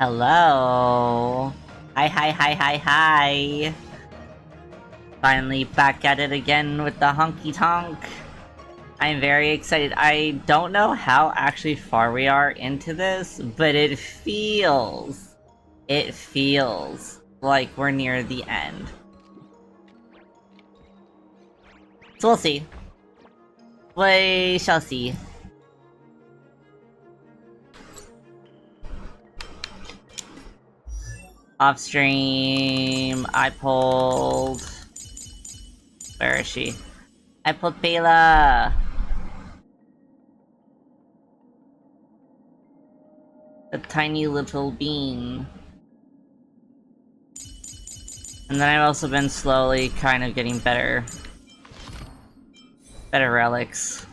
Hello. Hi, hi, hi, hi, hi. Finally back at it again with the honky tonk. I'm very excited. I don't know how actually far we are into this, but it feels like we're near the end. So we'll see. We shall see. Off stream, I pulled... Where is she? I pulled Bela! A tiny little bean. And then I've also been slowly kind of getting better relics.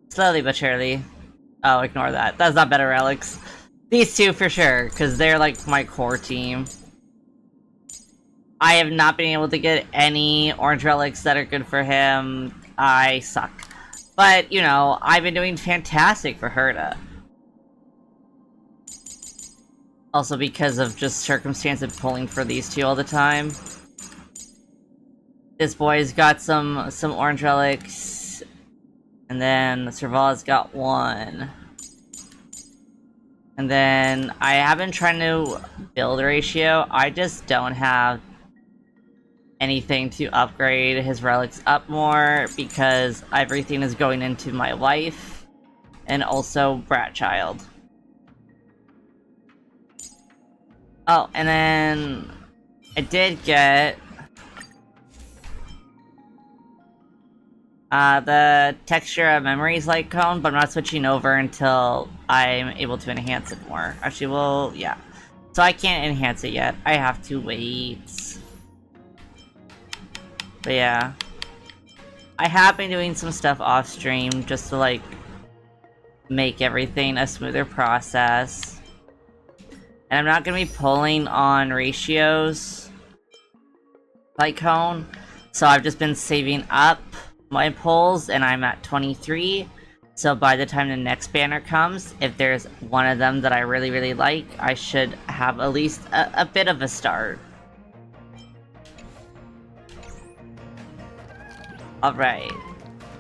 Slowly but surely. Oh, ignore that. That's not better relics. These two for sure, because they're like my core team. I have not been able to get any orange relics that are good for him. I suck. But, you know, I've been doing fantastic for Herta. Also because of just circumstance of pulling for these two all the time. This boy's got some orange relics. And then Serval's got one. And then I have been trying to build ratio. I just don't have anything to upgrade his relics up more because everything is going into my wife and also Brat Child. Oh, and then I did get the texture of memories light cone, but I'm not switching over until I'm able to enhance it more. Actually, well, yeah. So I can't enhance it yet. I have to wait. But yeah. I have been doing some stuff off stream just to like make everything a smoother process. And I'm not gonna be pulling on ratios like cone. So I've just been saving up my pulls and I'm at 23. So by the time the next banner comes, if there's one of them that I really like, I should have at least a bit of a start. Alright.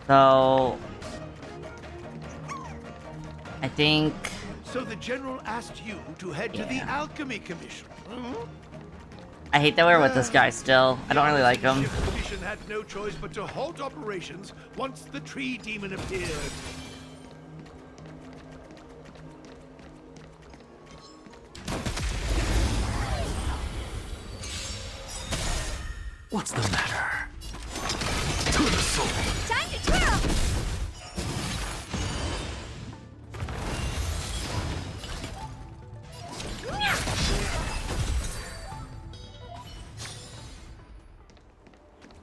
So I think... So the General asked you to head to the Alchemy Commission, huh? I hate that we're with this guy still. I don't really like him. The Commission had no choice but to halt operations once the tree demon appeared. What's the matter? To the soul. Time to twirl!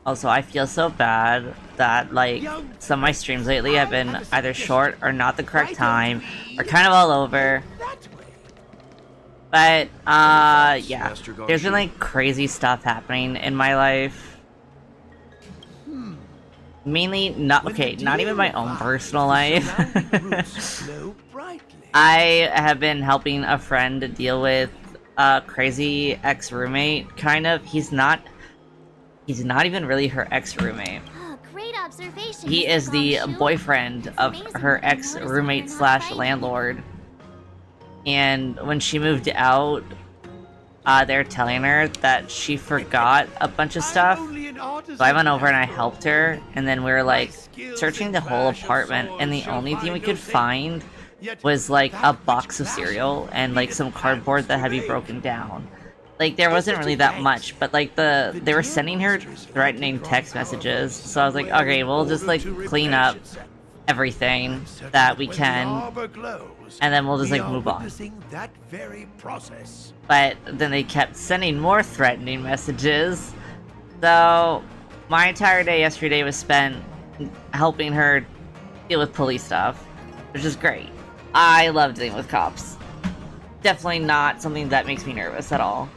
Also, I feel so bad that, like, some of my streams lately have been either short or not the correct time, or kind of all over. But, yeah. There's been, like, crazy stuff happening in my life. Mainly, not even my own personal life. I have been helping a friend deal with a crazy ex-roommate, kind of. He's not even really her ex-roommate. Oh, great observation. He is the boyfriend of her ex-roommate slash landlord. And when she moved out, they're telling her that she forgot a bunch of stuff. So I went over and I helped her, and then we were like searching the whole apartment, and the only thing we could find was like a box of cereal and like some cardboard that had to be broken down. Like, there wasn't really that much, but like they were sending her threatening text messages, so I was like, okay, we'll just like clean up everything that we can, and then we'll just like move on. But then they kept sending more threatening messages, so my entire day yesterday was spent helping her deal with police stuff, which is great. I love dealing with cops. Definitely not something that makes me nervous at all.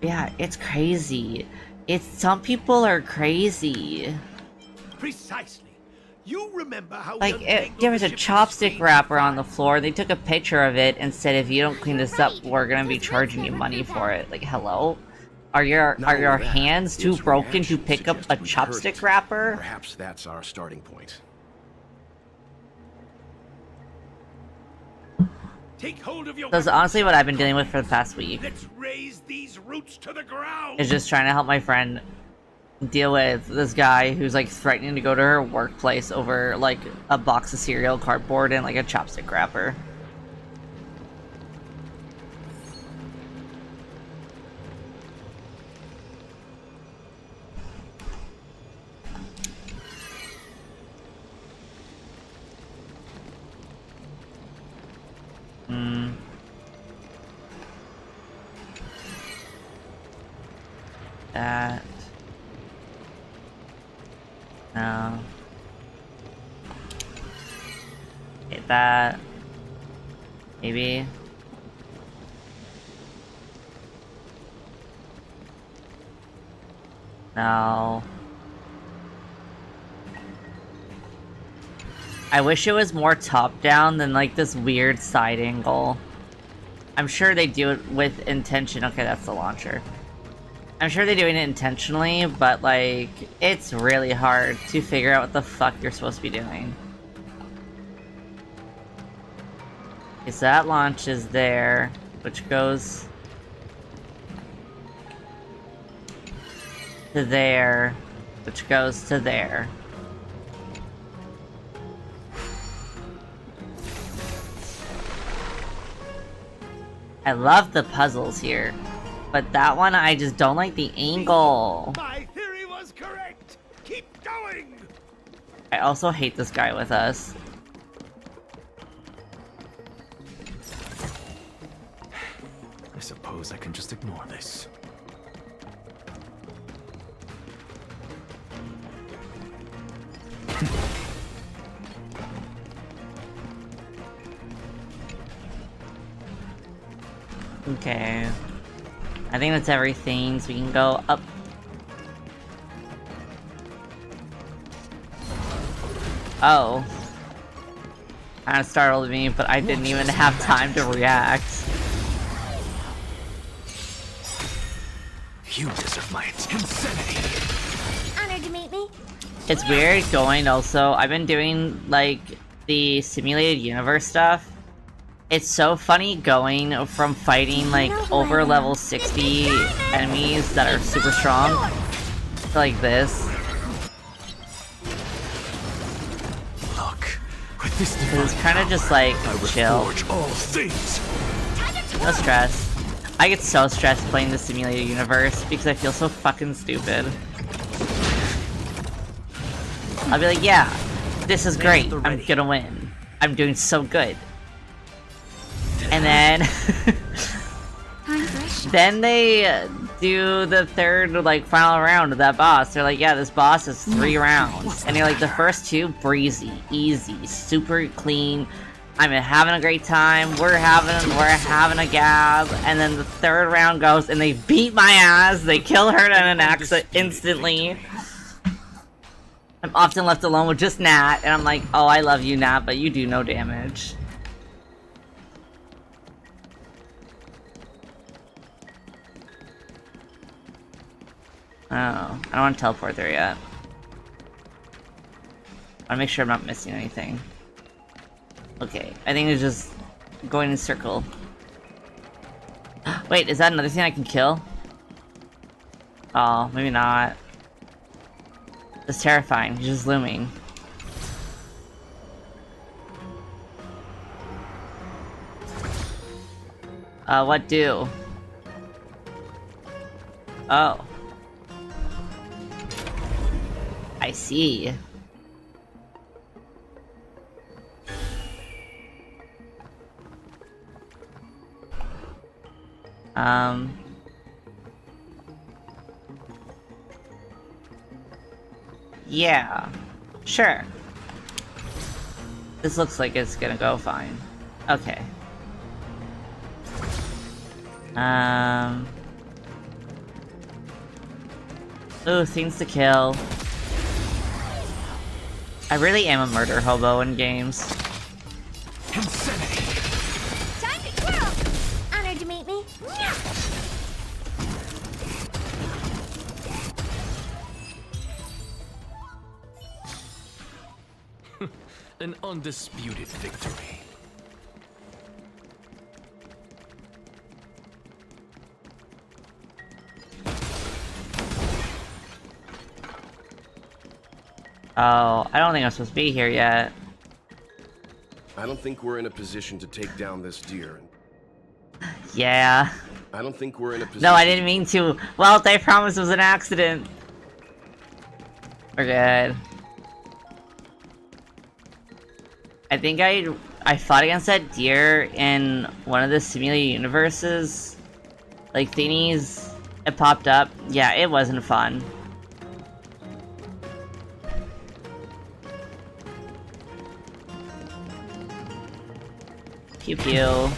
Yeah, it's crazy. Some people are crazy. Precisely. You remember how like, there was a chopstick wrapper on the floor. They took a picture of it and said, if you don't clean this up, we're gonna be charging you money for it. Like, hello? Are your Not only that, hands too its broken to reaction pick up a suggests we've heard chopstick it. wrapper? Perhaps that's our starting point. Take hold of your That's honestly what I've been dealing with for the past week. Let's raise these roots to the ground. Is just trying to help my friend deal with this guy who's like threatening to go to her workplace over like a box of cereal, cardboard, and like a chopstick wrapper. That. No. Hit that. Maybe. No. I wish it was more top-down than like this weird side angle. I'm sure they do it with intention. Okay, that's the launcher. I'm sure they're doing it intentionally, but like, it's really hard to figure out what the fuck you're supposed to be doing. Okay, so that launches there, which goes to there, which goes to there. I love the puzzles here, but that one I just don't like the angle. My theory was correct. Keep going. I also hate this guy with us. I suppose I can just ignore this. Okay. I think that's everything, so we can go up. Oh. Kinda startled me, but I didn't even have time to react. You deserve my insanity. Honored to meet me. It's weird going also. I've been doing, like, the simulated universe stuff. It's so funny going from fighting, like, over level 60 enemies that are super strong to, like, this. Look, with this It's kind of just, like, chill. reforge all things. No stress. I get so stressed playing the simulated universe because I feel so fucking stupid. I'll be like, yeah, this is great. I'm gonna win. I'm doing so good. And then... then they do the third, like, final round of that boss. They're like, yeah, this boss is 3 rounds. And you're like, the first 2, breezy, easy, super clean. I'm having a great time. We're having a gab. And then the 3rd round goes, and they beat my ass. They kill her in an accident instantly. I'm often left alone with just Nat, and I'm like, oh, I love you, Nat, but you do no damage. Oh, I don't want to teleport there yet. I want to make sure I'm not missing anything. Okay, I think it's just going in a circle. Wait, is that another thing I can kill? Oh, maybe not. It's terrifying. He's just looming. What do? Oh. I see. Yeah. Sure. This looks like it's gonna go fine. Okay. Ooh, things to kill. I really am a murder hobo in games. Insanity. Time to twirl. Honored to meet me. An undisputed victory. Oh, I don't think I'm supposed to be here yet. I don't think we're in a position to take down this deer. Yeah. I don't think we're in a position. No, I didn't mean to. Well, I promise it was an accident. We're good. I think I fought against that deer in one of the simulated universes. Like, thingies. It popped up. Yeah, it wasn't fun. Pew pew.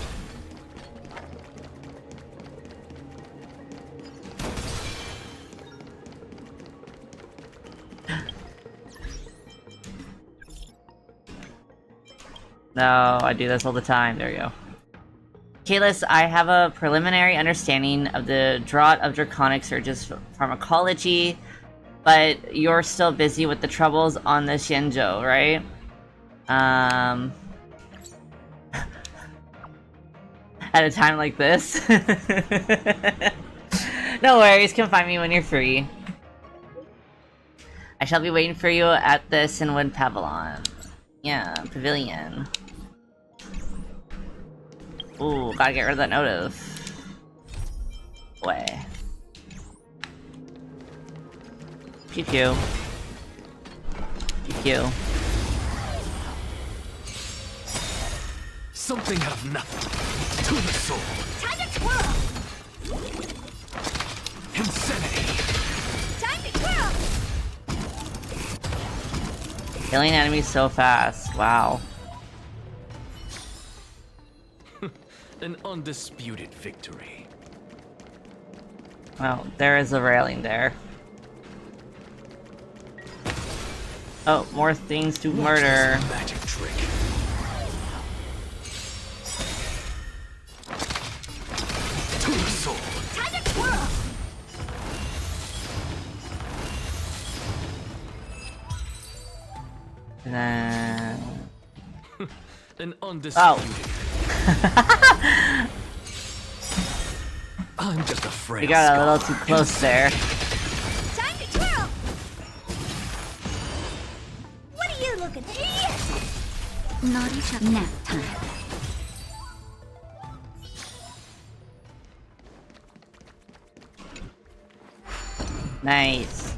No, I do this all the time. There you go. Kalis, I have a preliminary understanding of the drought of draconic surges pharmacology, but you're still busy with the troubles on the Xianzhou, right? At a time like this? No worries, come find me when you're free. I shall be waiting for you at the Sinwood Pavilion. Yeah, Pavilion. Ooh, gotta get rid of that notif. Way. Pew pew. Pew pew. Something out of nothing. To the soul. Time to twirl! Insanity. Time to twirl! Killing enemies so fast. Wow. An undisputed victory. Well, there is a railing there. Oh, more things to murder. Watch this magic trick. To the soul. Time to twirl! And then... An undisputed. I'm just a frail We got a little scholar. too close there. Time to twirl! What are you looking at? Naughty nap time. Nice.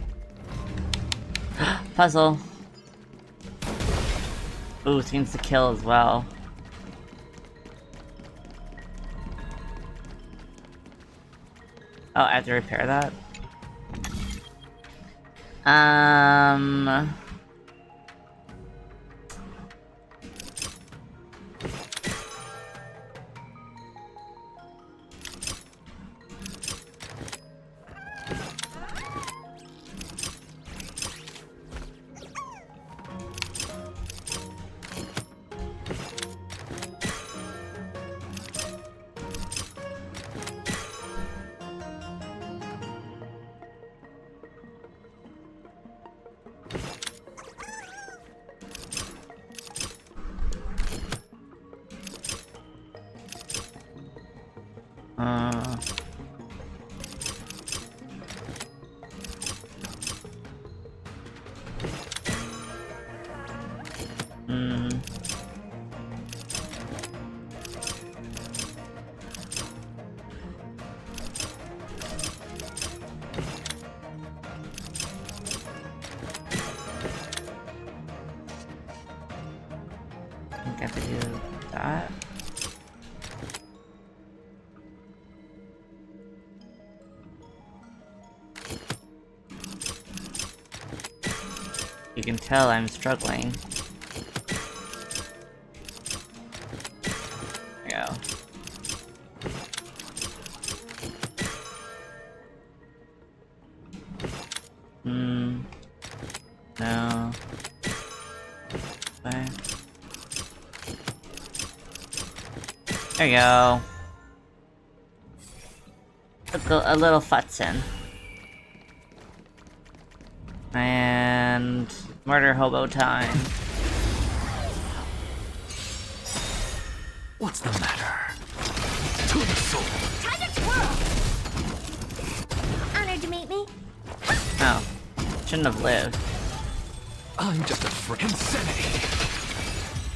Puzzle. Ooh, seems to kill as well. Oh, I have to repair that? I think I have to do that. You can tell I'm struggling. There we go. No. Okay. There you go. A little futzin. And murder hobo time. What's the matter? To the soul. Time to twirl! Honored to meet me. Oh. Shouldn't have lived. I'm just a friend. Insanity.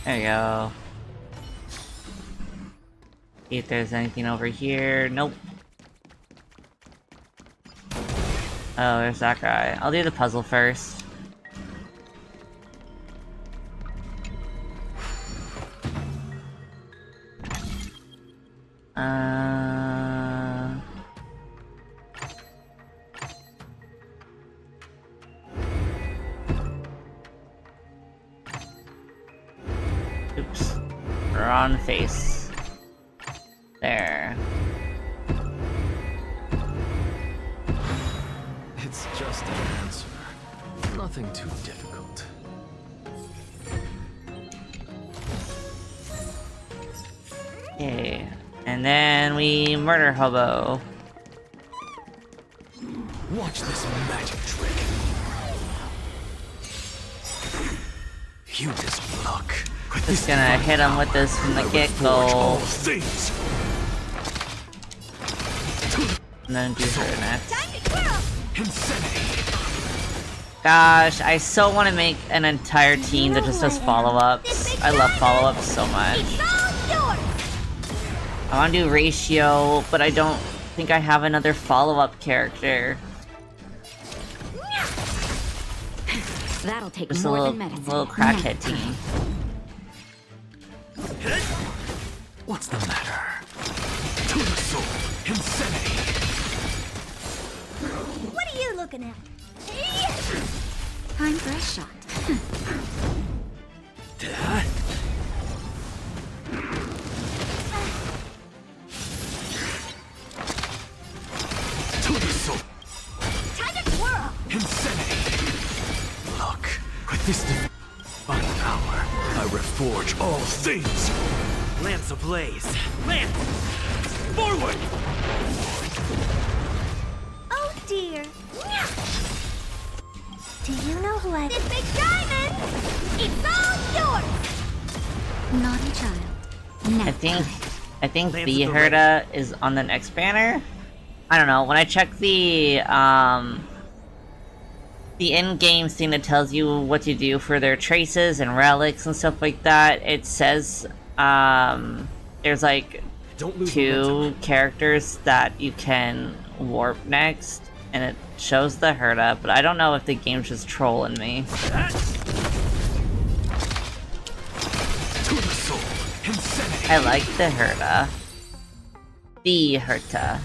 There you go. See if there's anything over here. Nope. Oh, there's that guy. I'll do the puzzle first. Oops. Wrong face. There. It's just an answer. Nothing too difficult. Okay. And then we murder Hobo. Watch this magic trick. You just look. Just gonna hit him with this from the get-go. And then do her next. Time to twirl! Insanity. Gosh, I so want to make an entire team that just does follow-ups. I love follow-ups so much. It's all yours! I want to do Ratio, but I don't think I have another follow-up character. That'll take Just a more little, than medicine. little crackhead team. What's the matter? To the soul. Insanity. What are you looking at? Time for a shot. To the soul. Time to twirl! Insanity. Look, with this divine power, I reforge all things. Lance ablaze! Lance! Forward! Oh dear. Do you know who I... This big diamond! It's all yours! Naughty child. I think the Herda is on the next banner. I don't know. When I check the in-game thing that tells you what to do for their traces and relics and stuff like that, it says there's like Don't lose 2 momentum. characters that you can warp next, and it shows the Herda, but I don't know if the game's just trolling me. To the soul. Insanity. I like the Herda. The Herta.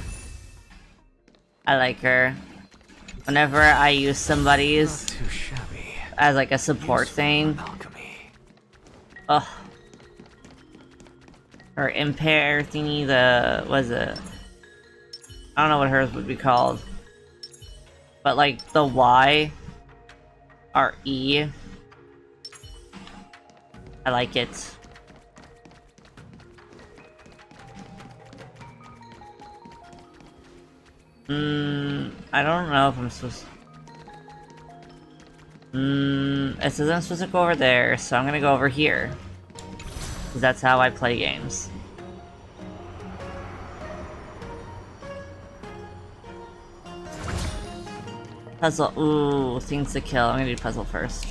I like her. Whenever I use somebody's Not too shabby. as like a support Useful thing, alchemy. ugh. Her impair thingy, the what is it? I don't know what hers would be called. But like the Y or E. I like it. I don't know if I'm supposed it says I'm supposed to go over there, so I'm gonna go over here. 'Cause that's how I play games. Puzzle, ooh, things to kill. I'm gonna do puzzle first.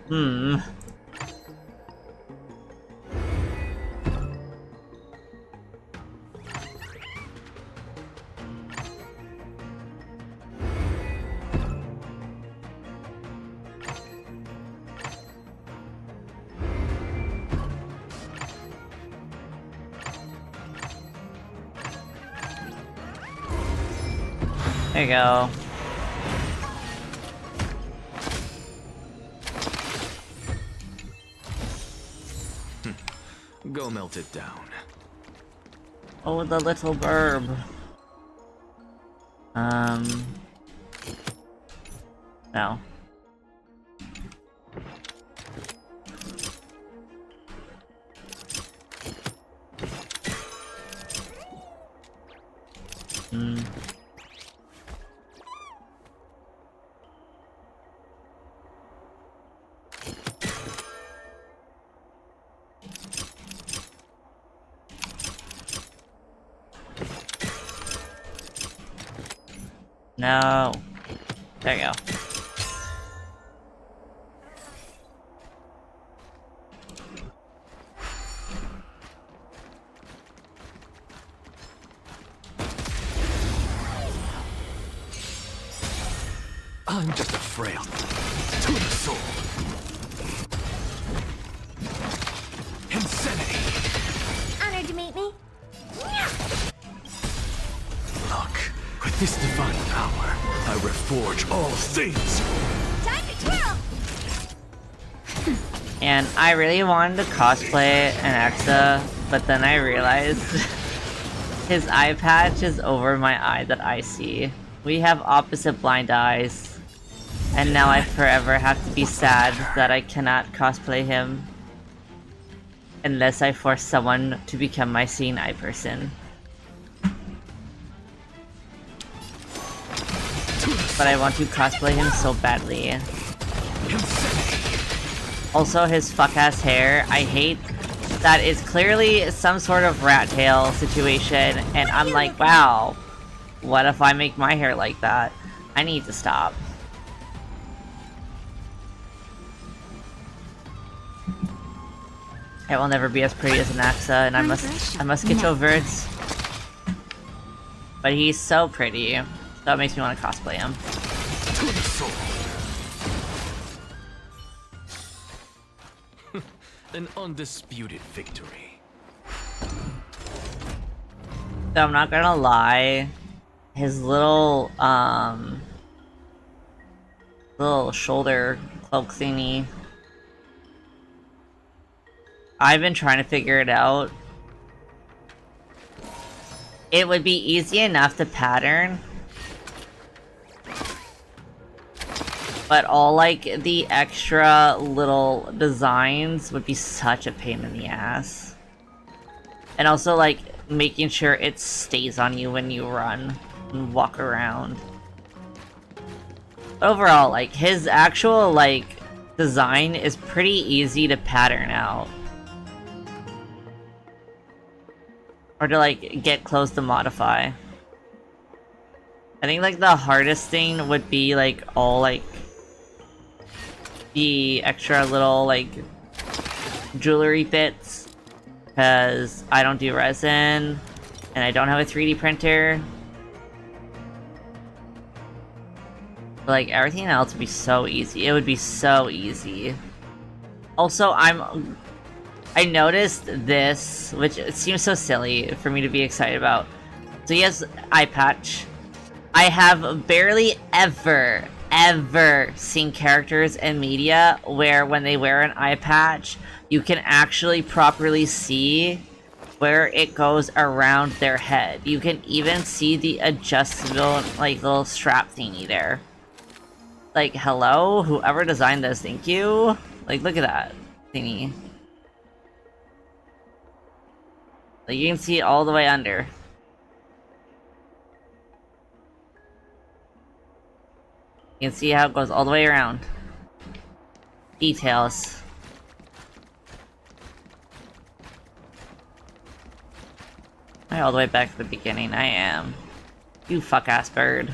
Hmm. There you go. Go melt it down. Oh, the little burb. No. No. There you go. I'm just a frail to the soul. Insanity. Honored to meet me. Look, with this divine power, I reforge all things. Time to twirl. And I really wanted to cosplay an Exa, but then I realized his eye patch is over my eye that I see. We have opposite blind eyes. And now I forever have to be sad that I cannot cosplay him. Unless I force someone to become my seeing eye person. But I want to cosplay him so badly. Also, his fuck-ass hair, I hate that it's clearly some sort of rat tail situation, and I'm like, wow, what if I make my hair like that? I need to stop. It will never be as pretty as an Axa, and I must get over it. But he's so pretty, so it makes me want to cosplay him. To the soul. An undisputed victory. So I'm not gonna lie, his little shoulder cloak thingy, I've been trying to figure it out. It would be easy enough to pattern, but all like the extra little designs would be such a pain in the ass. And also like making sure it stays on you when you run and walk around. Overall, like his actual like design is pretty easy to pattern out. Or to like get close to modify. I think like the hardest thing would be like all like the extra little like jewelry bits, because I don't do resin and I don't have a 3D printer. But, like everything else would be so easy. It would be so easy. Also, I noticed this, which it seems so silly for me to be excited about. So he has eye patch. I have barely ever seen characters in media where when they wear an eye patch, you can actually properly see where it goes around their head. You can even see the adjustable, like, little strap thingy there. Like, hello? Whoever designed this, thank you? Like, look at that thingy. Like, you can see it all the way under. You can see how it goes all the way around. Details. Am I all the way back to the beginning? I am. You fuck-ass bird.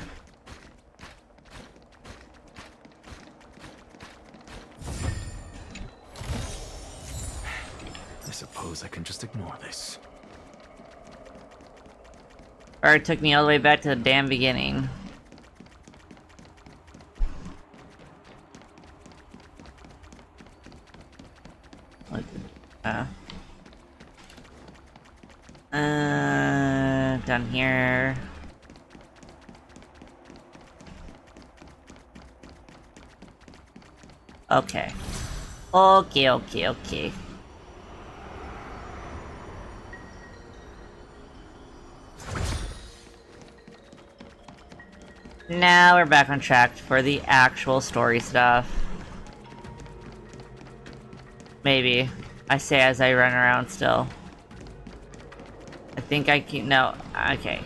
I suppose I can just ignore this. Or it took me all the way back to the damn beginning. Down here. Okay. Okay. Now we're back on track for the actual story stuff. Maybe. I say as I run around still. I think I can. No. Okay.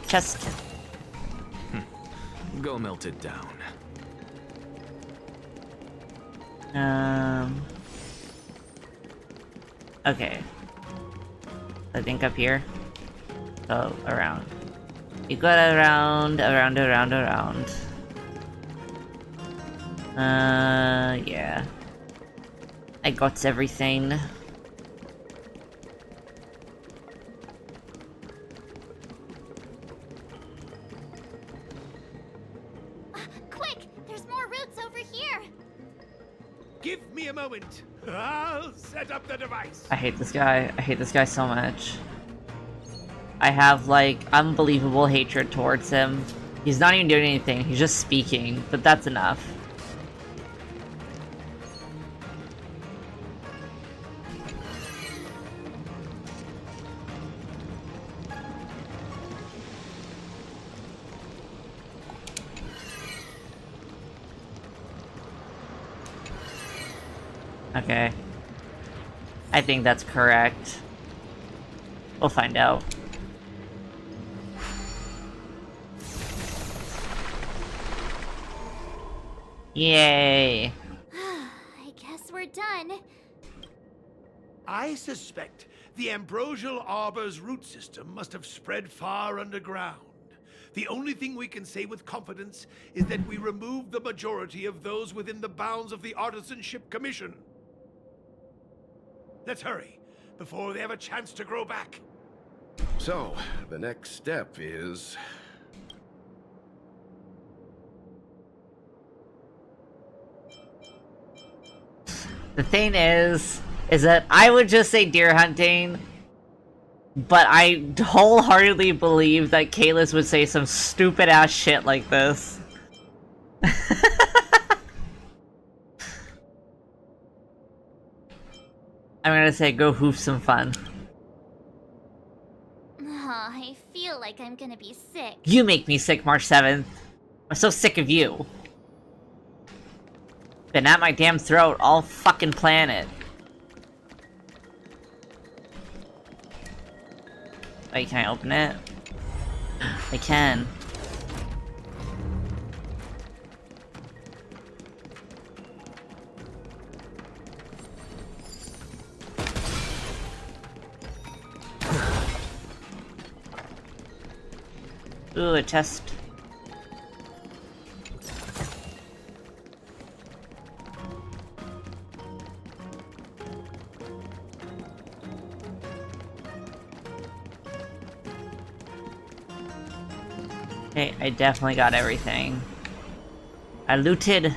Just. Go melt it down. Okay. I think up here. So, around. You go around. Yeah. I got everything. Quick! There's more routes over here! Give me a moment. I'll set up the device. I hate this guy. I hate this guy so much. I have, like, unbelievable hatred towards him. He's not even doing anything, he's just speaking, but that's enough. Okay. I think that's correct. We'll find out. Yay! I guess we're done. I suspect the ambrosial arbor's root system must have spread far underground. The only thing we can say with confidence is that we removed the majority of those within the bounds of the Artisanship Commission. Let's hurry, before they have a chance to grow back. So, the next step is... The thing is that I would just say deer hunting, but I wholeheartedly believe that Kalis would say some stupid ass shit like this. I'm gonna say go hoof some fun. I feel like I'm gonna be sick. You make me sick, March 7th. I'm so sick of you. Been at my damn throat all fucking planet. Wait, can I open it? I can. Ooh, a chest. Okay, I definitely got everything. I looted.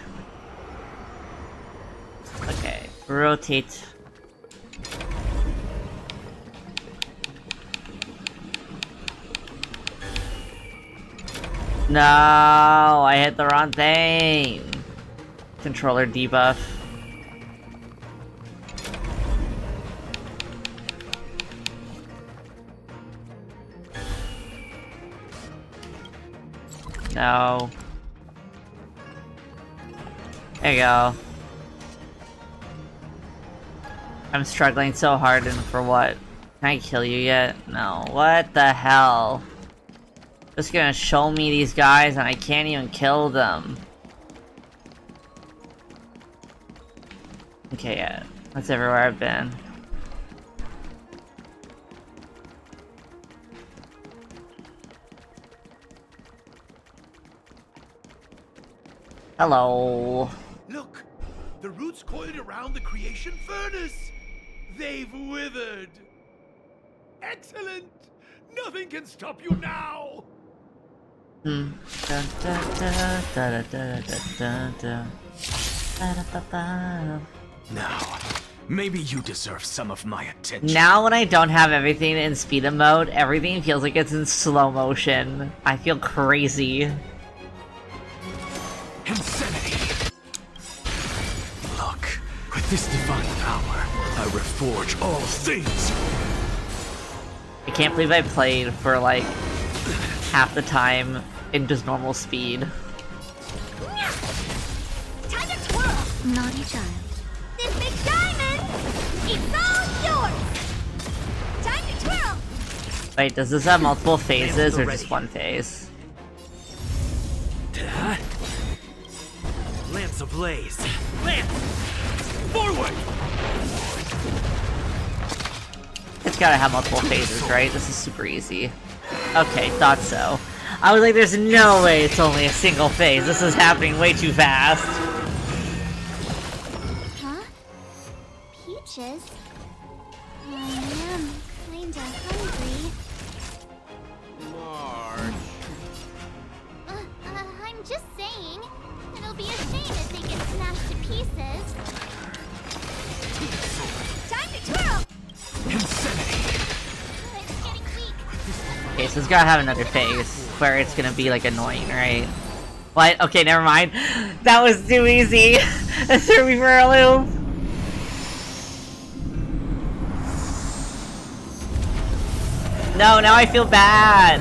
Okay, rotate. No, I hit the wrong thing. Controller debuff. No. There you go. I'm struggling so hard, and for what? Can I kill you yet? No. What the hell? Just gonna show me these guys and I can't even kill them. Okay, yeah. That's everywhere I've been. Hello. Look, the roots coiled around the creation furnace. They've withered. Excellent. Nothing can stop you now. Now, maybe you deserve some of my attention. now when I don't have everything in speed mode, everything feels like it's in slow motion. I feel crazy. Insanity! Look, with this divine power, I reforge all things! I can't believe I played for like half the time in just normal speed. Time to twirl! Naughty child. This big diamond! It's all yours! Time to twirl! Wait, does this have multiple phases or just one phase? Lance ablaze! Lance! Forward! It's gotta have multiple phases, right? This is super easy. Okay, thought so. I was like, there's no way it's only a single phase. This is happening way too fast. Huh? Peaches? I am kinda hungry. March. I'm just saying. It'll be a shame if they get smashed to pieces. Time to twirl! Insanity. It's getting weak. Okay, so it's gotta have another phase where it's gonna be like annoying, right? What? Okay, never mind. That was too easy. That threw me for a loop. No, now I feel bad.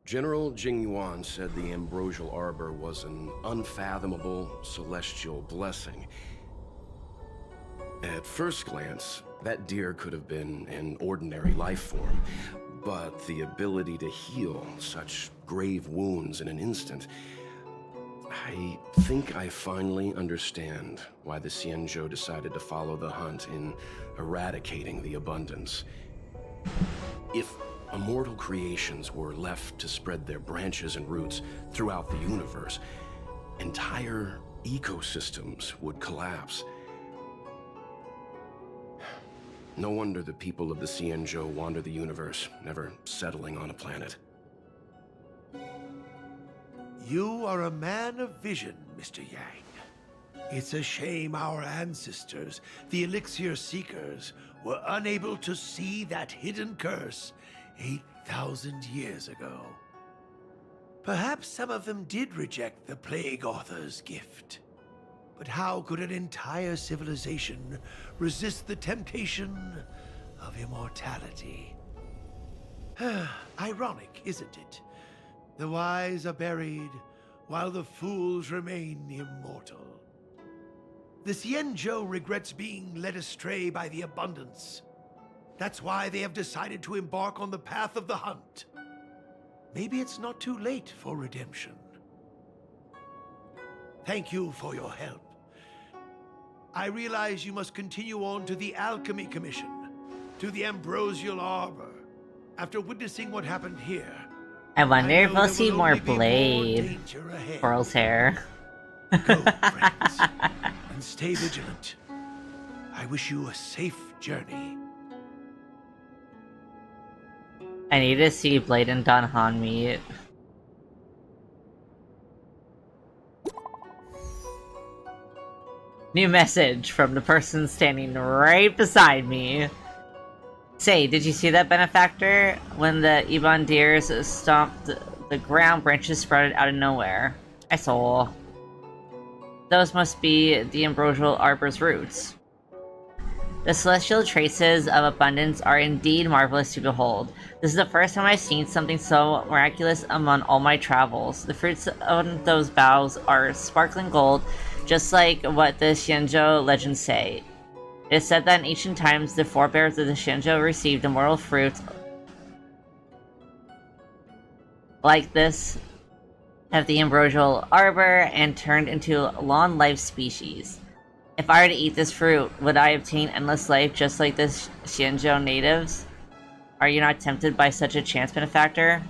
General Jingyuan said the Ambrosial Arbor was an unfathomable celestial blessing. At first glance, that deer could have been an ordinary life form, but the ability to heal such grave wounds in an instant... I think I finally understand why the Xianzhou decided to follow the hunt in eradicating the abundance. If immortal creations were left to spread their branches and roots throughout the universe, entire ecosystems would collapse. No wonder the people of the Xianzhou wander the universe, never settling on a planet. You are a man of vision, Mr. Yang. It's a shame our ancestors, the Elixir Seekers, were unable to see that hidden curse 8,000 years ago. Perhaps some of them did reject the Plague Author's gift. But how could an entire civilization resist the temptation of immortality? Ironic, isn't it? The wise are buried, while the fools remain immortal. The Xianzhou regrets being led astray by the abundance. That's why they have decided to embark on the path of the hunt. Maybe it's not too late for redemption. Thank you for your help. I realize you must continue on to the Alchemy Commission, to the Ambrosial Arbor. After witnessing what happened here, I wonder if know we'll there see will more only be Blade. danger ahead. Pearl's hair. Go, friends, and stay vigilant. I wish you a safe journey. I need to see Blade and Don Han meet. New message from the person standing right beside me. Say, did you see that, Benefactor? When the Ebon deers stomped the ground, branches sprouted out of nowhere. I saw. Those must be the Ambrosial Arbor's roots. The celestial traces of abundance are indeed marvelous to behold. This is the first time I've seen something so miraculous among all my travels. The fruits on those boughs are sparkling gold, just like what the Xianzhou legends say. It is said that in ancient times, the forebears of the Xianzhou received immortal fruits like this of the Ambrosial Arbor and turned into long-lived species. If I were to eat this fruit, would I obtain endless life just like the Xianzhou natives? Are you not tempted by such a chance, Benefactor?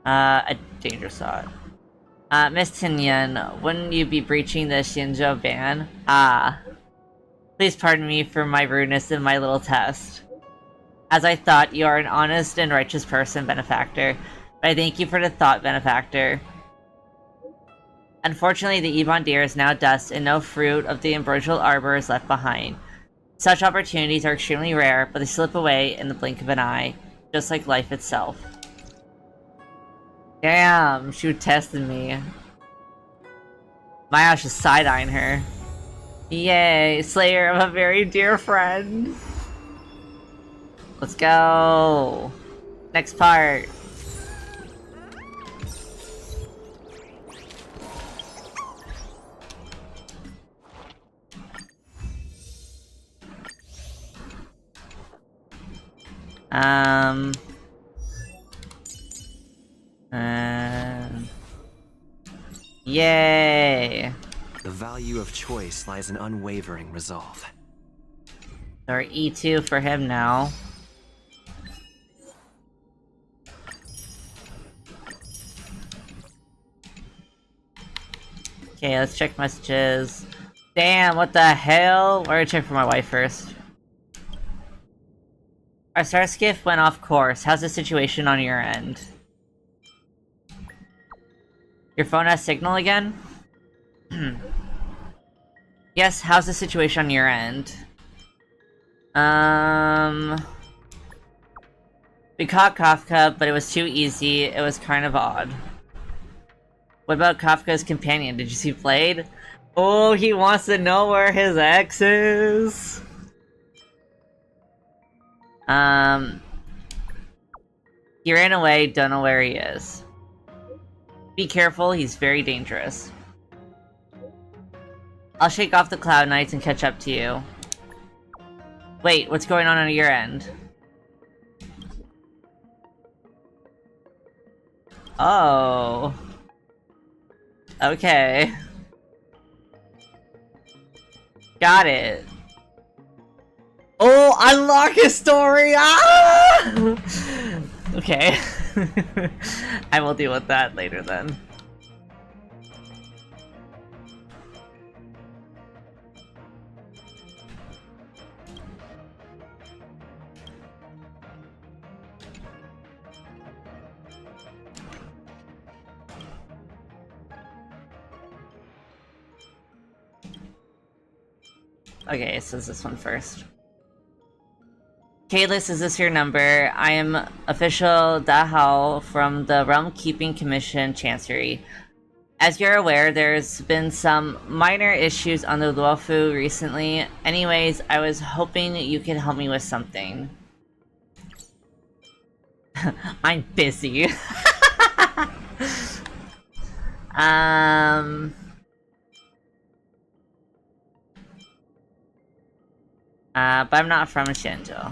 A dangerous thought. Miss Tinyan, wouldn't you be breaching the Xianzhou ban? Ah. Please pardon me for my rudeness in my little test. As I thought, you are an honest and righteous person, Benefactor. But I thank you for the thought, Benefactor. Unfortunately, the Ebon deer is now dust, and no fruit of the Ambrosial Arbor is left behind. Such opportunities are extremely rare, but they slip away in the blink of an eye, just like life itself. Damn, she tested me. My gosh, is side-eyeing her. Yay, slayer of a very dear friend. Let's go. Next part. Yay! The value of choice lies in unwavering resolve. Or E2 for him now. Okay, let's check messages. Damn, what the hell? We're gonna check for my wife first. Our star skiff went off course. How's the situation on your end? Your phone has signal again? Yes, how's the situation on your end? We caught Kafka, but it was too easy. It was kind of odd. What about Kafka's companion? Did you see Blade? Oh, he wants to know where his ex is! He ran away, don't know where he is. Be careful, he's very dangerous. I'll shake off the Cloud Knights and catch up to you. Wait, what's going on your end? Oh. Okay. Got it. Oh, unlock his story! Ah! Okay. I will deal with that later then. Okay, so this one first. Kalis, is this your number? I am official Dahao from the Realm Keeping Commission Chancery. As you're aware, there's been some minor issues on the Luofu recently. Anyways, I was hoping you could help me with something. I'm busy. But I'm not from Xianzhou.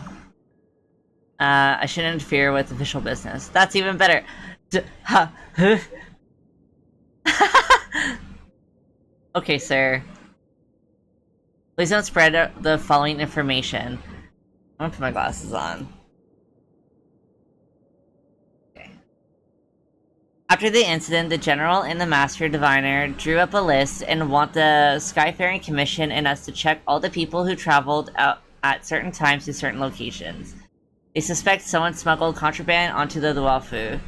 I shouldn't interfere with official business. That's even better. Okay, sir. Please don't spread the following information. I'm gonna put my glasses on. Okay. After the incident, the General and the Master Diviner drew up a list and want the Skyfaring Commission and us to check all the people who traveled out at certain times to certain locations. They suspect someone smuggled contraband onto the Luofu.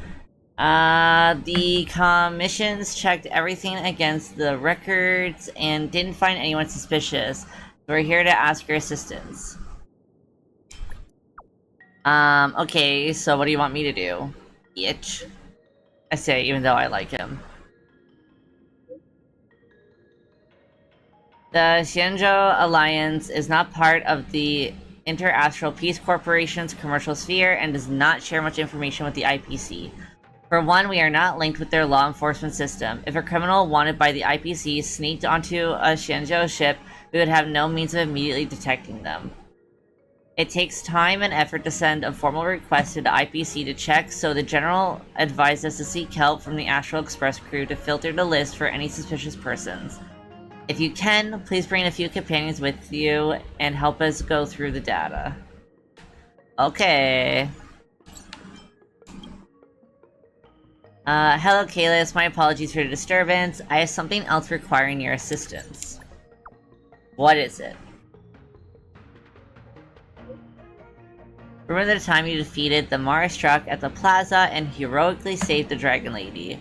The commissions checked everything against the records and didn't find anyone suspicious. We're here to ask your assistance. Okay, so what do you want me to do? Bitch. I say, even though I like him. The Xianzhou Alliance is not part of the Inter-Astral Peace Corporation's commercial sphere and does not share much information with the IPC. For one, we are not linked with their law enforcement system. If a criminal wanted by the IPC sneaked onto a Xianzhou ship, we would have no means of immediately detecting them. It takes time and effort to send a formal request to the IPC to check, so the General advised us to seek help from the Astral Express crew to filter the list for any suspicious persons. If you can, please bring a few companions with you and help us go through the data. Okay. Hello Kalis, my apologies for the disturbance. I have something else requiring your assistance. What is it? Remember the time you defeated the Mars truck at the plaza and heroically saved the Dragon Lady?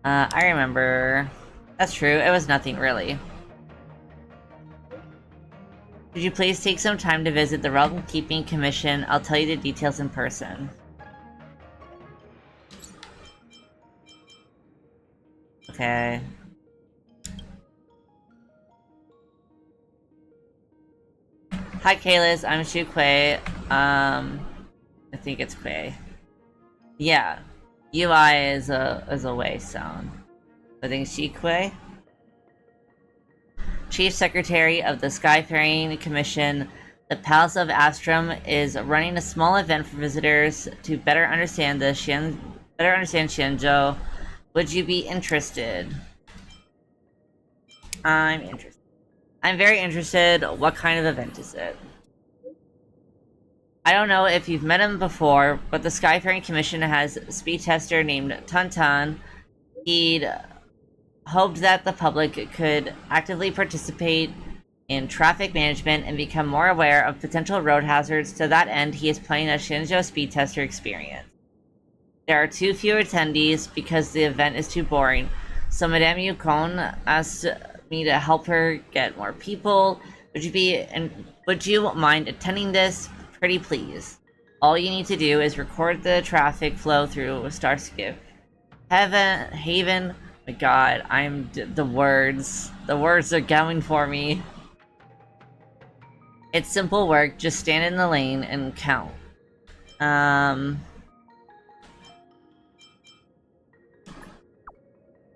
I remember. That's true, it was nothing really. Could you please take some time to visit the Realm Keeping Commission? I'll tell you the details in person. Okay. Hi Kalis, I'm Shu Kuei. I think it's Kuei. Yeah. UI is a way sound. I think Shi Kuei. Chief Secretary of the Skyfaring Commission, the Palace of Astrum is running a small event for visitors to better understand Xianzhou. Would you be interested? I'm interested. I'm very interested. What kind of event is it? I don't know if you've met him before, but the Skyfaring Commission has a speed tester named Tantan. He'd hoped that the public could actively participate in traffic management and become more aware of potential road hazards. To that end, he is planning a Xianzhou speed tester experience. There are too few attendees because the event is too boring, so Madame Yukon asked me to help her get more people. Would you mind attending this? Pretty please. All you need to do is record the traffic flow through Starscape. Haven. My God, the words. The words are going for me. It's simple work. Just stand in the lane and count.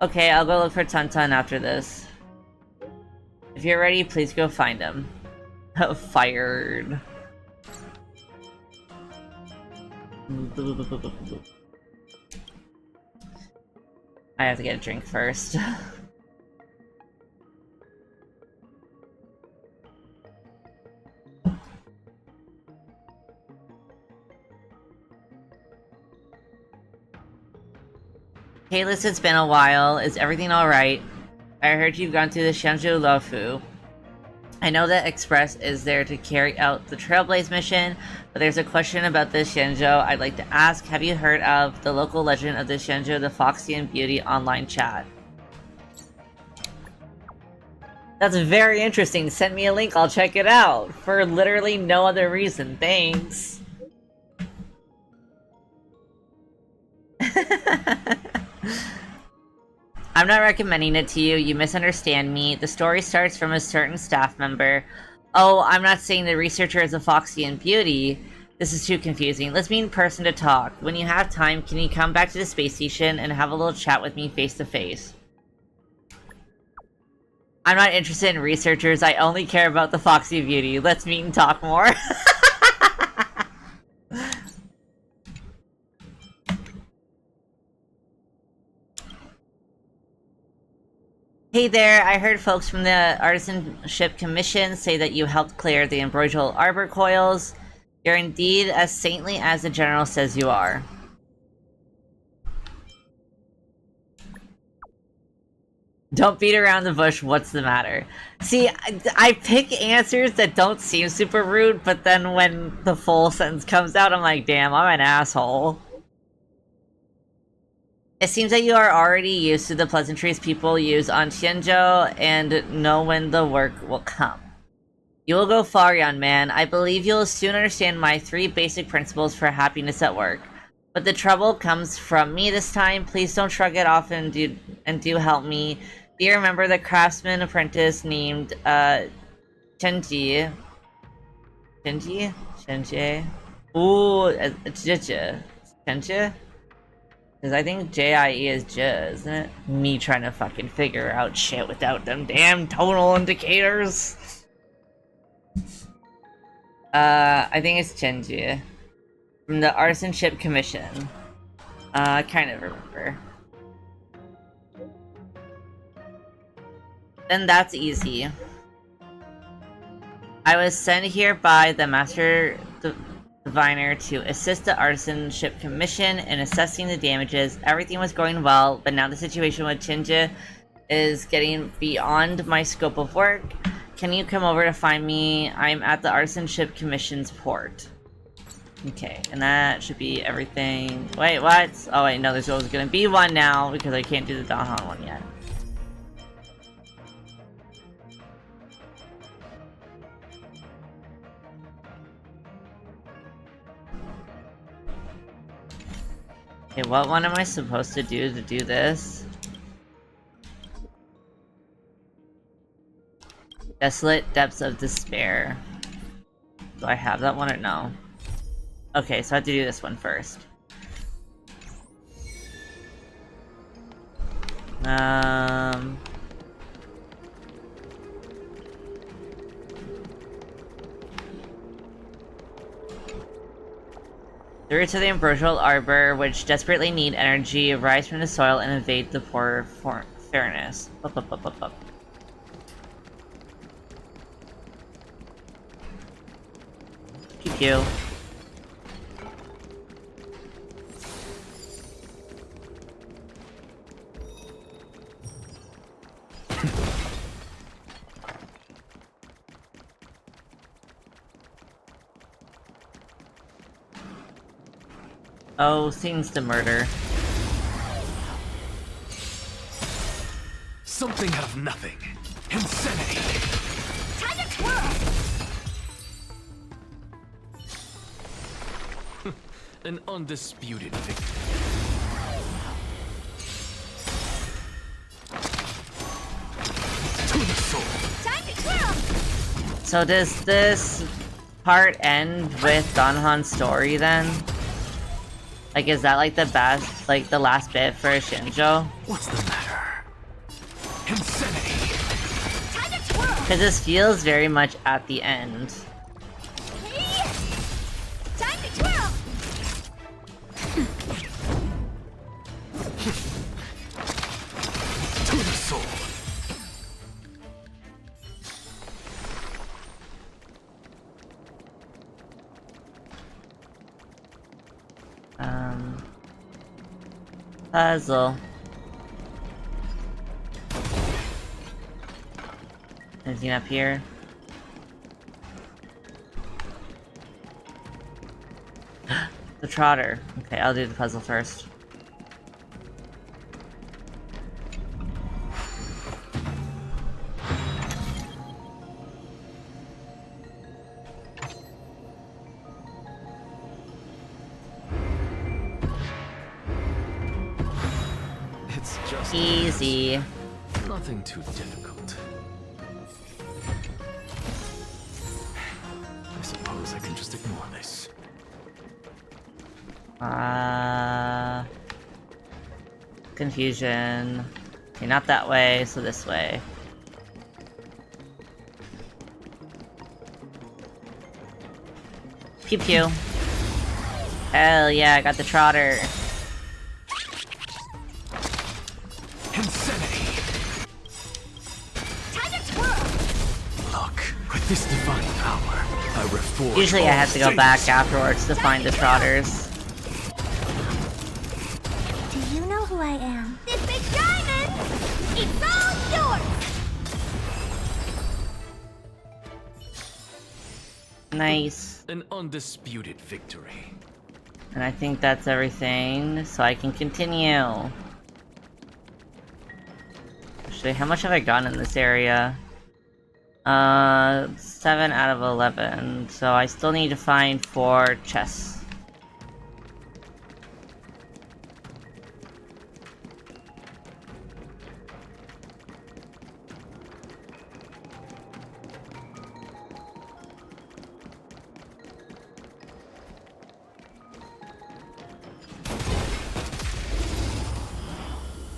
Okay, I'll go look for Tantan after this. If you're ready, please go find him. Fired. I have to get a drink first. Hey, listen, it's been a while. Is everything alright? I heard you've gone to the Xianzhou Lofu. I know that Express is there to carry out the Trailblaze mission, but there's a question about this Xianzhou I'd like to ask. Have you heard of the local legend of the Xianzhou, the Foxy and Beauty online chat? That's very interesting. Send me a link, I'll check it out. For literally no other reason. Thanks. I'm not recommending it to you. You misunderstand me. The story starts from a certain staff member. Oh, I'm not saying the researcher is a Foxy and Beauty. This is too confusing. Let's meet in person to talk. When you have time, can you come back to the space station and have a little chat with me face to face? I'm not interested in researchers. I only care about the Foxy and Beauty. Let's meet and talk more. Hey there, I heard folks from the Artisanship Commission say that you helped clear the Ambrosial Arbor coils. You're indeed as saintly as the General says you are. Don't beat around the bush, what's the matter? See, I pick answers that don't seem super rude, but then when the full sentence comes out, I'm like, damn, I'm an asshole. It seems that you are already used to the pleasantries people use on Xianzhou and know when the work will come. You will go far, young man. I believe you'll soon understand my 3 basic principles for happiness at work. But the trouble comes from me this time. Please don't shrug it off and do help me. Do you remember the craftsman apprentice named Chenji? Chenji? Ooh, it's Chenji? Because I think J-I-E is J, isn't it? Me trying to fucking figure out shit without them damn tonal indicators. I think it's Chenji. From the Artisanship Commission. I kind of remember. Then that's easy. I was sent here by the Master Diviner to assist the Artisanship Commission in assessing the damages. Everything was going well, but now the situation with Chinja is getting beyond my scope of work. Can you come over to find me? I'm at the Artisanship Commission's port. Okay, and that should be everything. Wait, what? Oh wait, no, there's always gonna be one now because I can't do the Dahan one yet. Okay, what one am I supposed to do this? Desolate Depths of Despair. Do I have that one or no? Okay, so I have to do this one first. The roots of the Ambrosial Arbor, which desperately need energy, rise from the soil and invade the poor furnace. pew. Oh, scenes to murder. Something out of nothing. Insanity. Time to twirl! An undisputed victory. To the soul. Time to twirl! So does this part end with Danhan's story then? Like, is that like the best, like the last bit for Xianzhou? What's the matter? Insanity. Time to twirl! Because this feels very much at the end. Time to twirl! To the soul. Puzzle. Anything up here? The trotter. Okay, I'll do the puzzle first. It's just Easy. nothing too difficult. I suppose I can just ignore this. Confusion. Okay, not that way, so this way. Pew pew. Hell yeah, I got the trotter. Insanity. Time to twirl! Look, with this divine power, I reforge. Usually I all have to go things. back afterwards to find the trotters. Do you know who I am? This big diamond! It's all yours! Nice. An undisputed victory. And I think that's everything, so I can continue. Actually, how much have I gotten in this area? 7 out of 11, so I still need to find 4 chests.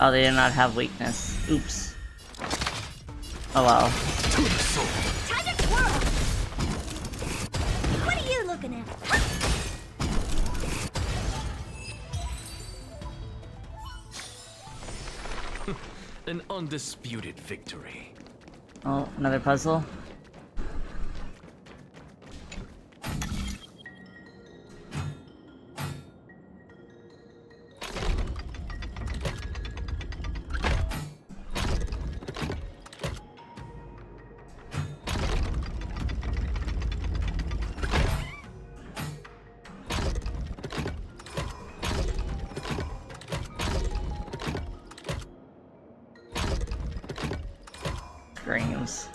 Oh, they did not have weakness. Oops. Oh well. To the soul. Time to twirl! What are you looking at? An undisputed victory. Oh, another puzzle. Screams.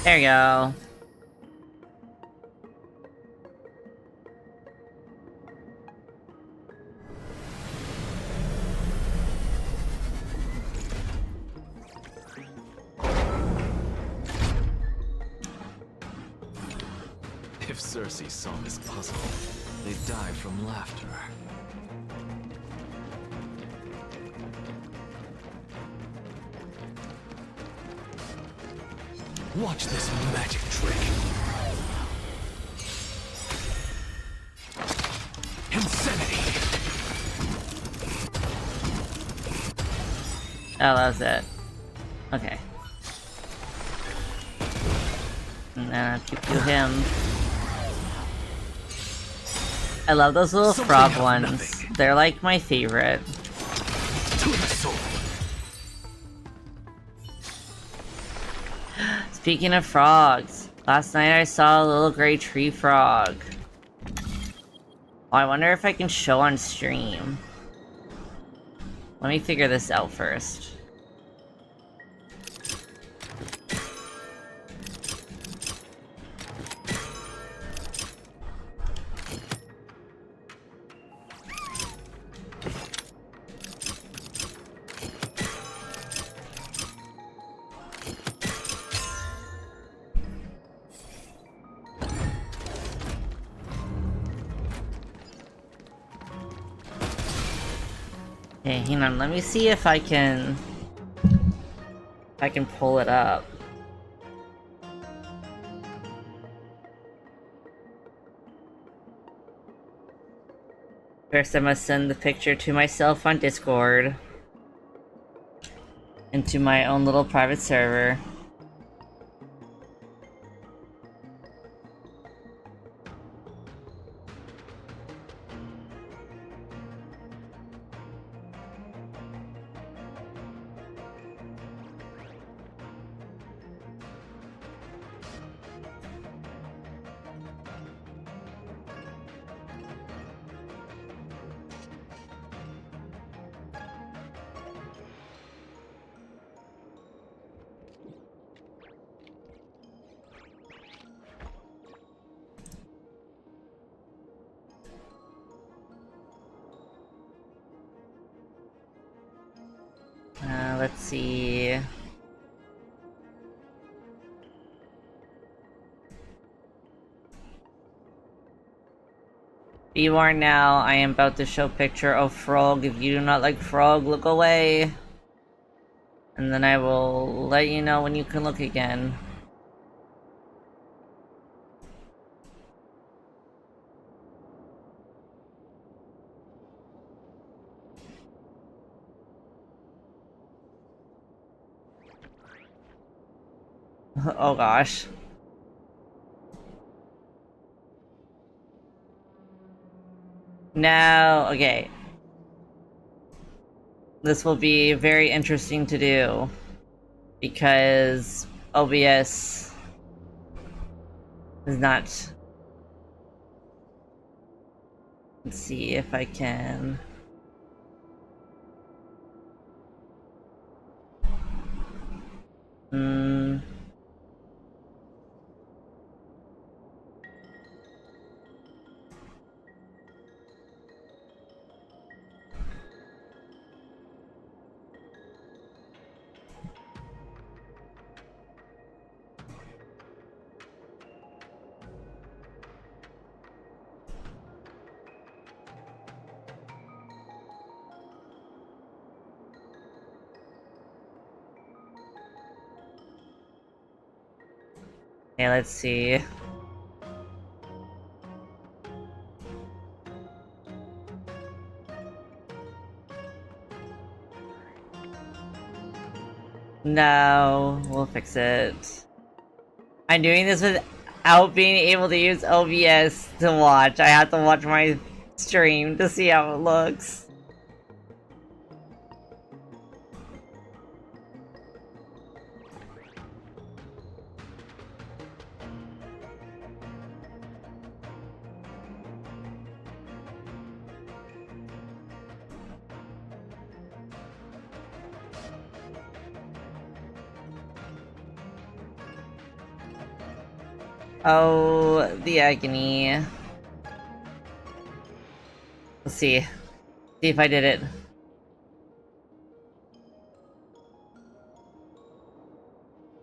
There you go. If Cersei saw this puzzle, they'd die from laughter. Watch this magic trick. Insanity. Oh, that was it. Okay. And then I'll pew pew him. I love those little Something frog out of ones. nothing. They're like my favorite. To the soul. Speaking of frogs, last night I saw a little gray tree frog. Oh, I wonder if I can show on stream. Let me figure this out first. Okay, hang on, let me see if I can pull it up. First I must send the picture to myself on Discord. Into my own little private server. Let's see. Be warned now, I am about to show picture of frog. If you do not like frog, look away. And then I will let you know when you can look again. Oh gosh. Now, okay. This will be very interesting to do. Because OBS is not... Let's see if I can... Okay, let's see. No, we'll fix it. I'm doing this without being able to use OBS to watch. I have to watch my stream to see how it looks. Oh, the agony. Let's see. See if I did it.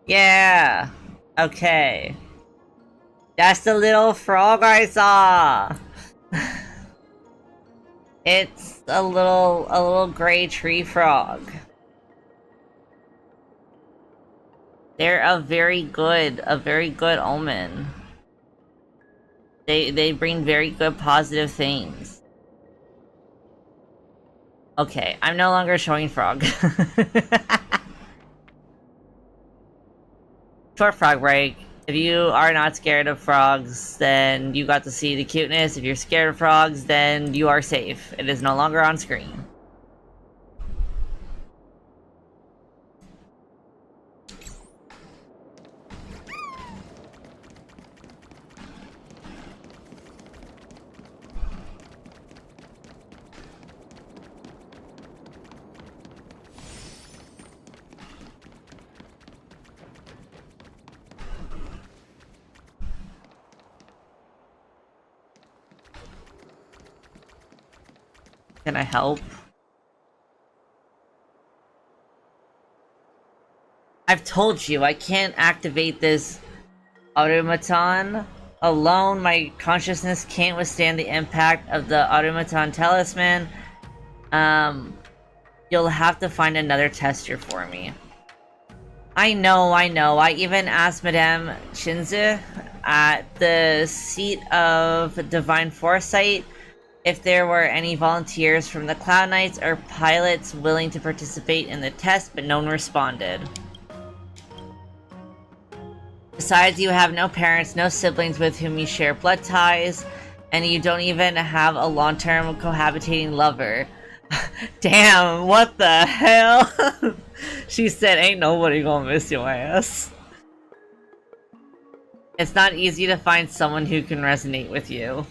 Yeah! Okay. That's the little frog I saw! It's a little gray tree frog. They're a very good omen. They bring very good positive things. Okay, I'm no longer showing frog. Short frog break. If you are not scared of frogs, then you got to see the cuteness. If you're scared of frogs, then you are safe. It is no longer on screen. Can I help? I've told you, I can't activate this automaton. Alone, my consciousness can't withstand the impact of the automaton talisman. You'll have to find another tester for me. I know. I even asked Madame Xianzhou at the seat of Divine Foresight if there were any volunteers from the Cloud Knights or pilots willing to participate in the test, but no one responded. Besides, you have no parents, no siblings with whom you share blood ties, and you don't even have a long-term cohabitating lover. Damn, what the hell? She said, ain't nobody gonna miss your ass. It's not easy to find someone who can resonate with you.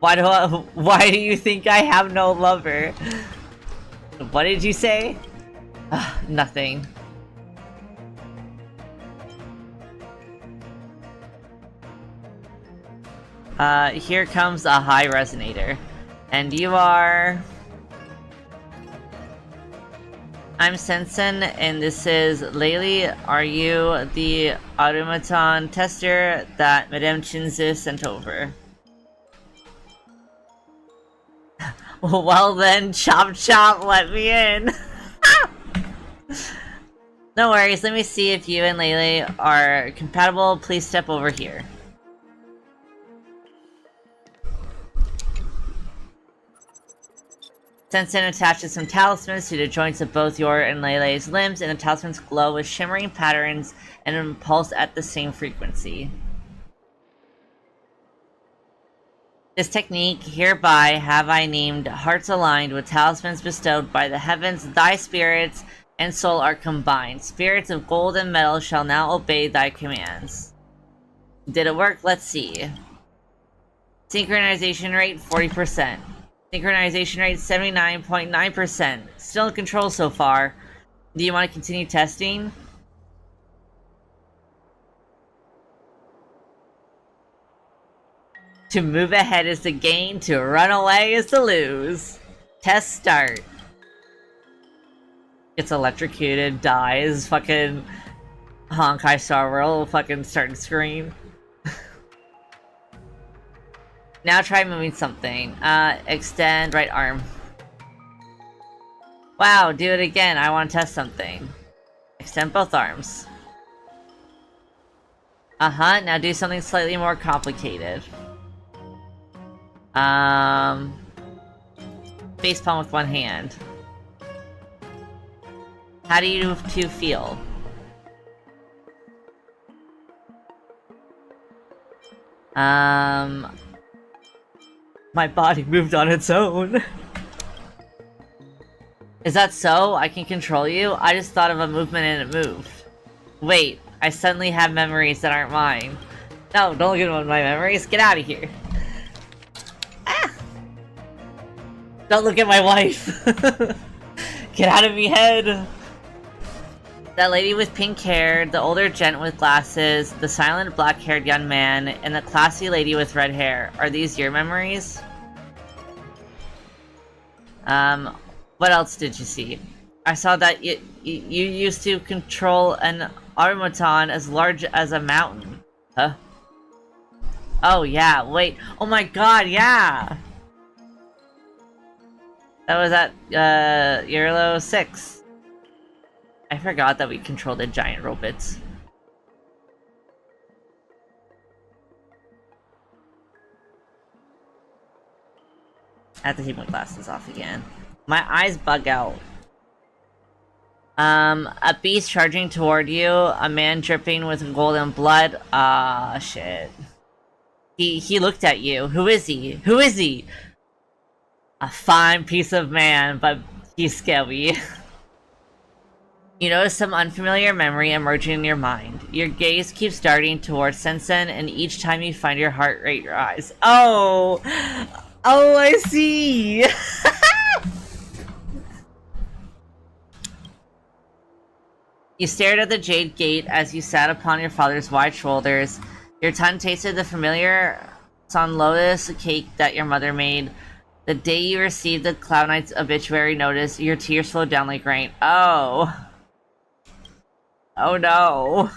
Why do you think I have no lover? What did you say? Nothing. Here comes a high resonator. And you are... I'm Sensen, and this is Laylee. Are you the automaton tester that Madame Xianzhou sent over? Well then, chop chop, let me in! No worries, let me see if you and Laylee are compatible. Please step over here. Sensen attaches some talismans to the joints of both your and Laylee's limbs, and the talismans glow with shimmering patterns and pulse at the same frequency. This technique hereby have I named Hearts Aligned, with talismans bestowed by the heavens. Thy spirits and soul are combined. Spirits of gold and metal shall now obey thy commands. Did it work? Let's see. Synchronization rate 40%. Synchronization rate 79.9%. Still in control so far. Do you want to continue testing? To move ahead is to gain, to run away is to lose. Test start. Gets electrocuted, dies, fucking Honkai Star World, fucking starting screen. Now try moving something. Extend right arm. Wow, do it again. I want to test something. Extend both arms. Now do something slightly more complicated. Facepalm with one hand. How do you two feel? My body moved on its own. Is that so? I can control you? I just thought of a movement and it moved. Wait, I suddenly have memories that aren't mine. No, don't look at my memories. Get out of here. Ah! Don't look at my wife. Get out of me head. That lady with pink hair, the older gent with glasses, the silent black-haired young man, and the classy lady with red hair. Are these your memories? What else did you see? I saw that you used to control an automaton as large as a mountain. Huh? Oh yeah, wait. Oh my god, yeah! That was at, Earlo 6. I forgot that we controlled the giant robots. I have to take my glasses off again. My eyes bug out. A beast charging toward you. A man dripping with golden blood. Ah, shit. He looked at you. Who is he? Who is he? A fine piece of man, but he's scary. You notice some unfamiliar memory emerging in your mind. Your gaze keeps darting towards Sensen, and each time you find your heart rate rise. Oh! Oh, I see! You stared at the jade gate as you sat upon your father's wide shoulders. Your tongue tasted the familiar Sun Lotus cake that your mother made. The day you received the Cloud Knight's obituary notice, your tears flowed down like rain. Oh. Oh no.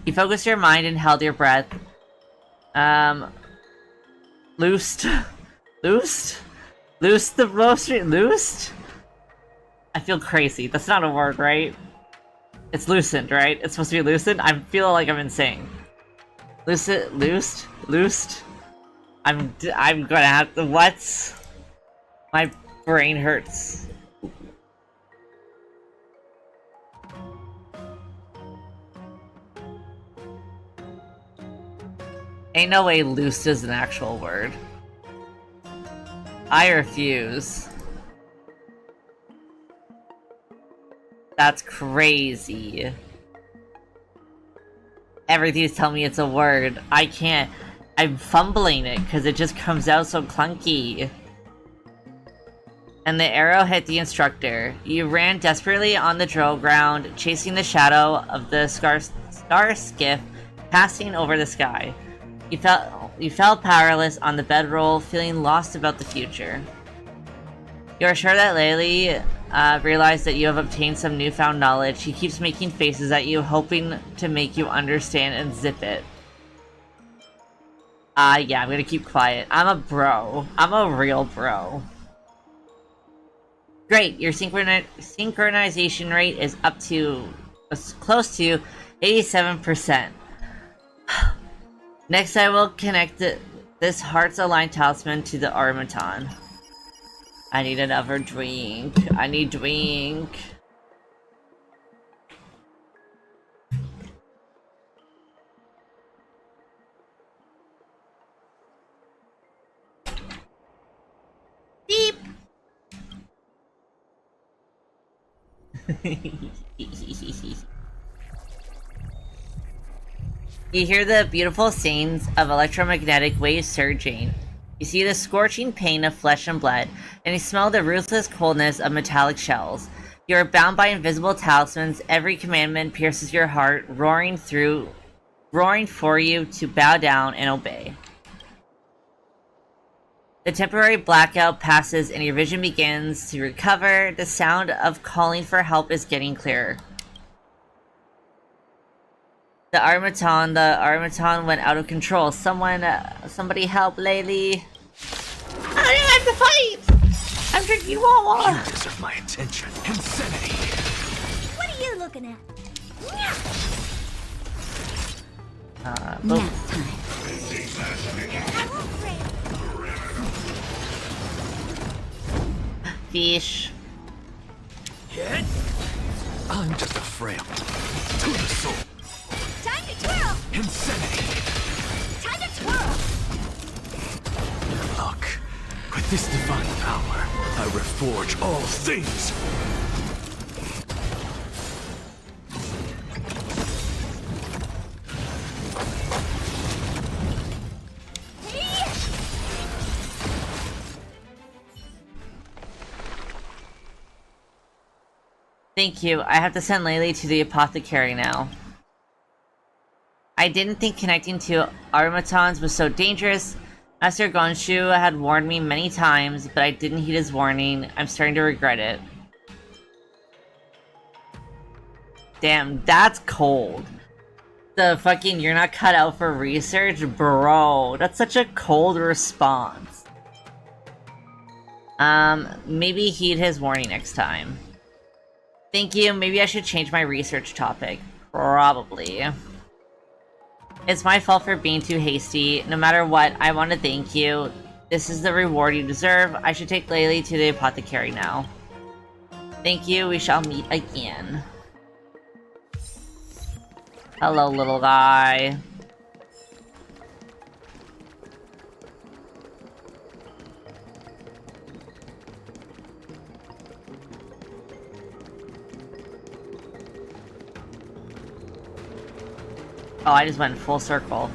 You focused your mind and held your breath. Loosed? Loosed? Loosed the roastery? Loosed? I feel crazy. That's not a word, right? It's loosened, right? It's supposed to be loosened? I feel like I'm insane. Loosed? Loosed? I'm gonna have to— what? My brain hurts. Ain't no way loosed is an actual word. I refuse. That's crazy. Everything's telling me it's a word. I can't. I'm fumbling it because it just comes out so clunky. And the arrow hit the instructor. You ran desperately on the drill ground, chasing the shadow of the star skiff passing over the sky. You felt powerless on the bedroll, feeling lost about the future. You are sure that Laylee realized that you have obtained some newfound knowledge. She keeps making faces at you, hoping to make you understand and zip it. Yeah, I'm gonna keep quiet. I'm a bro. I'm a real bro. Great, your synchronization rate is up to close to 87%. Next, I will connect this Hearts Aligned talisman to the Armaton. I need another drink. I need drink. Beep. You hear the beautiful sounds of electromagnetic waves surging. You see the scorching pain of flesh and blood, and you smell the ruthless coldness of metallic shells. You are bound by invisible talismans. Every commandment pierces your heart, roaring for you to bow down and obey. The temporary blackout passes and your vision begins to recover. The sound of calling for help is getting clearer. The Armaton went out of control. Somebody help Laylee. I didn't have to fight! I'm drinking water! You deserve my attention. Insanity! What are you looking at? Boom. Fish. I'm just a frail to the soul. Time to twirl! Insanity! Time to twirl! Look, with this divine power, I reforge all things. Thank you. I have to send Laylee to the apothecary now. I didn't think connecting to automatons was so dangerous. Master Gonshu had warned me many times, but I didn't heed his warning. I'm starting to regret it. Damn, that's cold. The fucking "you're not cut out for research"? Bro, that's such a cold response. Maybe heed his warning next time. Thank you. Maybe I should change my research topic. Probably. It's my fault for being too hasty. No matter what, I want to thank you. This is the reward you deserve. I should take Laylee to the apothecary now. Thank you, we shall meet again. Hello, little guy. Oh, I just went full circle.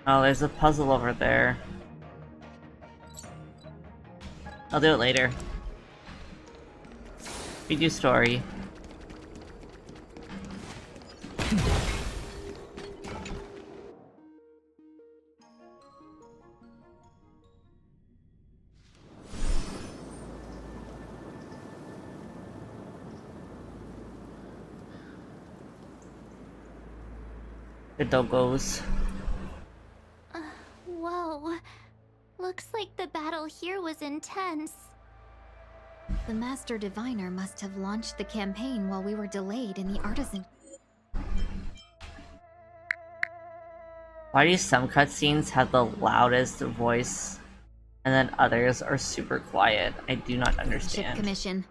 Oh, there's a puzzle over there. I'll do it later. We do story. The doggos. Whoa. Looks like the battle here was intense. The Master Diviner must have launched the campaign while we were delayed in the artisan. Why do some cutscenes have the loudest voice, and then others are super quiet? I do not understand. Ship commission.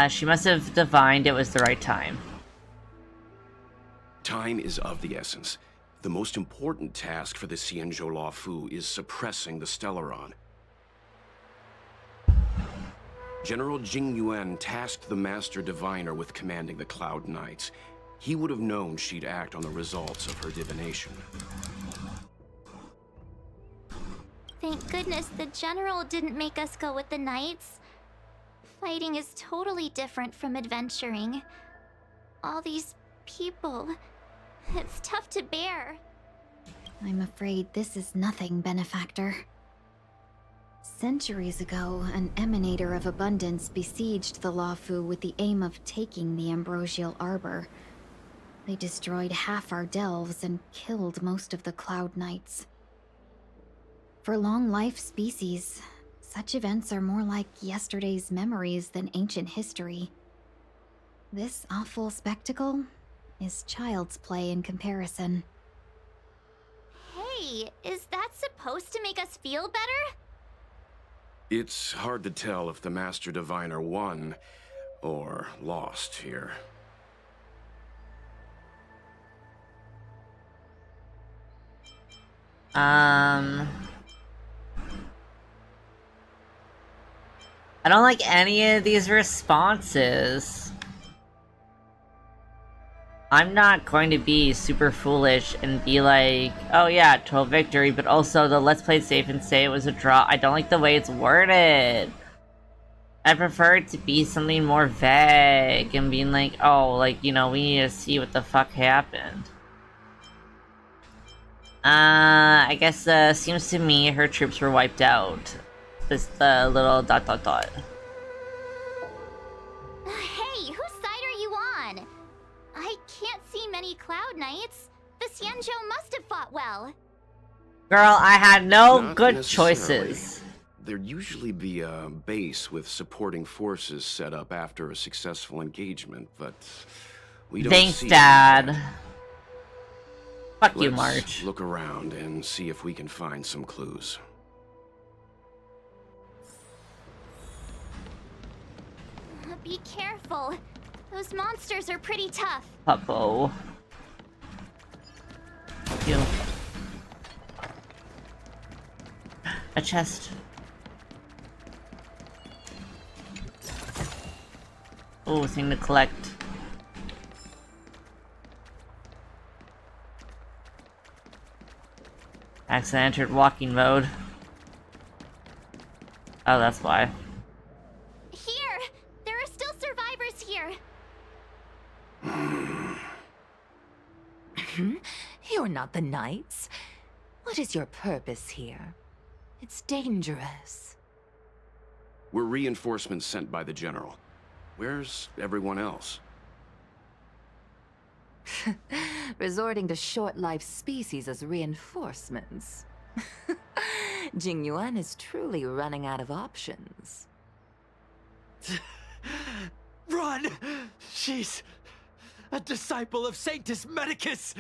She must have divined it was the right time. Time is of the essence. The most important task for the Xianzhou Luofu is suppressing the Stellaron. General Jing Yuan tasked the Master Diviner with commanding the Cloud Knights. He would have known she'd act on the results of her divination. Thank goodness the General didn't make us go with the Knights. Fighting is totally different from adventuring. All these people... It's tough to bear. I'm afraid this is nothing, Benefactor. Centuries ago, an emanator of abundance besieged the Luofu with the aim of taking the Ambrosial Arbor. They destroyed half our delves and killed most of the Cloud Knights. For long-life species, such events are more like yesterday's memories than ancient history. This awful spectacle is child's play in comparison. Hey, is that supposed to make us feel better? It's hard to tell if the Master Diviner won or lost here. I don't like any of these responses. I'm not going to be super foolish and be like, oh yeah, 12 victory, but also the let's play it safe and say it was a draw. I don't like the way it's worded. I prefer it to be something more vague and being like, oh, like, you know, we need to see what the fuck happened. I guess, seems to me her troops were wiped out. Just the little ... Hey, whose side are you on? I can't see many Cloud Knights. The Xianzhou must have fought well. Girl, I had no Not good necessarily. choices. There'd usually be a base with supporting forces set up after a successful engagement, but we don't Thanks, see Dad. that. Fuck you, Let's March. look around and see if we can find some clues. Be careful. Those monsters are pretty tough. Puppo. You. A chest. Oh, thing to collect. Accidentally entered walking mode. Oh, that's why. Here! There are still survivors here. You're not the Knights. What is your purpose here? It's dangerous. We're reinforcements sent by the General. Where's everyone else? Resorting to short-lived species as reinforcements. Jingyuan is truly running out of options. Run! She's a disciple of Sanctus Medicus!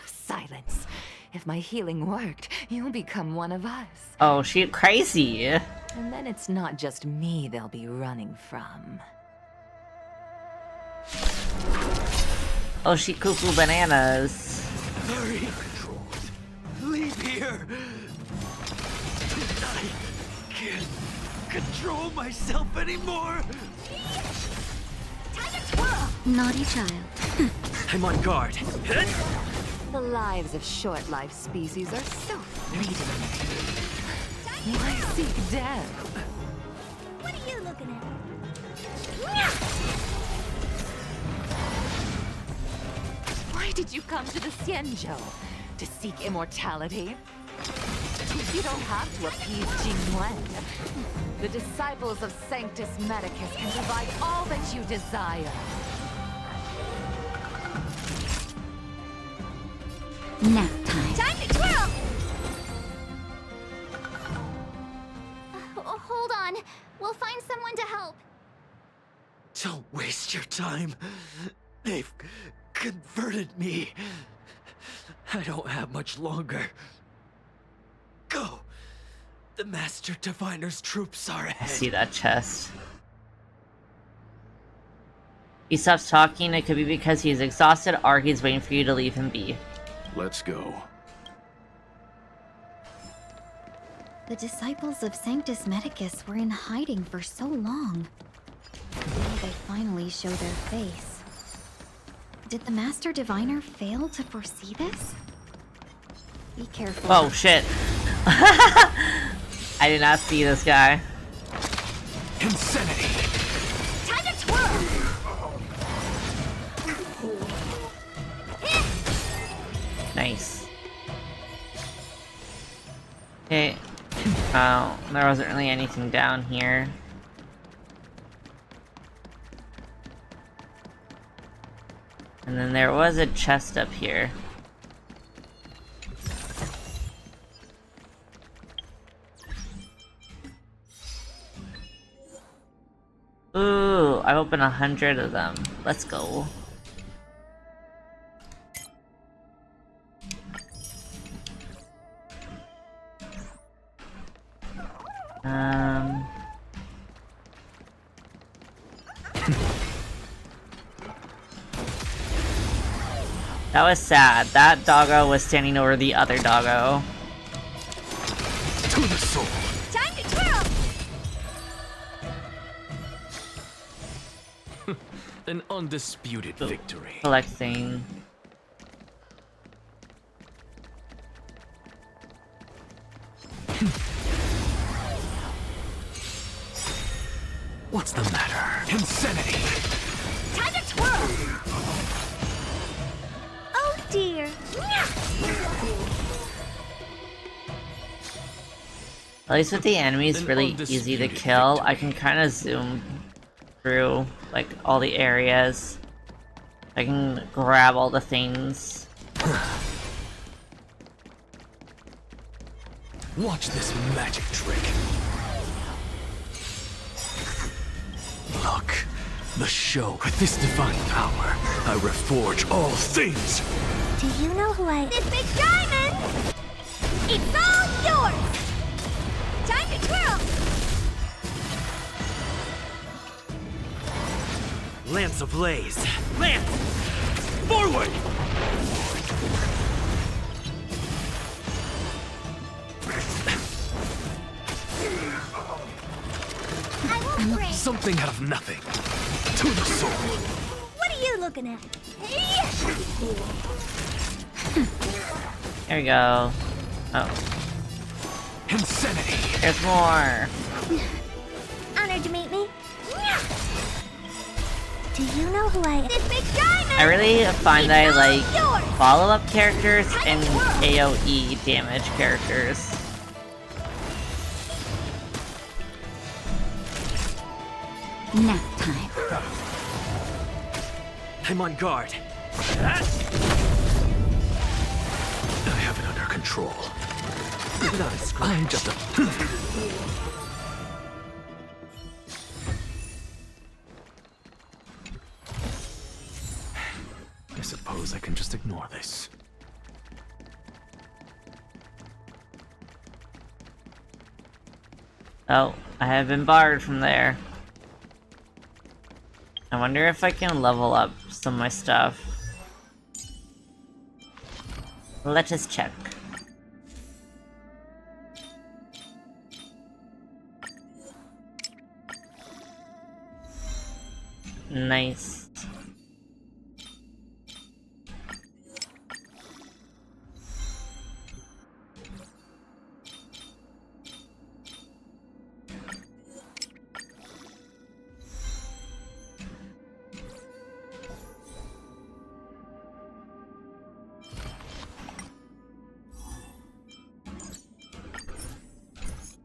Silence. If my healing worked, you'll become one of us. Oh, she crazy. And then it's not just me they'll be running from. Oh, she cuckoo bananas. Hurry! Leave here! I can't control myself anymore! Naughty child. I'm on guard. The lives of short-lived species are so fleeting. Why seek death? What are you looking at? Why did you come to the Xianzhou? To seek immortality? You don't have to appease Jingyuan. The disciples of Sanctus Medicus can provide all that you desire. Nap time. Time to twirl! Hold on. We'll find someone to help. Don't waste your time. They've converted me. I don't have much longer. Go! The Master Diviner's troops are I ahead. see that chest. He stops talking. It could be because he's exhausted or he's waiting for you to leave him be. Let's go. The disciples of Sanctus Medicus were in hiding for so long. Now they finally show their face. Did the Master Diviner fail to foresee this? Be careful. Oh, shit. I did not see this guy. Insanity! Time to twirl! Nice. Okay. Oh, there wasn't really anything down here. And then there was a chest up here. Ooh, I opened 100 of them. Let's go. That was sad. That doggo was standing over the other doggo. To the soul. Time to twirl! An undisputed victory. Collecting. What's the matter? Insanity! Time to twirl! Oh dear! At least with the enemies An really easy to kill. I can kind of zoom through like all the areas. I can grab all the things. Watch this magic trick. Look, the show. With this divine power, I reforge all things. Do you know who I... This big diamond! It's all yours! Time to twirl! Lance ablaze! Lance! Forward! I won't break! Something out of nothing. To the soul. What are you looking at? There we go. Oh, Insanity. there's more. Honored to meet me. Do you know who I... This big diamond! I really find that I like yours! follow-up characters and AoE damage characters. Nap time. I'm on guard. I have it under control. I'm just a... I suppose I can just ignore this. Oh, I have been barred from there. I wonder if I can level up some of my stuff. Let us check. Nice.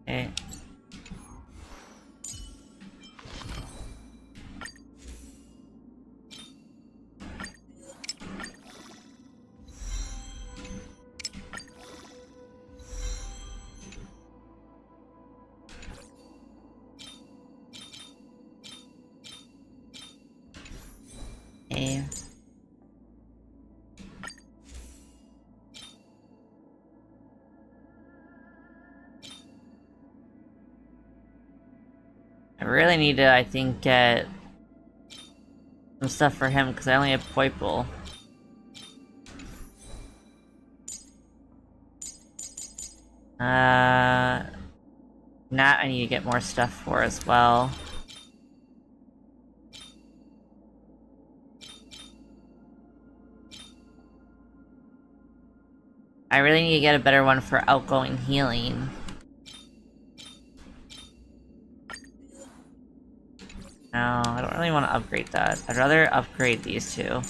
Okay. Okay. I really need to, I think, get some stuff for him, because I only have Poiple. Nat I need to get more stuff for as well. I really need to get a better one for outgoing healing. No, I don't really want to upgrade that. I'd rather upgrade these two.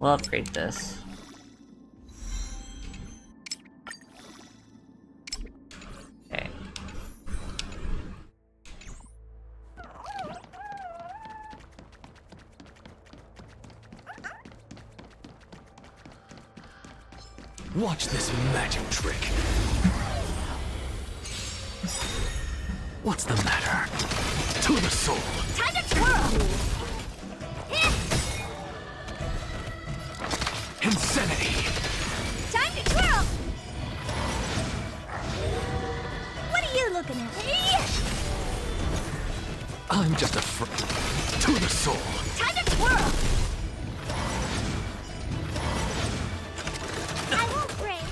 We'll upgrade this. Okay. Watch this magic trick. What's the matter? To the soul. Time to twirl! Insanity. Time to twirl! What are you looking at? I'm just a to the soul. Time to twirl! I won't break.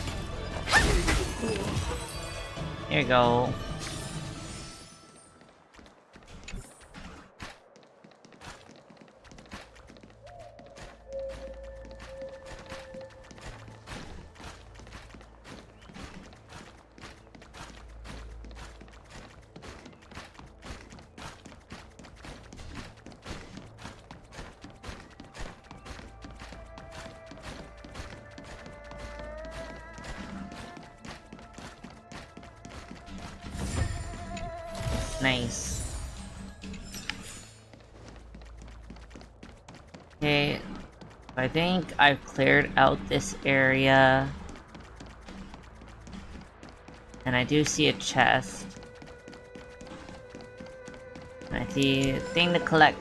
Here you go. Nice. Okay, I think I've cleared out this area. And I do see a chest. And I see a thing to collect.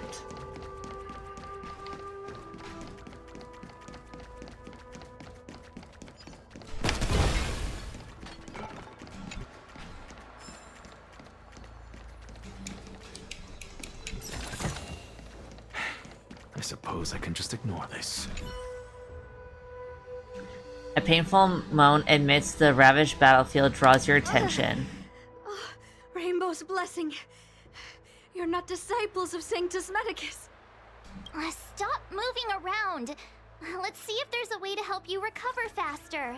I suppose I can just ignore this. A painful moan amidst the ravaged battlefield draws your attention. Oh, Rainbow's blessing. You're not disciples of Sanctus Medicus. Stop moving around. Let's see if there's a way to help you recover faster.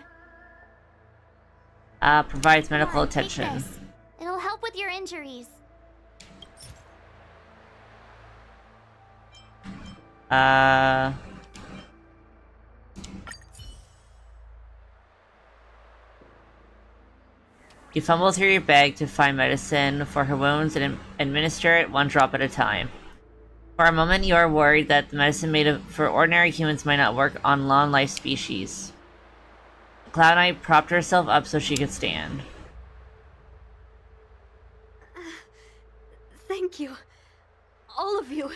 Provides medical Come on, take attention. this. It'll help with your injuries. You fumble through your bag to find medicine for her wounds and administer it one drop at a time. For a moment, you are worried that the medicine for ordinary humans might not work on long-life species. Cloud Knight propped herself up so she could stand. Thank you. All of you.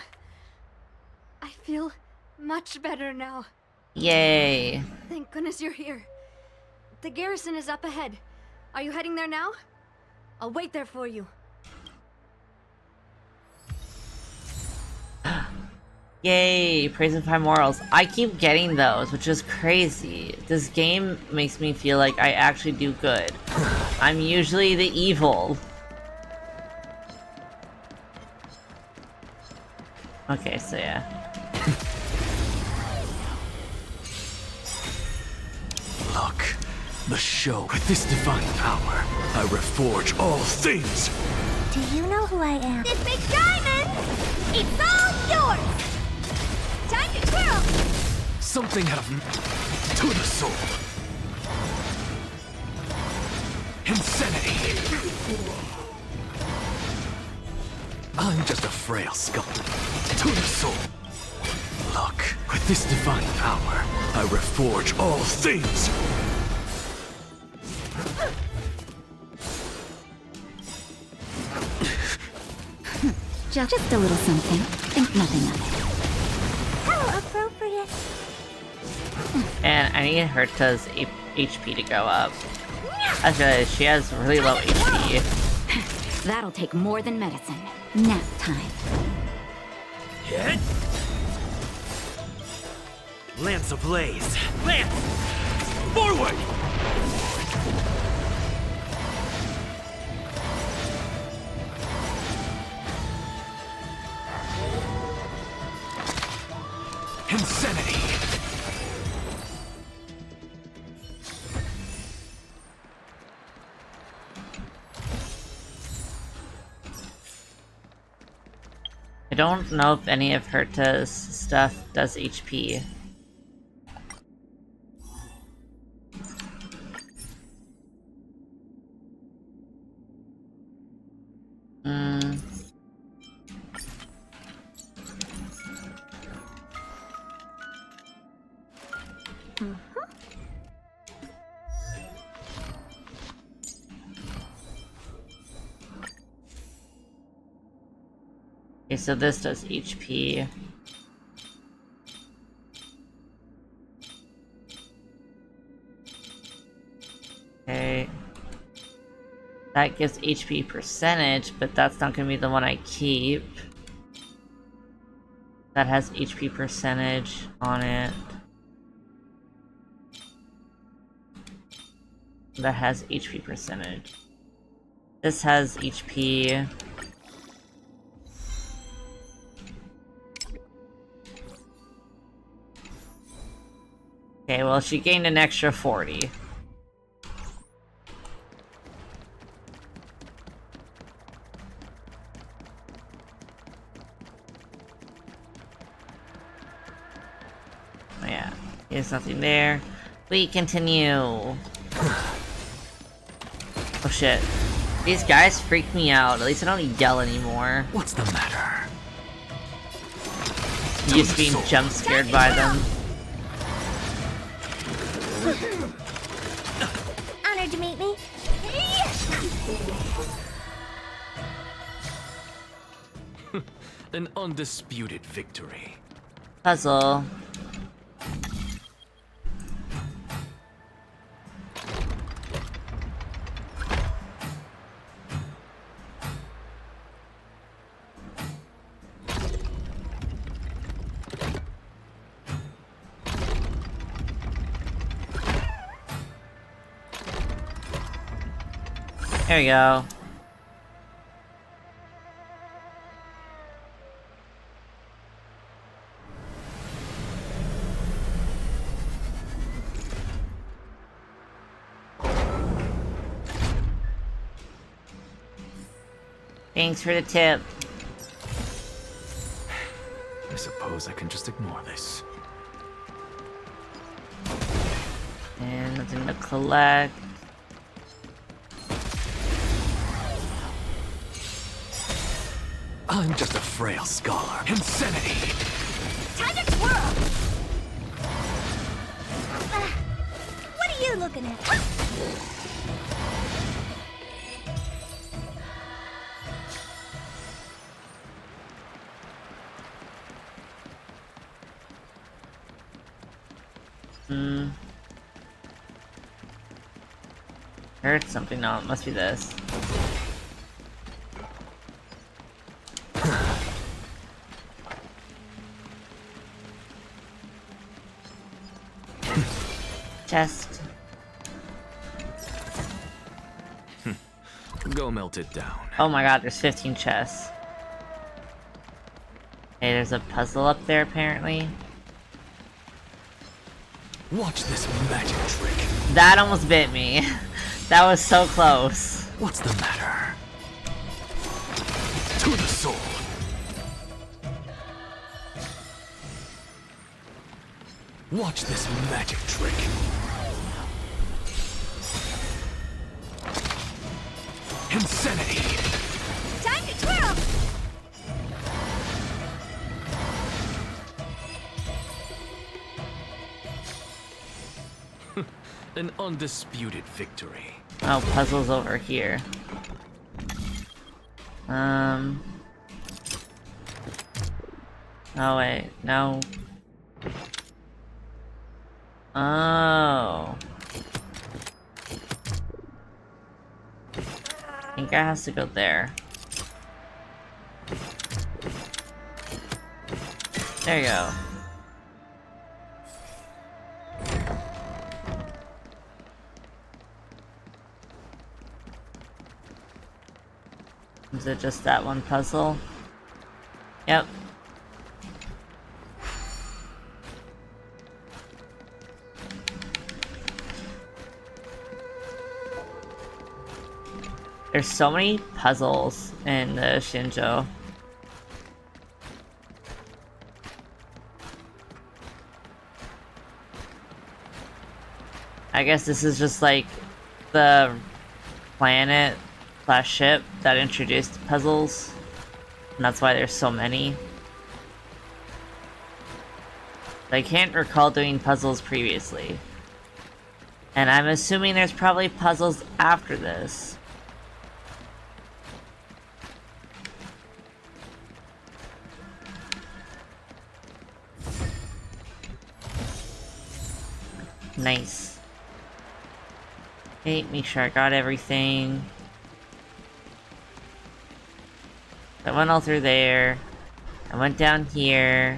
I feel much better now. Yay. Thank goodness you're here. The garrison is up ahead. Are you heading there now? I'll wait there for you. Yay, praise and high morals. I keep getting those, which is crazy. This game makes me feel like I actually do good. I'm usually the evil. Okay, so yeah. Look, the show. With this divine power, I reforge all things. Do you know who I am? This big diamond! It's all yours! Time to twirl! Something out of to the soul. Insanity. I'm just a frail skeleton. To the soul. Look, with this divine power, I reforge all things. Just a little something. Think nothing of it. How appropriate. And I need Herta's HP to go up. Actually, she has really low HP. That'll take more than medicine. Nap time. Hit! Lance ablaze! Lance! Forward! Insanity. I don't know if any of Herta's stuff does HP. Okay, so this does HP. Okay. That gives HP percentage, but that's not gonna be the one I keep. That has HP percentage on it. That has HP percentage. This has HP. Okay, well, she gained an extra 40. Oh, yeah, there's nothing there. We continue. Oh shit. These guys freak me out. At least I don't yell anymore. What's the matter? I'm used to being jump scared by them. Honored to meet me. An undisputed victory. Puzzle. There we go. Thanks for the tip. I suppose I can just ignore this. And nothing to collect. I'm just a frail scholar. Insanity! Time to twirl! What are you looking at? Heard something. No, it must be this. Chest. Go melt it down. Oh my god, there's 15 chests. Hey, there's a puzzle up there apparently. Watch this magic trick. That almost bit me. That was so close. What's the matter? To the soul. Watch this magic trick. Insanity! Time to twirl! An undisputed victory. Oh, puzzle's over here. Oh wait, no. Oh. I think I have to go there. There you go. Is it just that one puzzle? Yep. There's so many puzzles in Xianzhou. I guess this is just like the planet / ship that introduced puzzles, and that's why there's so many. I can't recall doing puzzles previously, and I'm assuming there's probably puzzles after this. Nice. Okay, make sure I got everything. I went all through there. I went down here.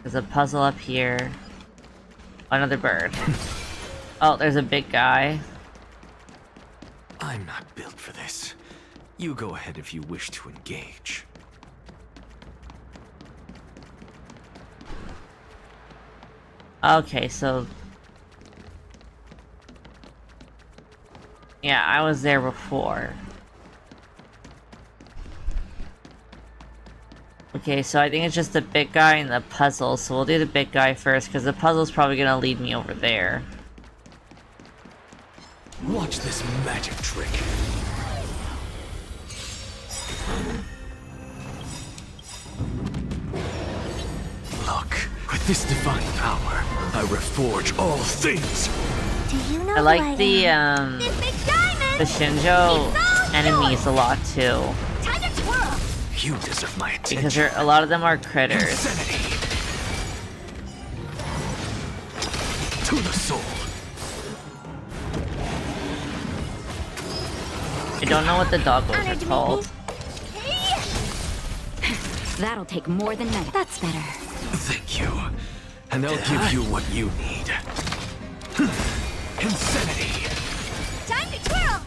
There's a puzzle up here. Another bird. Oh, there's a big guy. I'm not built for this. You go ahead if you wish to engage. Okay, so... yeah, I was there before. Okay, so I think it's just the big guy and the puzzle, so we'll do the big guy first, because the puzzle's probably gonna lead me over there. Watch this magic trick. Look, with this divine power, I reforge all things. Do you know I like who the, am? This big diamond! the Xianzhou enemies a lot, too. Time to twirl! You deserve my attention. Because a lot of them are critters. Insanity. To the soul. I don't know what the doggos Honored are to called. That'll take more than that. That's better. Thank you. And I'll give you what you need. Insanity. Time to twirl!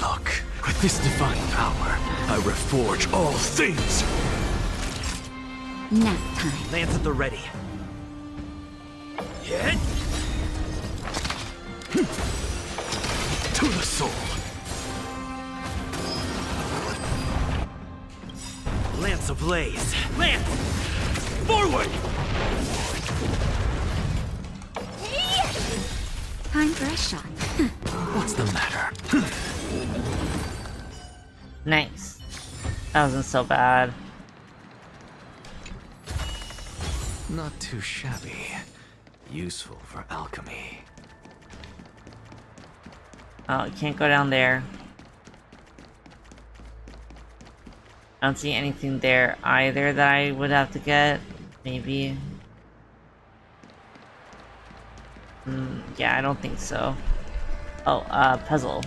Look, with this divine power, I reforge all things. Nap time. Lance at the ready. Hit! To the soul. Lance ablaze. Lance! Forward! for a shot. What's the matter? Nice. That wasn't so bad. Not too shabby. Useful for alchemy. Oh, you can't go down there. I don't see anything there either that I would have to get. Maybe. Yeah, I don't think so. Oh, puzzle.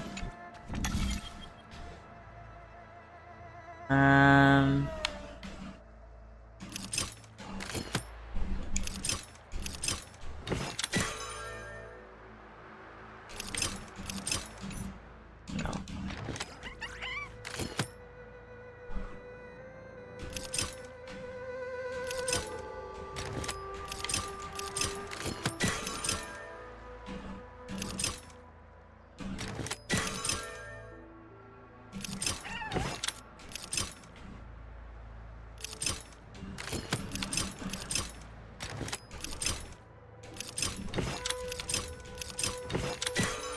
No.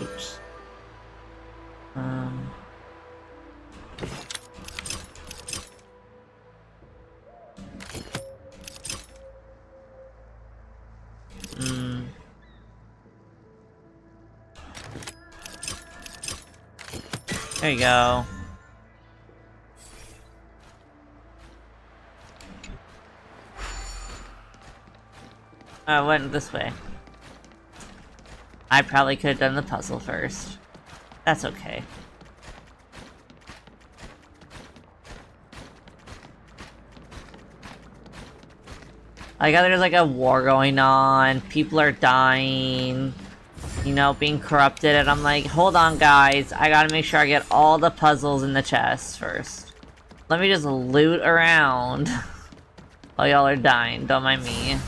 Oops. There you go. I went this way. I probably could have done the puzzle first. That's okay. I got there's like a war going on, people are dying, you know, being corrupted, and I'm like, hold on guys, I gotta make sure I get all the puzzles in the chest first. Let me just loot around while y'all are dying, don't mind me.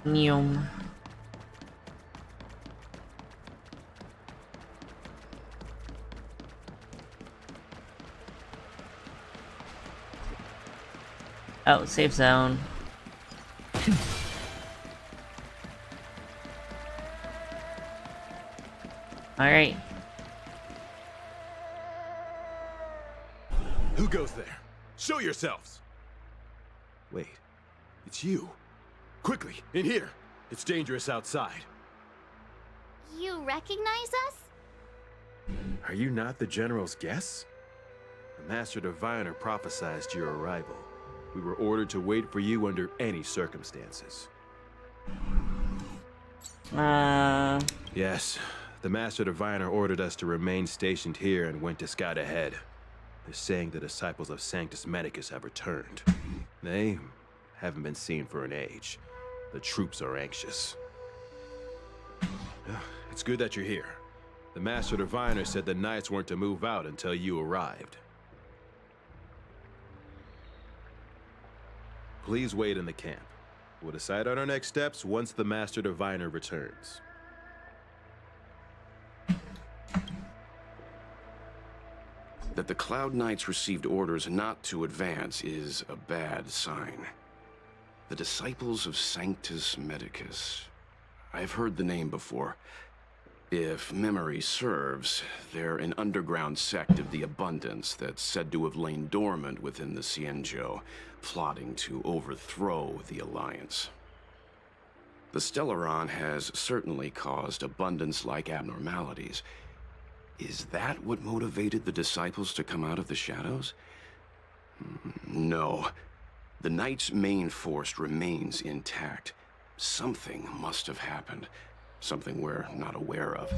Neum. Oh, safe zone. Alright. Who goes there? Show yourselves! Wait, it's you. Quickly, in here. It's dangerous outside. You recognize us? Are you not the General's guests? The Master Diviner prophesied your arrival. We were ordered to wait for you under any circumstances. Yes, the Master Diviner ordered us to remain stationed here and went to scout ahead. They're saying the disciples of Sanctus Medicus have returned. They haven't been seen for an age. The troops are anxious. It's good that you're here. The Master Diviner said the Knights weren't to move out until you arrived. Please wait in the camp. We'll decide on our next steps once the Master Diviner returns. That the Cloud Knights received orders not to advance is a bad sign. The Disciples of Sanctus Medicus. I've heard the name before. If memory serves, they're an underground sect of the Abundance that's said to have lain dormant within the Xianzhou, plotting to overthrow the Alliance. The Stellaron has certainly caused Abundance-like abnormalities. Is that what motivated the Disciples to come out of the shadows? No. The Knight's main force remains intact. Something must have happened. Something we're not aware of.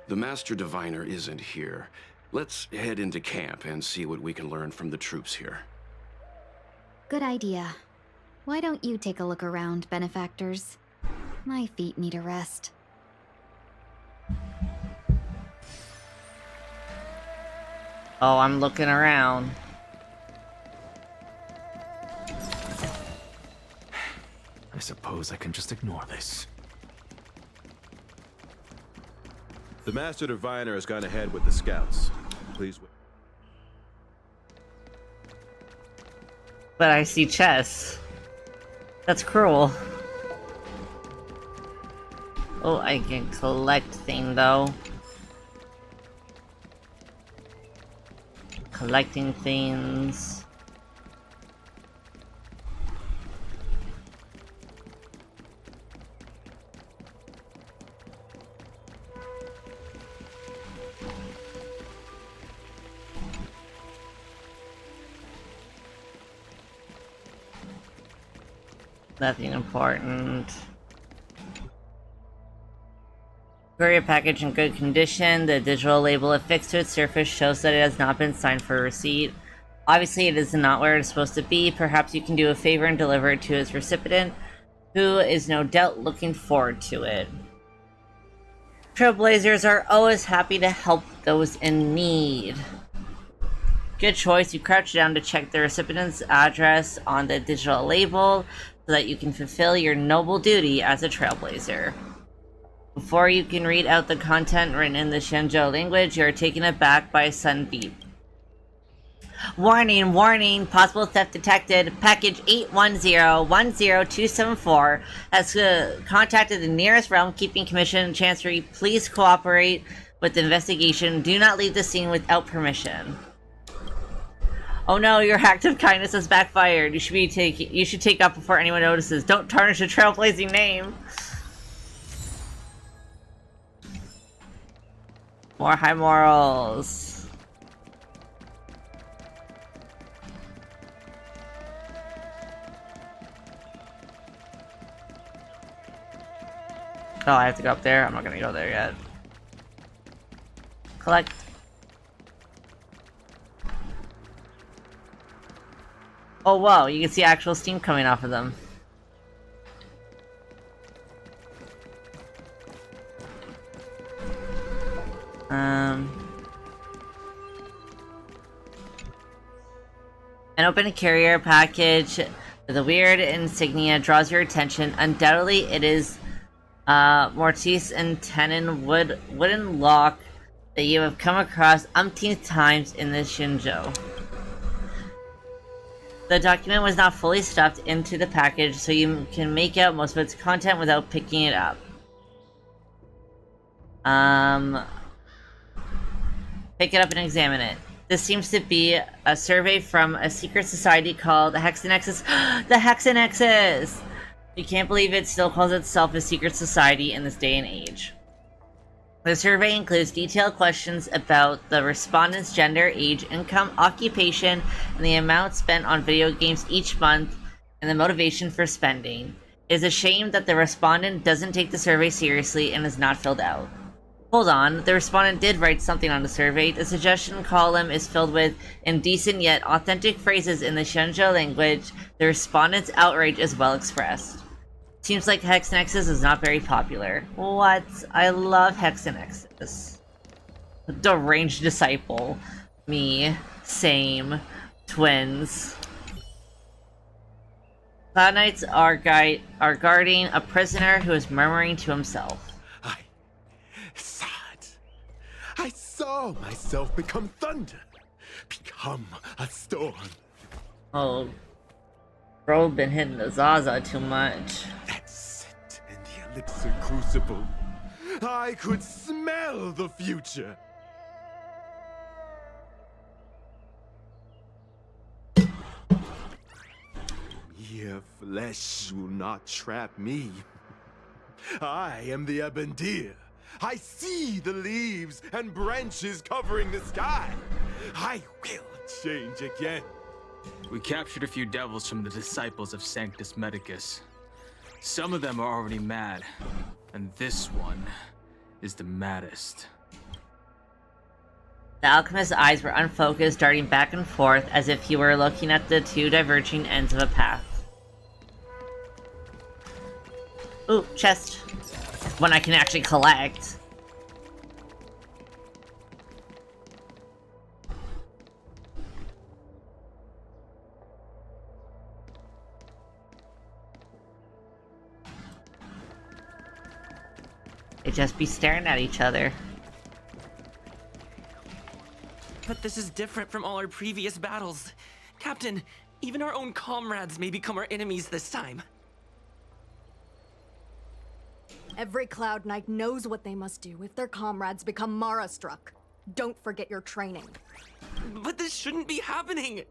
The Master Diviner isn't here. Let's head into camp and see what we can learn from the troops here. Good idea. Why don't you take a look around, benefactors? My feet need a rest. Oh, I'm looking around. I suppose I can just ignore this. The Master Diviner has gone ahead with the scouts. Please wait. But I see chess. That's cruel. Oh, I can collect thing though. Collecting things. Nothing important. Courier package in good condition. The digital label affixed to its surface shows that it has not been signed for receipt. Obviously, it is not where it is supposed to be. Perhaps you can do a favor and deliver it to its recipient, who is no doubt looking forward to it. Trailblazers are always happy to help those in need. Good choice. You crouch down to check the recipient's address on the digital label so that you can fulfill your noble duty as a trailblazer. Before you can read out the content written in the Xianzhou language, you are taken aback by a sudden beep. Warning, warning, possible theft detected. Package 810-10274 has contacted the nearest Realm Keeping Commission and Chancery. Please cooperate with the investigation. Do not leave the scene without permission. Oh no, your act of kindness has backfired. You should take up before anyone notices. Don't tarnish a trailblazing name. More high morals. Oh, I have to go up there? I'm not gonna go there yet. Collect. Oh wow, you can see actual steam coming off of them. An open carrier package with a weird insignia draws your attention. Undoubtedly, it is Mortice and Tenon wooden lock that you have come across umpteenth times in the Xianzhou. The document was not fully stuffed into the package, so you can make out most of its content without picking it up. Pick it up and examine it. This seems to be a survey from a secret society called the Hexanexus. The Hexanexus! You can't believe it still calls itself a secret society in this day and age. The survey includes detailed questions about the respondent's gender, age, income, occupation, and the amount spent on video games each month, and the motivation for spending. It is a shame that the respondent doesn't take the survey seriously and is not filled out. Hold on, the respondent did write something on the survey. The suggestion column is filled with indecent yet authentic phrases in the Xianzhou language. The respondent's outrage is well expressed. Seems like Hexanexus is not very popular. What? I love Hexanexus. Deranged disciple. Me. Same. Twins. Cloud Knights are guarding a prisoner who is murmuring to himself. I saw myself become thunder, become a storm. Oh, bro, been hitting the Zaza too much. That scent in the elixir crucible. I could smell the future. Mere flesh will not trap me. I am the Ebendir. I see the leaves and branches covering the sky. I will change again. We captured a few devils from the disciples of Sanctus Medicus. Some of them are already mad, and this one is the maddest. The alchemist's eyes were unfocused, darting back and forth as if he were looking at the two diverging ends of a path. Ooh, chest. One I can actually collect. They just be staring at each other. But this is different from all our previous battles. Captain, Even our own comrades may become our enemies this time. Every Cloud Knight knows what they must do if their comrades become Mara-struck. Don't forget your training. But this shouldn't be happening!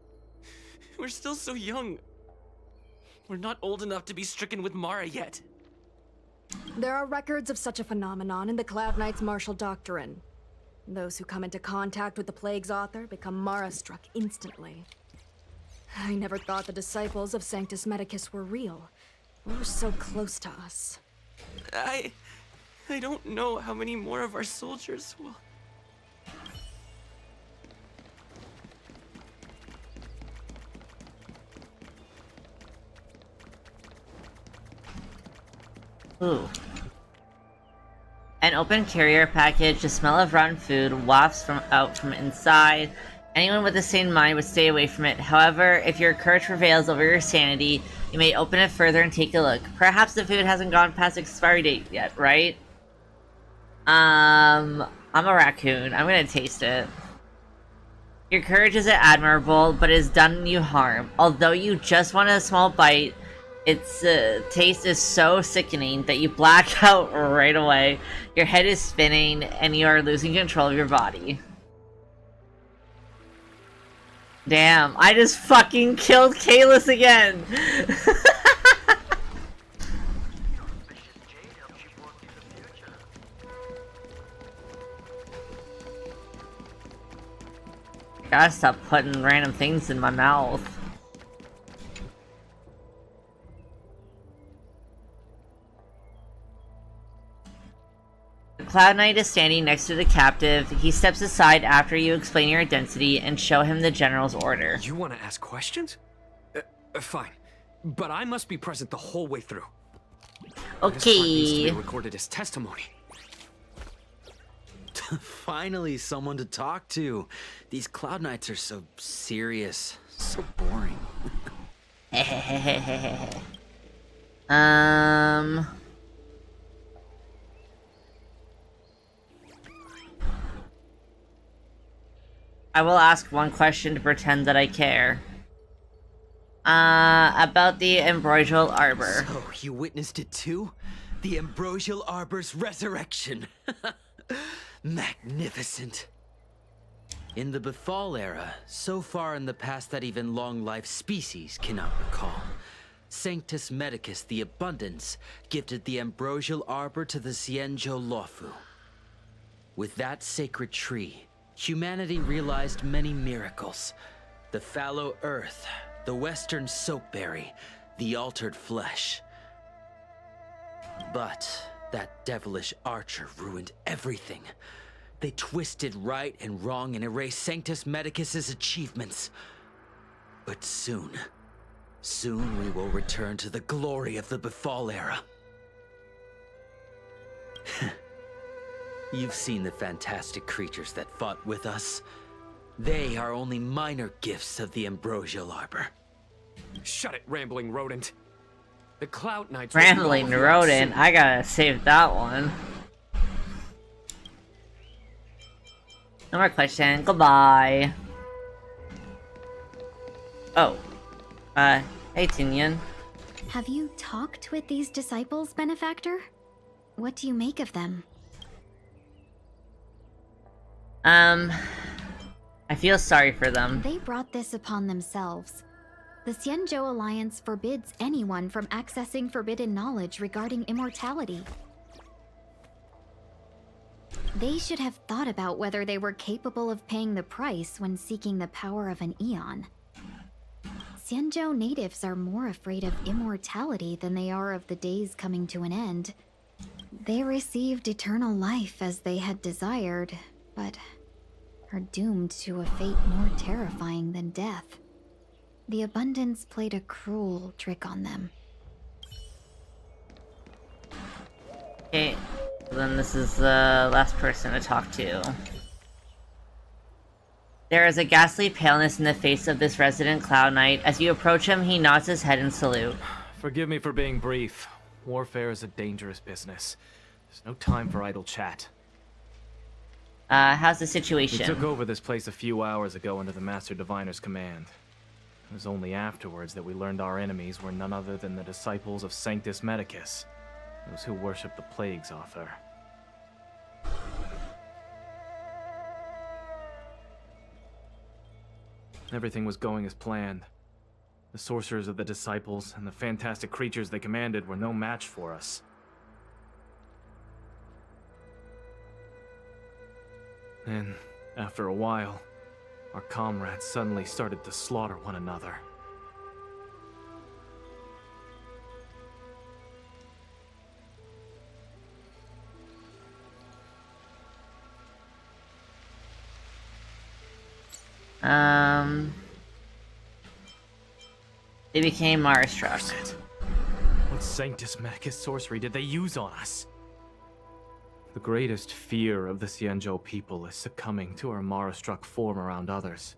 We're still so young. We're not old enough to be stricken with Mara yet. There are records of such a phenomenon in the Cloud Knight's martial doctrine. Those who come into contact with the Plague's author become Mara-struck instantly. I never thought the disciples of Sanctus Medicus were real. Or so close to us. I don't know how many more of our soldiers will... Ooh. An open carrier package, the smell of rotten food wafts out from inside. Anyone with a sane mind would stay away from it. However, if your courage prevails over your sanity, you may open it further and take a look. Perhaps the food hasn't gone past expiry date yet, right? I'm a raccoon. I'm gonna taste it. Your courage is admirable, but it has done you harm. Although you just want a small bite, its taste is so sickening that you black out right away. Your head is spinning, and you are losing control of your body. Damn, I just fucking killed Kalis again! Gotta stop putting random things in my mouth. The Cloud Knight is standing next to the captive. He steps aside after you explain your identity and show him the general's order. You want to ask questions? Fine. But I must be present the whole way through. Okay. This part needs to be recorded as testimony. Finally, someone to talk to. These Cloud Knights are so serious, so boring. I will ask one question to pretend that I care. About the Ambrosial Arbor. So, you witnessed it too? The Ambrosial Arbor's resurrection. Magnificent. In the Bethal era, so far in the past that even long-lived species cannot recall, Sanctus Medicus the Abundance gifted the Ambrosial Arbor to the Xianzhou Luofu. With that sacred tree, humanity realized many miracles. The fallow earth, the western soapberry, the altered flesh. But that devilish archer ruined everything. They twisted right and wrong and erased Sanctus Medicus's achievements. But soon we will return to the glory of the Bethal era. You've seen the fantastic creatures that fought with us. They are only minor gifts of the Ambrosial Arbor. Shut it, rambling rodent. The Cloud Knights... Rambling rodent? I gotta save that one. No more question. Goodbye. Oh. Hey, Tinian. Have you talked with these disciples, Benefactor? What do you make of them? I feel sorry for them. They brought this upon themselves. The Xianzhou Alliance forbids anyone from accessing forbidden knowledge regarding immortality. They should have thought about whether they were capable of paying the price when seeking the power of an eon. Xianzhou natives are more afraid of immortality than they are of the days coming to an end. They received eternal life as they had desired, but are doomed to a fate more terrifying than death. The Abundance played a cruel trick on them. Okay, then this is the last person to talk to. There is a ghastly paleness in the face of this resident Cloud Knight. As you approach him, he nods his head in salute. Forgive me for being brief. Warfare is a dangerous business. There's no time for idle chat. How's the situation? We took over this place a few hours ago under the Master Diviner's command. It was only afterwards that we learned our enemies were none other than the disciples of Sanctus Medicus, those who worship the Plague's author. Everything was going as planned. The sorcerers of the disciples and the fantastic creatures they commanded were no match for us. Then, after a while, our comrades suddenly started to slaughter one another. They became Mara-struck. What Sanctus Medicus sorcery did they use on us? The greatest fear of the Xianzhou people is succumbing to our Mara-struck form around others.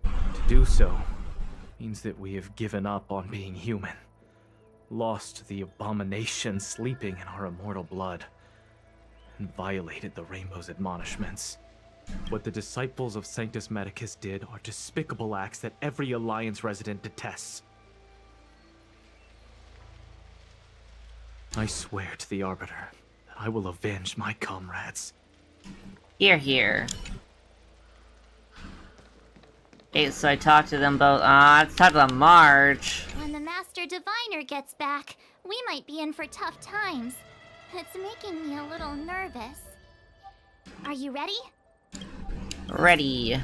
To do so means that we have given up on being human, lost the abomination sleeping in our immortal blood, and violated the Rainbow's admonishments. What the disciples of Sanctus Medicus did are despicable acts that every Alliance resident detests. I swear to the Arbiter that I will avenge my comrades. Here, here. Okay, so I talked to them both. Let's talk to March. When the Master Diviner gets back, we might be in for tough times. It's making me a little nervous. Are you ready? Ready.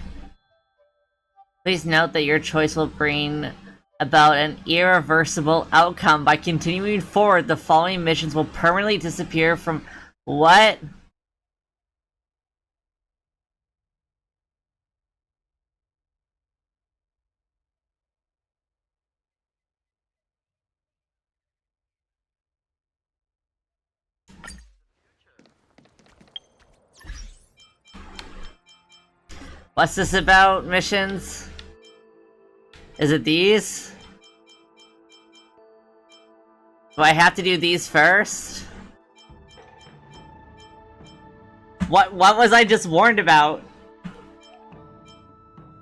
Please note that your choice will bring about an irreversible outcome. By continuing forward, the following missions will permanently disappear from... What? What's this about, missions? Is it these? Do I have to do these first? What was I just warned about?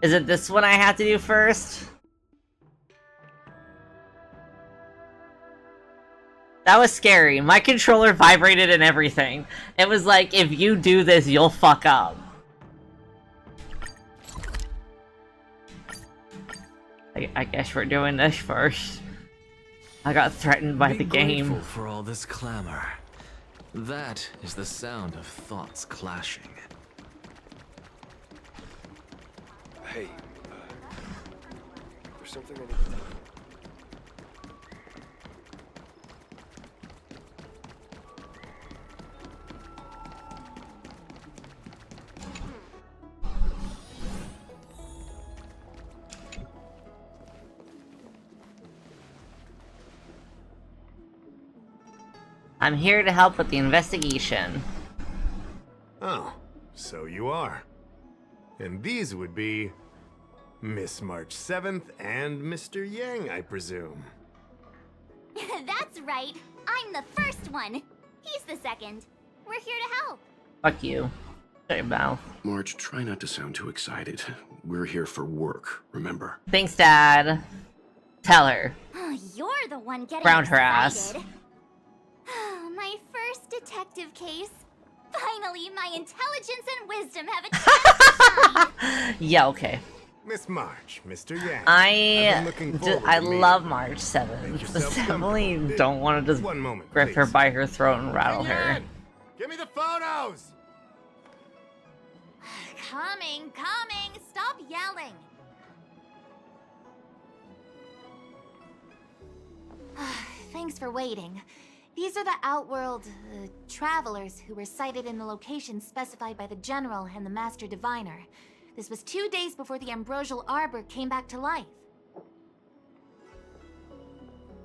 Is it this one I have to do first? That was scary. My controller vibrated and everything. It was like, if you do this, you'll fuck up. I guess we're doing this first. I got threatened by the game. Grateful for all this clamor. That is the sound of thoughts clashing. Hey, there's something I need to tell you. I'm here to help with the investigation. Oh, so you are. And these would be Miss March 7th and Mr. Yang, I presume. That's right. I'm the first one. He's the second. We're here to help. Fuck you. Shut your mouth. Marge, try not to sound too excited. We're here for work, remember? Thanks, Dad. Tell her. Oh, you're the one getting Ground her excited. ass. My first detective case. Finally, my intelligence and wisdom have a chance to shine. Yeah, okay. Miss March, Mr. Yang. I love March 7th. Definitely don't want to just grip her by her throat and rattle her. Give me the photos! Coming. Stop yelling. Thanks for waiting. These are the Outworld travelers who were sighted in the location specified by the General and the Master Diviner. This was 2 days before the Ambrosial Arbor came back to life.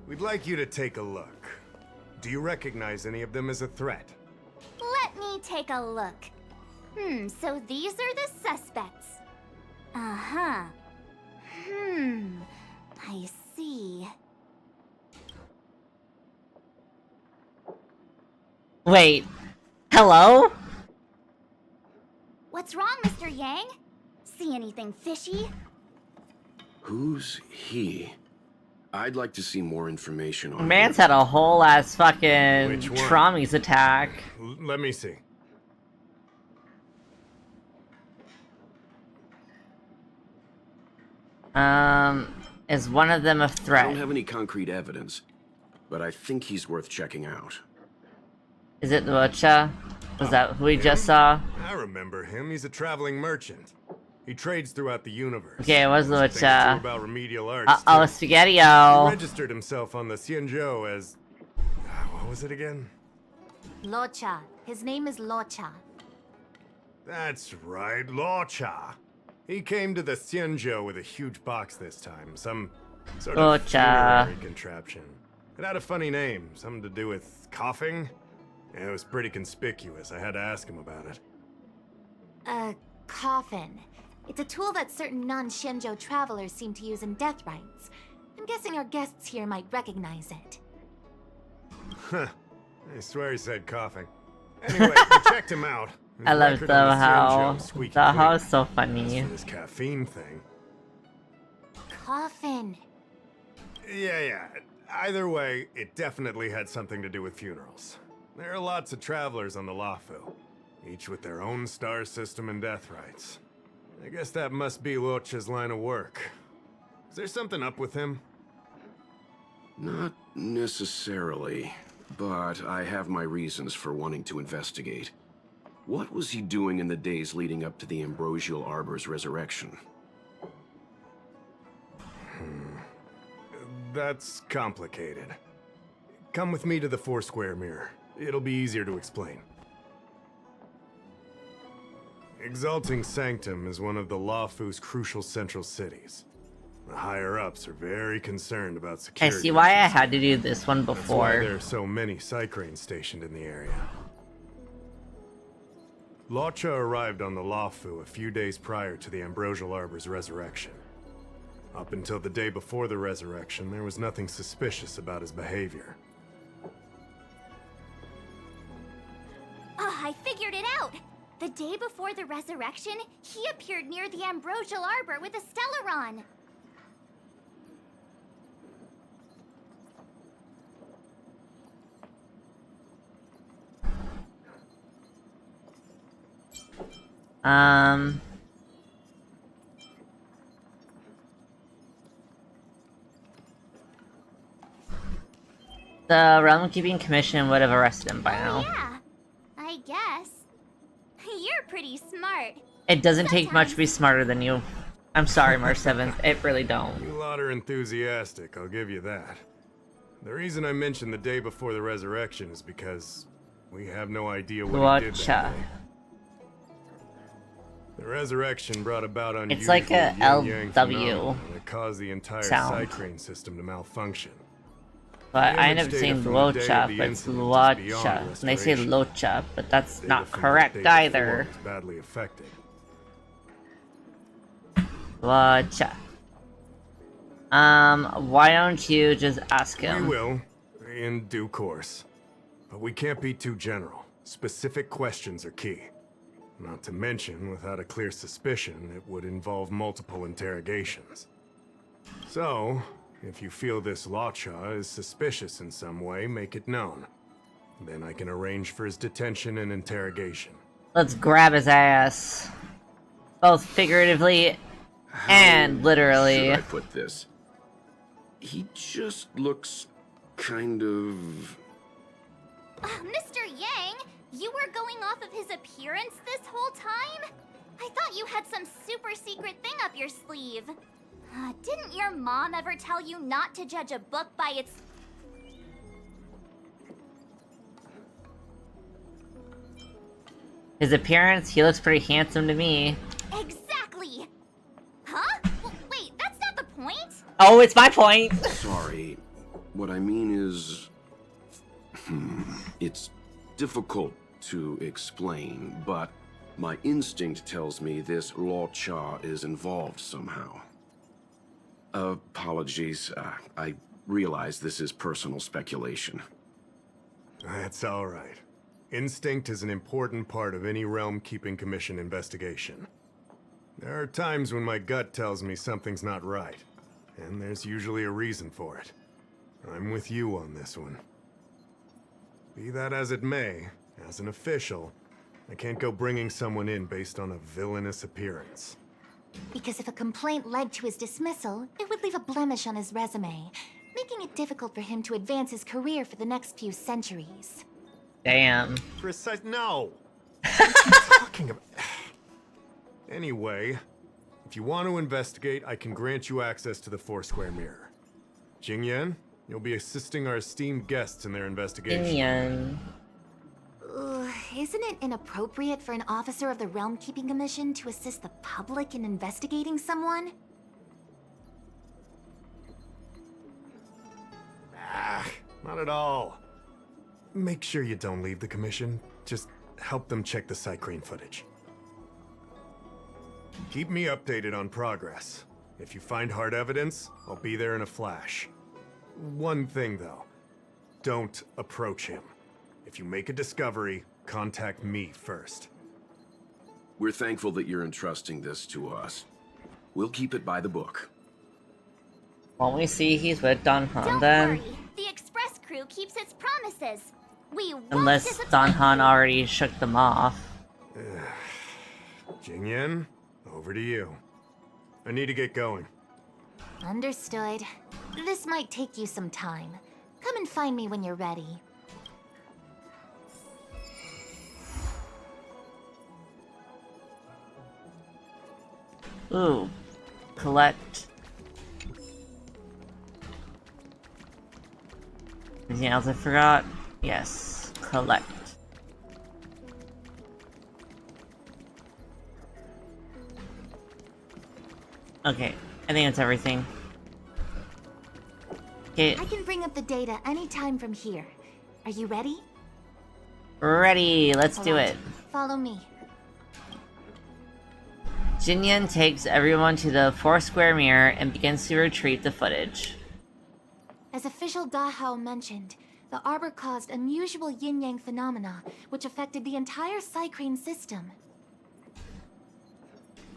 We'd like you to take a look. Do you recognize any of them as a threat? Let me take a look. So these are the suspects. Uh-huh. I see. Wait. Hello? What's wrong, Mr. Yang? See anything fishy? Who's he? I'd like to see more information on Man's him. had a whole ass fucking Which one? traumies attack. Let me see. Is one of them a I threat? don't have any concrete evidence, but I think he's worth checking out. Is it Lucha? Was that who we just saw? I remember him. He's a traveling merchant. He trades throughout the universe. Okay, it was Knows a thing or Lucha. two about remedial arts, Uh-oh, too. Spaghetti-O. He registered himself on the Xianzhou as... what was it again? Locha. His name is Locha. That's right, Locha. He came to the Xianzhou with a huge box this time. Some sort of Locha. funerary contraption. It had a funny name. Something to do with coughing? It was pretty conspicuous. I had to ask him about it. A coffin. It's a tool that certain non-Xianzhou travelers seem to use in death rites. I'm guessing our guests here might recognize it. Huh. I swear he said coughing. Anyway, we checked him out. His I love record though on the how Xianzhou is squeaky the how clean. is so As funny. for this caffeine thing. Coffin. Yeah. Either way, it definitely had something to do with funerals. There are lots of travelers on the Lafu, each with their own star system and death rites. I guess that must be Locha's line of work. Is there something up with him? Not necessarily, but I have my reasons for wanting to investigate. What was he doing in the days leading up to the Ambrosial Arbor's resurrection? That's complicated. Come with me to the Four-Square Mirror. It'll be easier to explain. Exalting Sanctum is one of the Lafu's crucial central cities. The higher-ups are very concerned about I security. see why I issues. had to do this one That's why before. there are so many Psycranes stationed in the area. Locha arrived on the Lafu a few days prior to the Ambrosial Arbor's resurrection. Up until the day before the resurrection, there was nothing suspicious about his behavior. I figured it out! The day before the resurrection, he appeared near the Ambrosial Arbor with a Stellaron. The Realm Keeping Commission would have arrested him by now. Yeah, I guess. You're pretty smart. It doesn't take much to be smarter than you. I'm sorry, March 7th. It really don't. You lot are enthusiastic, I'll give you that. The reason I mentioned the day before the resurrection is because we have no idea what he did that day. The resurrection brought about unusual It's like a yin-yang LW phenomena that caused the entire sound. Psycrane system to malfunction. But The I image ended up data saying from the day of Locha, the but it's incident is beyond Locha. And they say restoration. Locha, but that's Data not from the correct day either. before was badly affected. Locha. Why don't you just ask him? We will, in due course. But we can't be too general. Specific questions are key. Not to mention, without a clear suspicion, it would involve multiple interrogations. So, if you feel this Locha is suspicious in some way, make it known. Then I can arrange for his detention and interrogation. Let's grab his ass. Both figuratively and literally. Should I put this? He just looks kind of... Mr. Yang, you were going off of his appearance this whole time? I thought you had some super secret thing up your sleeve. Didn't your mom ever tell you not to judge a book by its... His appearance, he looks pretty handsome to me. Exactly! Huh? Wait, that's not the point? Oh, it's my point! Sorry. What I mean is... it's difficult to explain, but my instinct tells me this Locha is involved somehow. Apologies. I realize this is personal speculation. That's all right. Instinct is an important part of any Realm Keeping Commission investigation. There are times when my gut tells me something's not right. and there's usually a reason for it. I'm with you on this one. Be that as it may, as an official, I can't go bringing someone in based on a villainous appearance. Because if a complaint led to his dismissal, it would leave a blemish on his resume, making it difficult for him to advance his career for the next few centuries. Damn. No! What are you talking about? Anyway, if you want to investigate, I can grant you access to the Foursquare Mirror. Jingyan, you'll be assisting our esteemed guests in their investigation. Jingyan. Isn't it inappropriate for an officer of the Realm Keeping Commission to assist the public in investigating someone? Not at all. Make sure you don't leave the commission. Just help them check the Cycrane footage. Keep me updated on progress. If you find hard evidence, I'll be there in a flash. One thing, though. Don't approach him. If you make a discovery, contact me first. We're thankful that you're entrusting this to us. We'll keep it by the book. Won't we see he's with Don Han Don't then? worry. The express crew keeps its promises. We won't Unless disappoint Don you. Han already shook them off. Jingyan, over to you. I need to get going. Understood. This might take you some time. Come and find me when you're ready. Ooh. Collect. Anything else I forgot? Yes. Collect. Okay. I think that's everything. Okay. I can bring up the data anytime from here. Are you ready? Ready. Let's do Alright, it. Follow me. Jingyan takes everyone to the Foursquare Mirror and begins to retrieve the footage. As official Dahao mentioned, the Arbor caused unusual yin-yang phenomena, which affected the entire Cycrane system.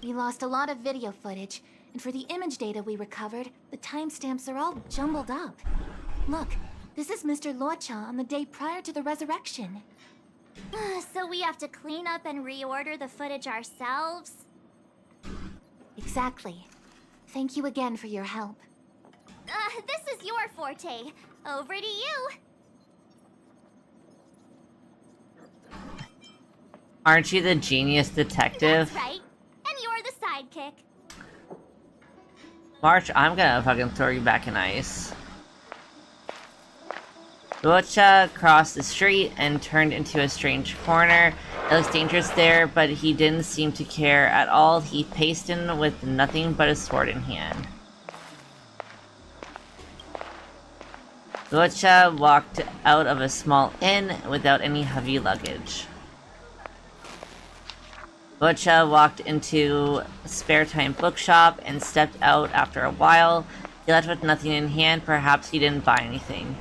We lost a lot of video footage, and for the image data we recovered, the timestamps are all jumbled up. Look, this is Mr. Luocha on the day prior to the resurrection. So we have to clean up and reorder the footage ourselves? Exactly. Thank you again for your help. This is your forte. Over to you. Aren't you the genius detective? That's right. And you're the sidekick. March, I'm gonna fucking throw you back in ice. Luocha crossed the street and turned into a strange corner. It looks dangerous there, but he didn't seem to care at all. He paced in with nothing but a sword in hand. Luocha walked out of a small inn without any heavy luggage. Luocha walked into a spare time bookshop and stepped out after a while. He left with nothing in hand. Perhaps he didn't buy anything.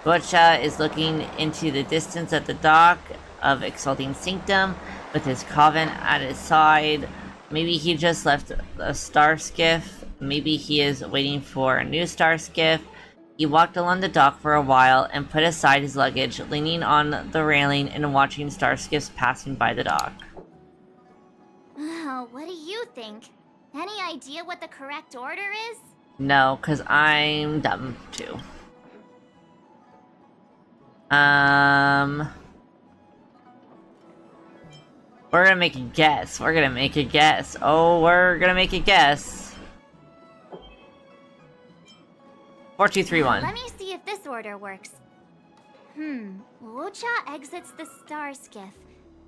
Luocha is looking into the distance at the dock of Exalting Sanctum with his coven at his side. Maybe he just left a star skiff. Maybe he is waiting for a new star skiff. He walked along the dock for a while and put aside his luggage, leaning on the railing and watching star skiffs passing by the dock. What do you think? Any idea what the correct order is? No, because I'm dumb too. We're gonna make a guess. We're gonna make a guess. Oh, we're gonna make a guess. 4, 2, 3, 1. Let me see if this order works. Luocha exits the star skiff,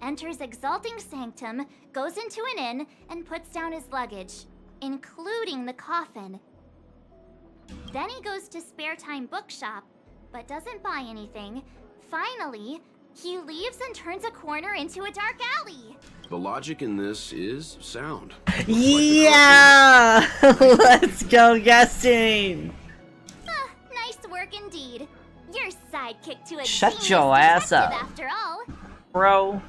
enters Exalting Sanctum, goes into an inn, and puts down his luggage, including the coffin. Then he goes to Spare Time Bookshop, but doesn't buy anything. Finally, he leaves and turns a corner into a dark alley. The logic in this is sound. Yeah! Let's go guessing! Nice work indeed. You're sidekick to a Shut genius your ass detective up. after all. Bro.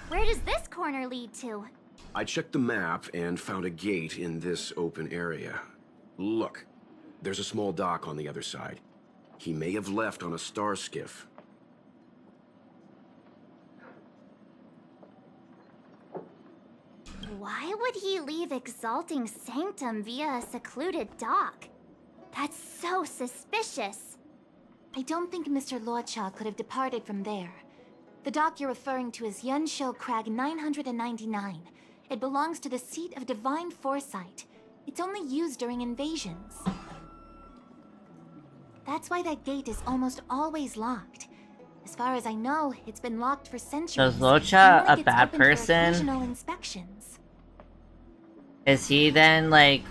Where does this corner lead to? I checked the map and found a gate in this open area. Look, there's a small dock on the other side. He may have left on a star skiff. Why would he leave Exalting Sanctum via a secluded dock? That's so suspicious. I don't think Mr. Luocha could have departed from there. The dock you're referring to is Xianzhou Crag 999. It belongs to the seat of divine foresight. It's only used during invasions. That's why that gate is almost always locked. As far as I know, it's been locked for centuries. So is Luocha a It's bad open for person? occasional inspections. Is he then like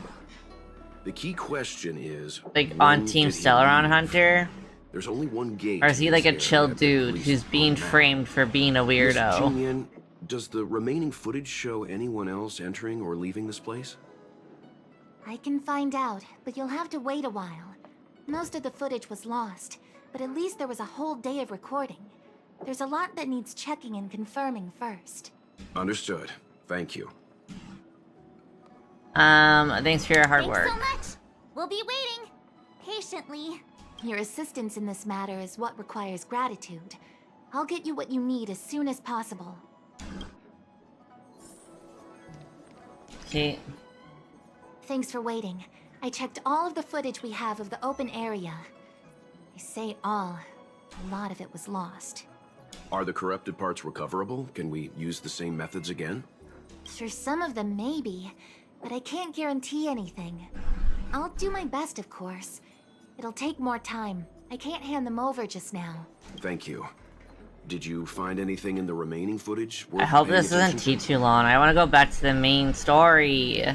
The key question is, on when Team did he Stellaron leave? Hunter? There's only one gate. Or is he in like a this chill area, dude at least who's being on map. framed for being a Miss weirdo? Julian, does the remaining footage show anyone else entering or leaving this place? I can find out, but you'll have to wait a while. Most of the footage was lost, but at least there was a whole day of recording. There's a lot that needs checking and confirming first. Understood. Thank you. Thanks for your hard Thanks work. so much. We'll be waiting patiently. Your assistance in this matter is what requires gratitude. I'll get you what you need as soon as possible. See, Thanks for waiting. I checked all of the footage we have of the open area. I say all. A lot of it was lost. Are the corrupted parts recoverable? Can we use the same methods again? For some of them, maybe. But I can't guarantee anything. I'll do my best, of course. It'll take more time. I can't hand them over just now. Thank you. Did you find anything in the remaining footage worth I hope paying this doesn't attention take too long. I want to go back to the main story.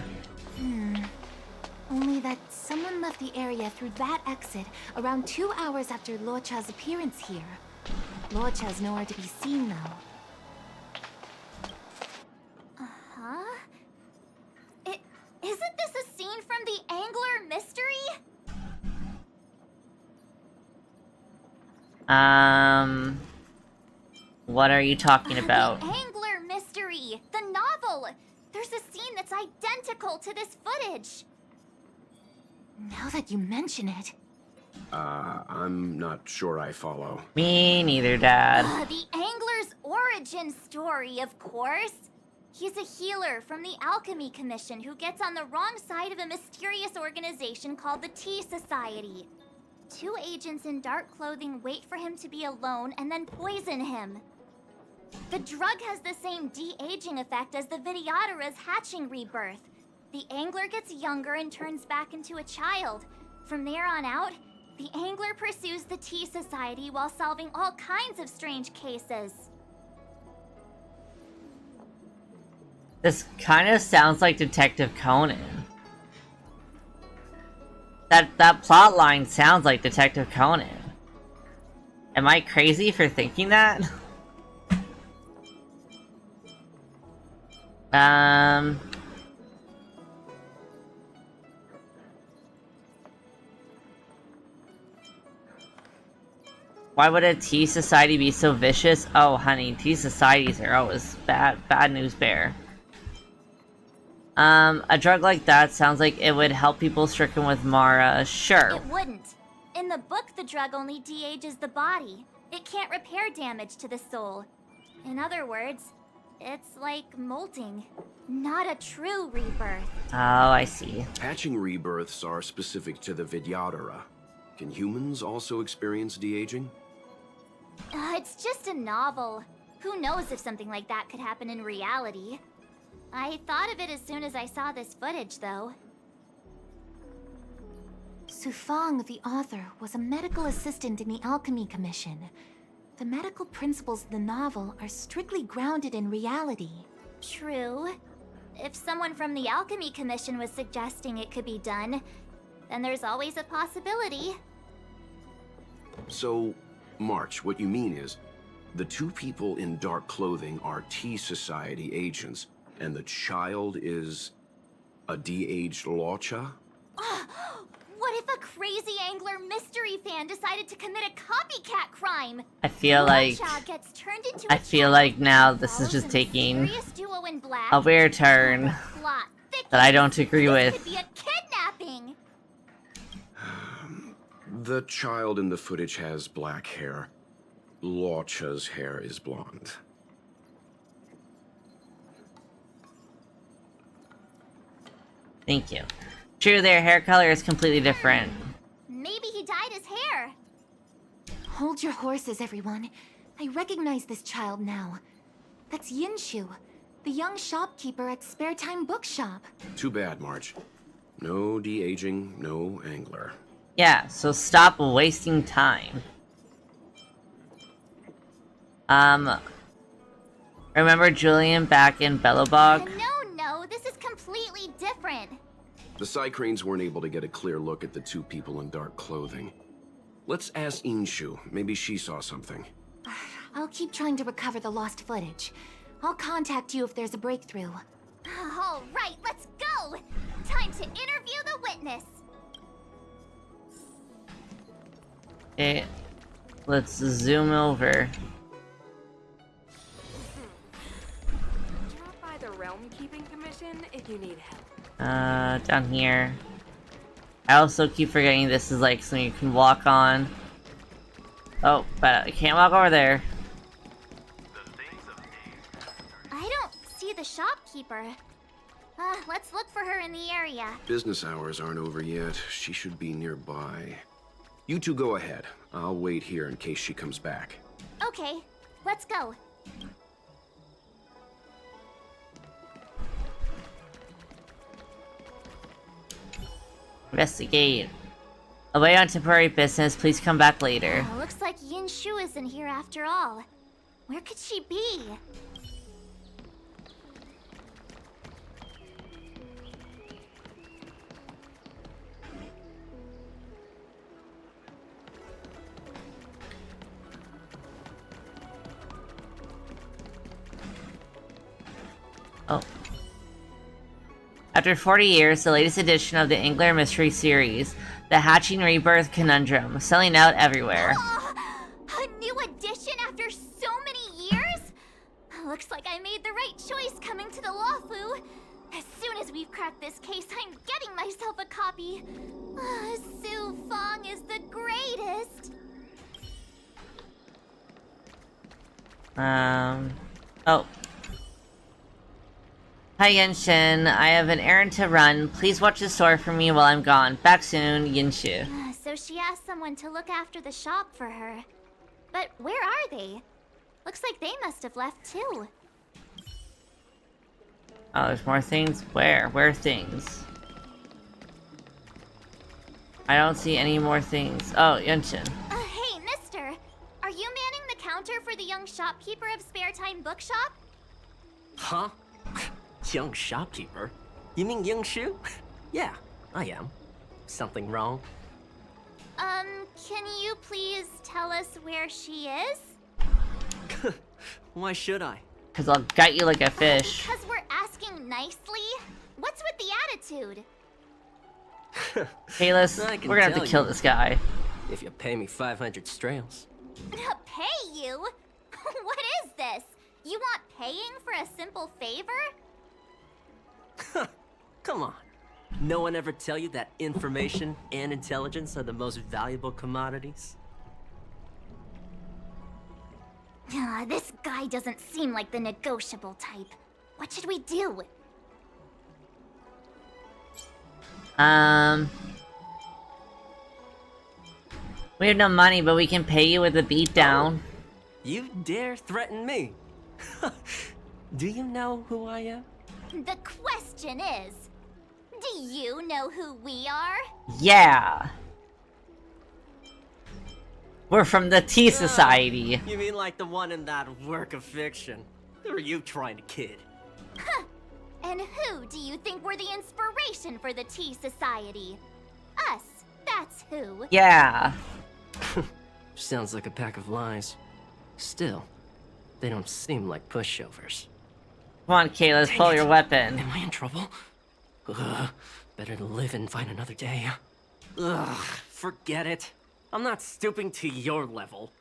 Only that someone left the area through that exit around 2 hours after Luocha's appearance here. Luocha's nowhere to be seen, though. Uh-huh. Isn't this a scene from the Angler mystery? What are you talking about? The Angler mystery! The novel! There's a scene that's identical to this footage. Now that you mention it... I'm not sure I follow. Me neither, Dad. The Angler's origin story, of course. He's a healer from the Alchemy Commission who gets on the wrong side of a mysterious organization called the Tea Society. 2 agents in dark clothing wait for him to be alone and then poison him. The drug has the same de-aging effect as the Vidyadhara's hatching rebirth. The Angler gets younger and turns back into a child. From there on out, the Angler pursues the Tea Society while solving all kinds of strange cases. This kind of sounds like Detective Conan. That plot line sounds like Detective Conan. Am I crazy for thinking that? Why would a tea society be so vicious? Oh, honey, tea societies are always bad news bear. A drug like that sounds like it would help people stricken with Mara. Sure. It wouldn't. In the book, the drug only de-ages the body. It can't repair damage to the soul. In other words, it's like molting, not a true rebirth. Oh, I see. Hatching rebirths are specific to the Vidyadhara. Can humans also experience de-aging? It's just a novel. Who knows if something like that could happen in reality? I thought of it as soon as I saw this footage, though. Sufang, the author, was a medical assistant in the Alchemy Commission. The medical principles of the novel are strictly grounded in reality. True. If someone from the Alchemy Commission was suggesting it could be done, then there's always a possibility. So, March, what you mean is, the 2 people in dark clothing are Tea Society agents, and the child is a de-aged Luocha? What if a crazy Angler mystery fan decided to commit a copycat crime? I feel like Luocha gets turned into I a feel child like now this is follows just a taking mysterious duo in black. a weird turn Plot that I don't agree this with. could be a kidnapping. The child in the footage has black hair. Lorcha's hair is blonde. Thank you. True, their hair color is completely different. Maybe he dyed his hair. Hold your horses, everyone. I recognize this child now. That's Xianzhou, the young shopkeeper at Spare Time Bookshop. Too bad, Marge. No de-aging, no angler. Yeah, so stop wasting time. Remember Julian back in Bellowbog? No, this is completely different. The Psycranes weren't able to get a clear look at the two people in dark clothing. Let's ask Xianzhou. Maybe she saw something. I'll keep trying to recover the lost footage. I'll contact you if there's a breakthrough. All right, let's go. Time to interview the witness. Okay, let's zoom over. Drop by the Realm Keeping Commission if you need help. Down here. I also keep forgetting this is like something you can walk on. Oh, but I can't walk over there. I don't see the shopkeeper. Let's look for her in the area. Business hours aren't over yet. She should be nearby. You two go ahead. I'll wait here in case she comes back. Okay, let's go. Investigate. Away on temporary business, please come back later. Looks like Xianzhou isn't here after all. Where could she be? Oh. After 40 years, the latest edition of the Angler Mystery Series, The Hatching Rebirth Conundrum, selling out everywhere. A new edition after so many years? Looks like I made the right choice coming to the Lawfu. As soon as we've cracked this case, I'm getting myself a copy. Su Fong is the greatest. Oh. Hi Yenshin, I have an errand to run. Please watch the store for me while I'm gone. Back soon, Yinshu. So she asked someone to look after the shop for her. But where are they? Looks like they must have left too. Oh, there's more things? Where? Where are things? I don't see any more things. Oh, Yenshin. Hey, mister! Are you manning the counter for the young shopkeeper of Spare Time Bookshop? Huh? Young shopkeeper? You mean Xianzhou? Yeah, I am. Something wrong? Can you please tell us where she is? Why should I? Cause I'll gut you like a fish. Because we're asking nicely? What's with the attitude? Kalis, we're gonna have to kill this guy. If you pay me 500 strails. Pay you? What is this? You want paying for a simple favor? Come on. No one ever tell you that information and intelligence are the most valuable commodities? This guy doesn't seem like the negotiable type. What should we do? We have no money, but we can pay you with a beatdown. You dare threaten me? Do you know who I am? The question is, do you know who we are? Yeah. We're from the Tea Society. You mean like the one in that work of fiction? Who are you trying to kid? And who do you think were the inspiration for the Tea Society? Us, that's who. Yeah. Sounds like a pack of lies. Still, they don't seem like pushovers. Come on, Kalis, pull your weapon. Am I in trouble? Ugh, better to live and find another day. Ugh, forget it. I'm not stooping to your level.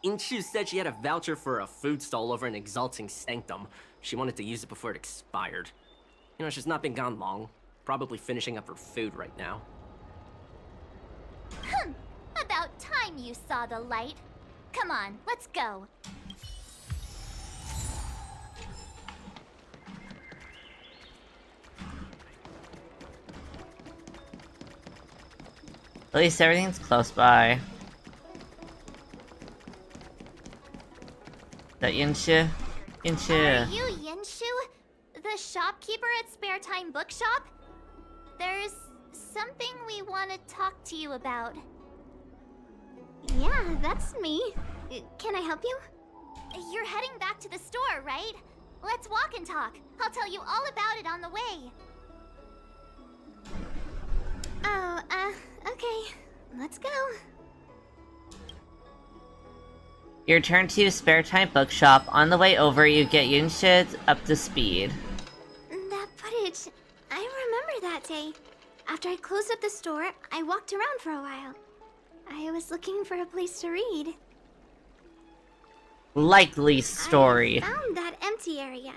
Inchu said she had a voucher for a food stall over in Exalting Sanctum. She wanted to use it before it expired. You know, she's not been gone long. Probably finishing up her food right now. About time you saw the light. Come on, let's go. At least everything's close by. That Xianzhou? Xianzhou. Are you Xianzhou, the shopkeeper at Spare Time Bookshop? There's something we want to talk to you about. Yeah, that's me. Can I help you? You're heading back to the store, right? Let's walk and talk. I'll tell you all about it on the way. Oh, okay. Let's go. You return to Spare Time Bookshop. On the way over, you get Xianzhou up to speed. That footage, I remember that day. After I closed up the store, I walked around for a while. I was looking for a place to read. Likely story. I found that empty area.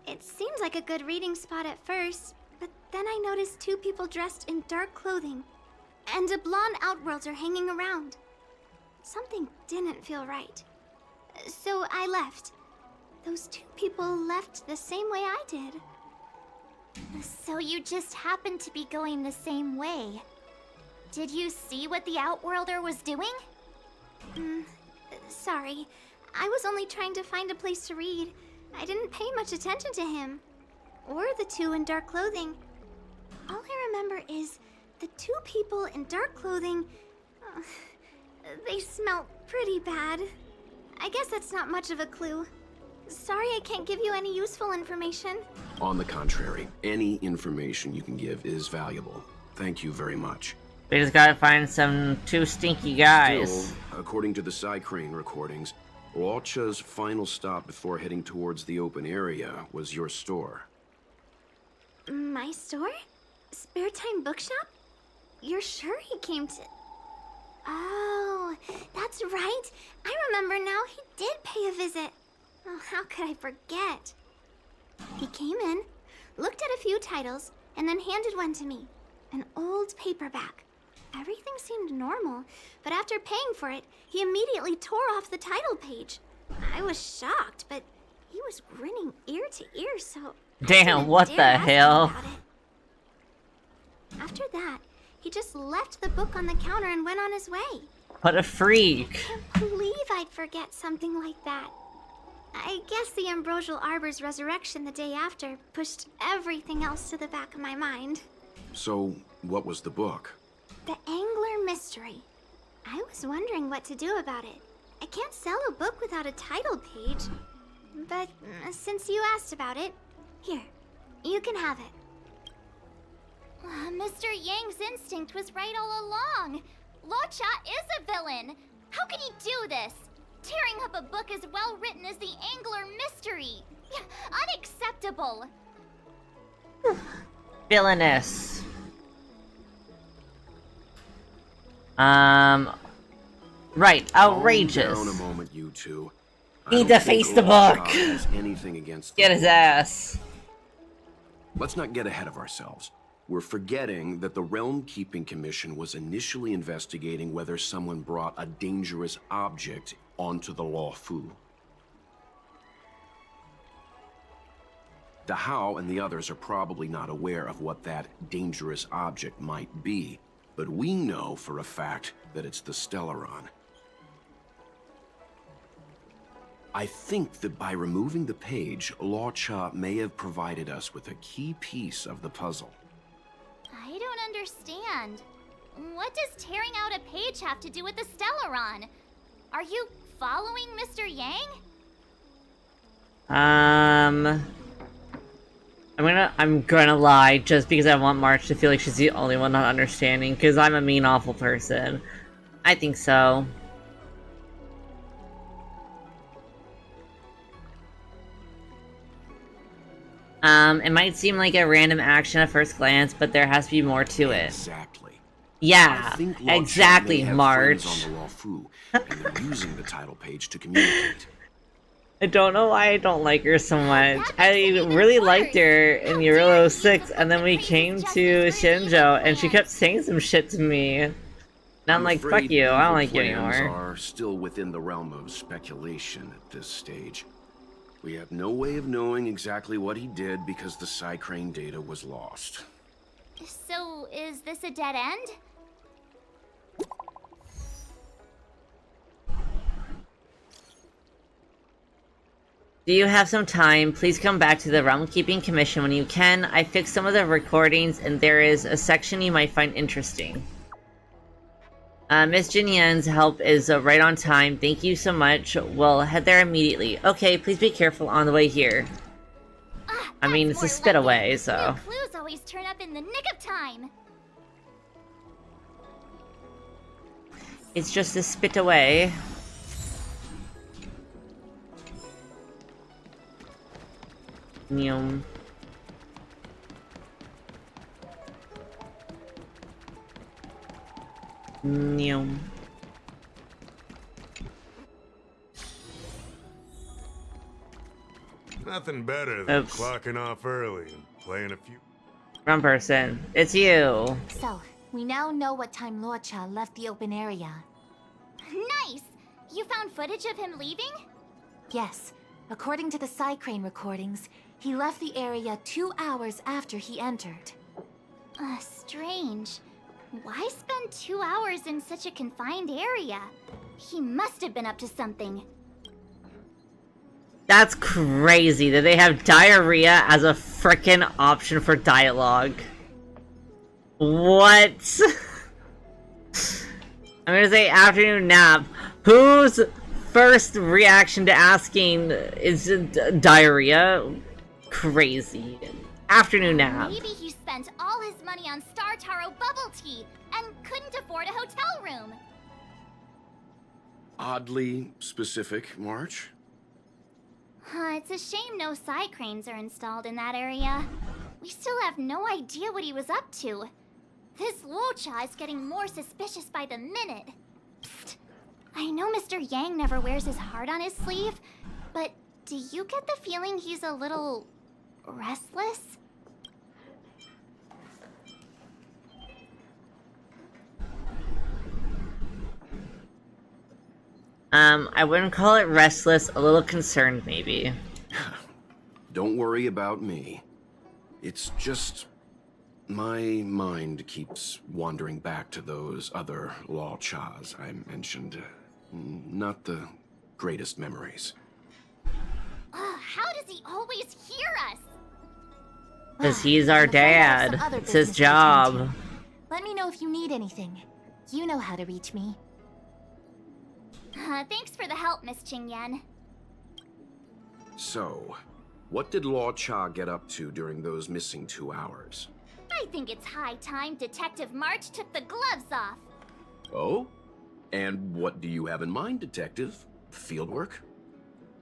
It seemed like a good reading spot at first, but then I noticed two people dressed in dark clothing, and a blonde outworlder hanging around. Something didn't feel right. So I left. Those two people left the same way I did. So you just happened to be going the same way. Did you see what the outworlder was doing? Sorry. I was only trying to find a place to read. I didn't pay much attention to him. Or the two in dark clothing. All I remember is the two people in dark clothing... they smell pretty bad. I guess that's not much of a clue. Sorry I can't give you any useful information. On the contrary, any information you can give is valuable. Thank you very much. We just gotta find some two stinky guys. Still, according to the Crane recordings, Luocha's final stop before heading towards the open area was your store. My store? Spare Time Bookshop? You're sure he came to... Oh, that's right. I remember now. He did pay a visit. Oh, how could I forget? He came in, looked at a few titles, and then handed one to me. An old paperback. Everything seemed normal, but after paying for it, he immediately tore off the title page. I was shocked, but he was grinning ear to ear, so... Damn, what the hell? After that, he just left the book on the counter and went on his way. What a freak. I can't believe I'd forget something like that. I guess the Ambrosial Arbor's resurrection the day after pushed everything else to the back of my mind. So, what was the book? The Angler Mystery. I was wondering what to do about it. I can't sell a book without a title page. But since you asked about it, here, you can have it. Mr. Yang's instinct was right all along. Luocha is a villain. How can he do this? Tearing up a book as well written as the Angler Mystery. Unacceptable. Villainous. Right, outrageous. Calm down a moment, you two. Need to face the book. Anything against Get his ass. Let's not get ahead of ourselves. We're forgetting that the Realm Keeping Commission was initially investigating whether someone brought a dangerous object onto the Luofu. The Hao and the others are probably not aware of what that dangerous object might be, but we know for a fact that it's the Stellaron. I think that by removing the page, Luocha may have provided us with a key piece of the puzzle. I don't understand. What does tearing out a page have to do with the Stellaron? Are you following Mr. Yang? I'm gonna lie just because I want March to feel like she's the only one not understanding, because I'm a mean, awful person. I think so. It might seem like a random action at first glance, but there has to be more to it. Exactly. Yeah, exactly, March. On the Luofu, and they're using the title page to communicate. I don't know why I don't like her so much. I really liked her in Euro 06, and then we came to Xianzhou, and she kept saying some shit to me. And I'm like, fuck afraid you, I don't evil like you plans anymore. are still within the realm of speculation at this stage. We have no way of knowing exactly what he did because the Psycrane data was lost. So, is this a dead end? Do you have some time? Please come back to the Realm Keeping Commission when you can. I fixed some of the recordings, and there is a section you might find interesting. Miss Jinyan's help is right on time. Thank you so much. We'll head there immediately. Okay, please be careful on the way here. I mean, it's a spit away, so... Clues always turn up in the nick of time. It's just a spit away. Neum. Neum. Nothing better than Oops. clocking off early and playing a few. Wrong person. It's you. So, we now know what time Luocha left the open area. Nice! You found footage of him leaving? Yes. According to the Psycrane recordings, he left the area 2 hours after he entered. Strange. Why spend 2 hours in such a confined area? He must have been up to something. That's crazy that they have diarrhea as a frickin' option for dialogue. What? I'm gonna say afternoon nap. Whose first reaction to asking is diarrhea? Crazy. Afternoon nap. Maybe he spent all his money on Star Taro bubble tea and couldn't afford a hotel room. Oddly specific, March. It's a shame no Psycranes are installed in that area. We still have no idea what he was up to. This Luocha is getting more suspicious by the minute. Psst. I know Mr. Yang never wears his heart on his sleeve, but do you get the feeling he's a little restless? I wouldn't call it restless, a little concerned maybe. Don't worry about me. It's just... my mind keeps wandering back to those other Luochas I mentioned. Not the greatest memories. How does he always hear us? Because he's our dad. It's his job. Let me know if you need anything. You know how to reach me. Thanks for the help, Miss Qingyan. So, what did Luocha get up to during those missing 2 hours? I think it's high time Detective March took the gloves off. Oh? And what do you have in mind, Detective? Fieldwork?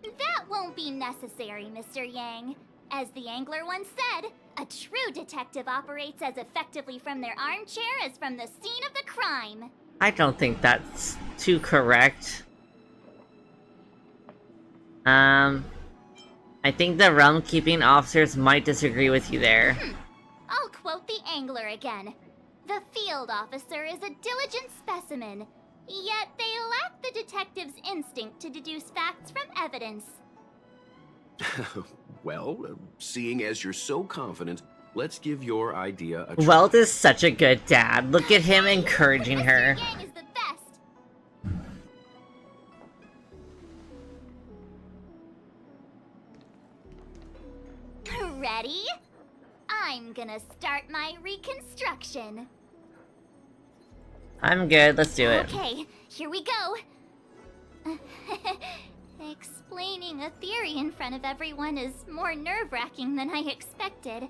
That won't be necessary, Mr. Yang. As the Angler once said, a true detective operates as effectively from their armchair as from the scene of the crime. I don't think that's too correct. I think the realm keeping officers might disagree with you there. I'll quote the Angler again. The field officer is a diligent specimen, yet they lack the detective's instinct to deduce facts from evidence. Well, seeing as you're so confident, let's give your idea a try. Welt is such a good dad. Look at him encouraging her. Yang is the best. Ready? I'm gonna start my reconstruction. I'm good, let's do it. Okay, here we go. Explaining a theory in front of everyone is more nerve-wracking than I expected.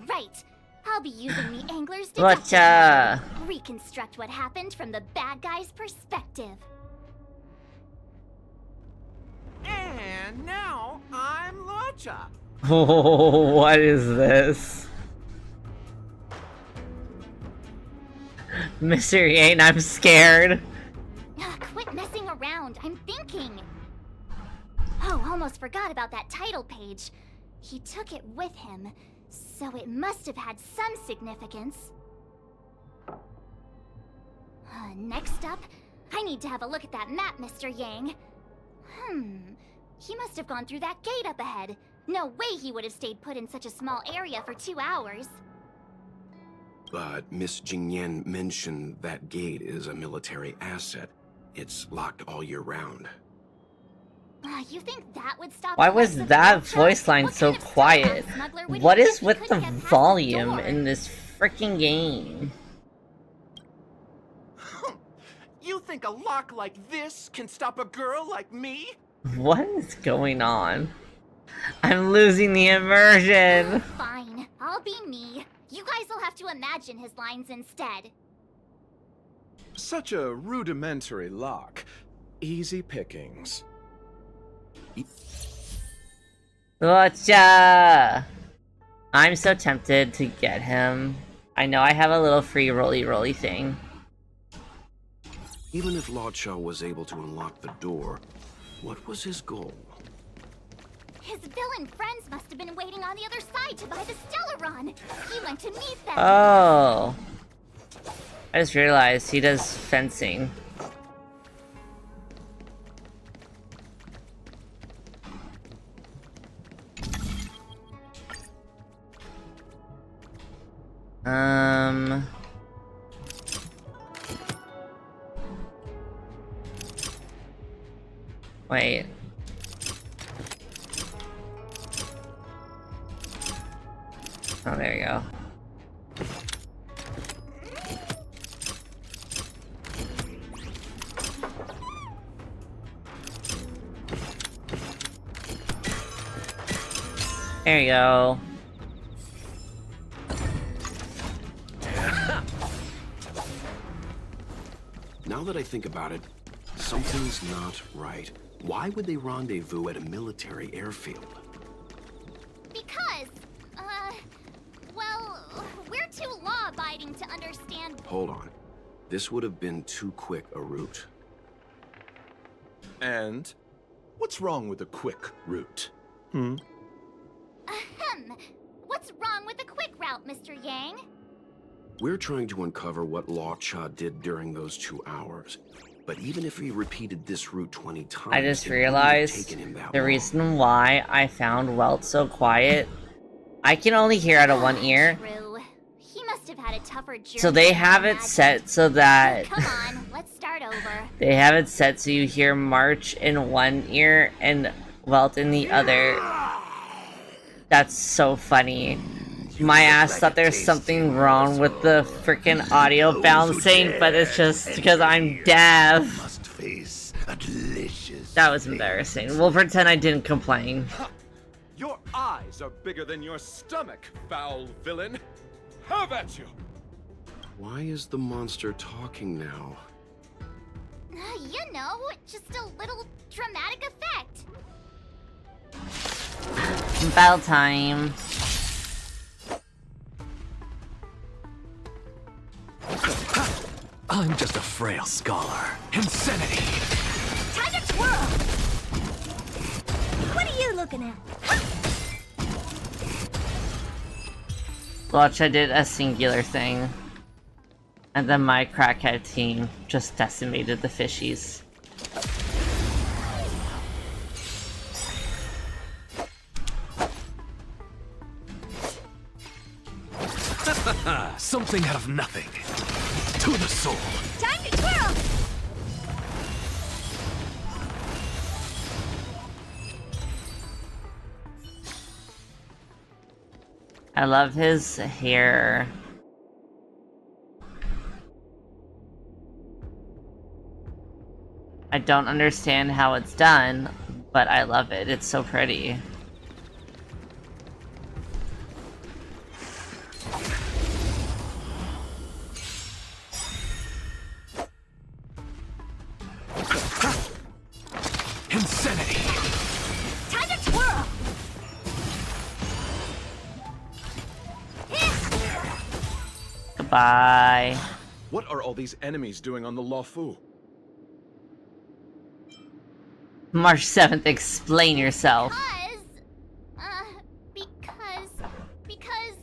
Right, I'll be using the Angler's detective Luocha. method. Reconstruct what happened from the bad guy's perspective. And now I'm Luocha. Oh, what is this? Mr. Yang, I'm scared. Quit messing around. I'm thinking. Oh, almost forgot about that title page. He took it with him, so it must have had some significance. Next up, I need to have a look at that map, Mr. Yang. He must have gone through that gate up ahead. No way he would have stayed put in such a small area for 2 hours. But Miss Jingyan mentioned that gate is a military asset. It's locked all year round. You think that would stop? Why was that voice line so quiet? What is with the volume in this freaking game? You think a lock like this can stop a girl like me? What is going on? I'm losing the immersion. Fine, I'll be me. You guys will have to imagine his lines instead. Such a rudimentary lock. Easy pickings. Gotcha! I'm so tempted to get him. I know I have a little free roly thing. Even if Luocha was able to unlock the door, what was his goal? His villain friends must have been waiting on the other side to buy the Stellaron. He went to meet them. Oh. I just realized he does fencing. Wait. Oh, there you go. There you go. Now that I think about it, something's not right. Why would they rendezvous at a military airfield? Because, well, we're too law-abiding to understand. Hold on. This would have been too quick a route. And what's wrong with a quick route? Ahem. What's wrong with the quick route, Mr. Yang? We're trying to uncover what Luocha did during those 2 hours. But even if he repeated this route 20 times, I just realized the reason why I found Welt so quiet. I can only hear out of one ear. True. He must have had a tougher journey. So they have it set so that Come on, let's start over. they have it set so you hear March in one ear and Welt in the other. That's so funny. My ass thought there's something wrong with the freaking audio bouncing, but it's just because I'm deaf. That was embarrassing. We'll pretend I didn't complain. Your eyes are bigger than your stomach, foul villain. Have at you! Why is the monster talking now? You know, just a little dramatic effect. Battle time. I'm just a frail scholar. Insanity! Time to twirl! What are you looking at? Watch, I did a singular thing. And then my crackhead team just decimated the fishies. Something out of nothing. To the soul. Time to twirl! I love his hair. I don't understand how it's done, but I love it. It's so pretty. Insanity! Time to twirl! Goodbye. What are all these enemies doing on the Luofu? March 7th, explain yourself. Because...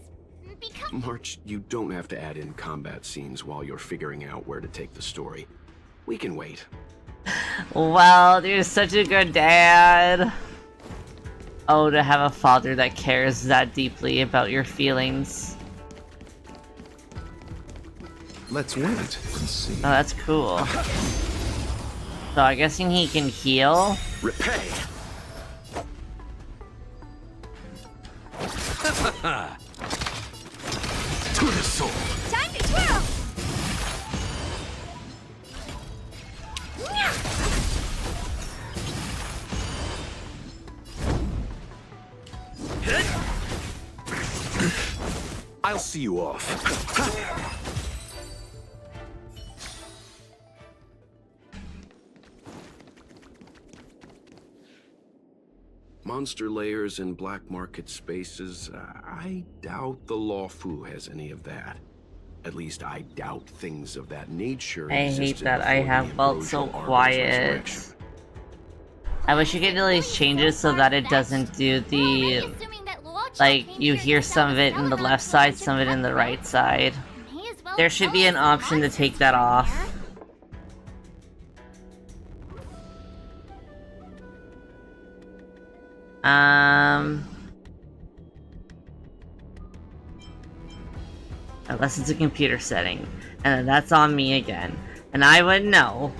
March, you don't have to add in combat scenes while you're figuring out where to take the story. We can wait. Well, you're such a good dad. Oh, to have a father that cares that deeply about your feelings. Let's wait and see. Oh, that's cool. So I'm guessing he can heal? Repay! To the soul! Time to twirl! I'll see you off. Monster layers in black market spaces, I doubt the Lawfu has any of that. At least I doubt things of that nature. I hate that I have felt so quiet. I wish you could do these changes so that it doesn't do the... Like, you hear some of it in the left side, some of it in the right side. There should be an option to take that off. Unless it's a computer setting. And then that's on me again. And I would know.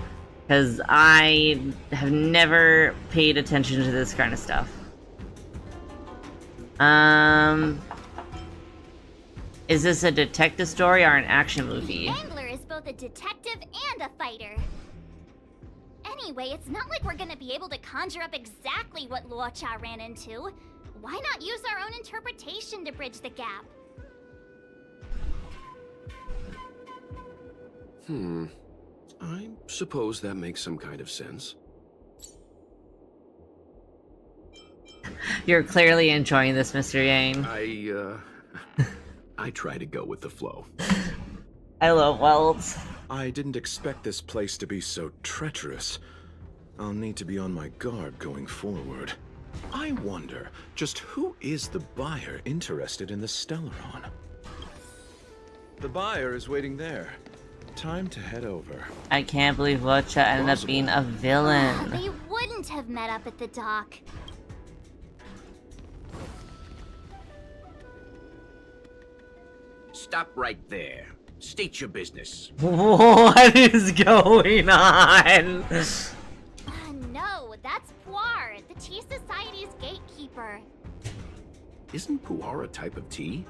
Because I have never paid attention to this kind of stuff. Is this a detective story or an action movie? The Angler is both a detective and a fighter. Anyway, it's not like we're gonna be able to conjure up exactly what Luocha ran into. Why not use our own interpretation to bridge the gap? I suppose that makes some kind of sense. You're clearly enjoying this, Mr. Yang. I try to go with the flow. I love Welts. I didn't expect this place to be so treacherous. I'll need to be on my guard going forward. I wonder, just who is the buyer interested in the Stellaron? The buyer is waiting there. Time to head over. I can't believe Luocha ended up being a villain. They wouldn't have met up at the dock. Stop right there. State your business. What is going on? No, that's Puar, the Tea Society's gatekeeper. Isn't Puar a type of tea?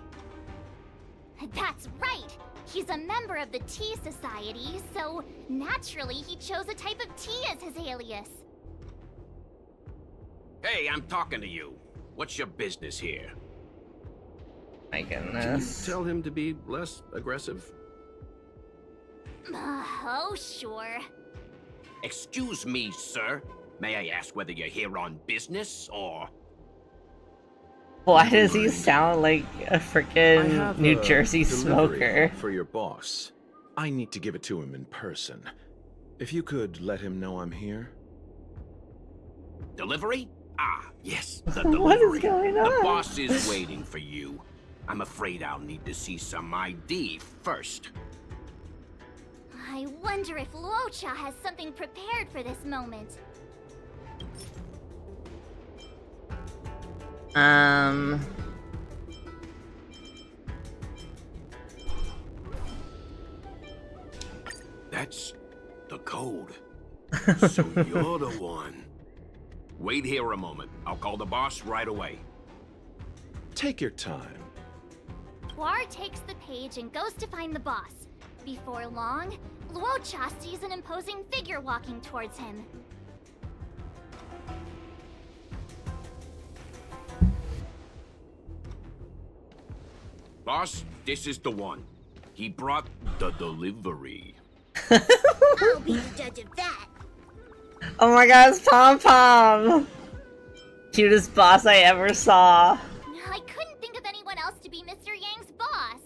That's right! He's a member of the Tea Society, so naturally he chose a type of tea as his alias. Hey, I'm talking to you. What's your business here? My Can you goodness. tell him to be less aggressive? Oh, sure. Excuse me, sir. May I ask whether you're here on business, or... Why does he sound like a freaking New Jersey delivery smoker? For your boss. I need to give it to him in person. If you could let him know I'm here. Delivery? Ah, yes, the delivery. What is going on? The boss is waiting for you. I'm afraid I'll need to see some ID first. I wonder if Luocha has something prepared for this moment. That's the code. So you're the one. Wait here a moment. I'll call the boss right away. Take your time. Puar takes the page and goes to find the boss. Before long, Luocha sees an imposing figure walking towards him. Boss, this is the one. He brought the delivery. I'll be the judge of that. Oh my god, it's Pom Pom! Cutest boss I ever saw. I couldn't think of anyone else to be Mr. Yang's boss.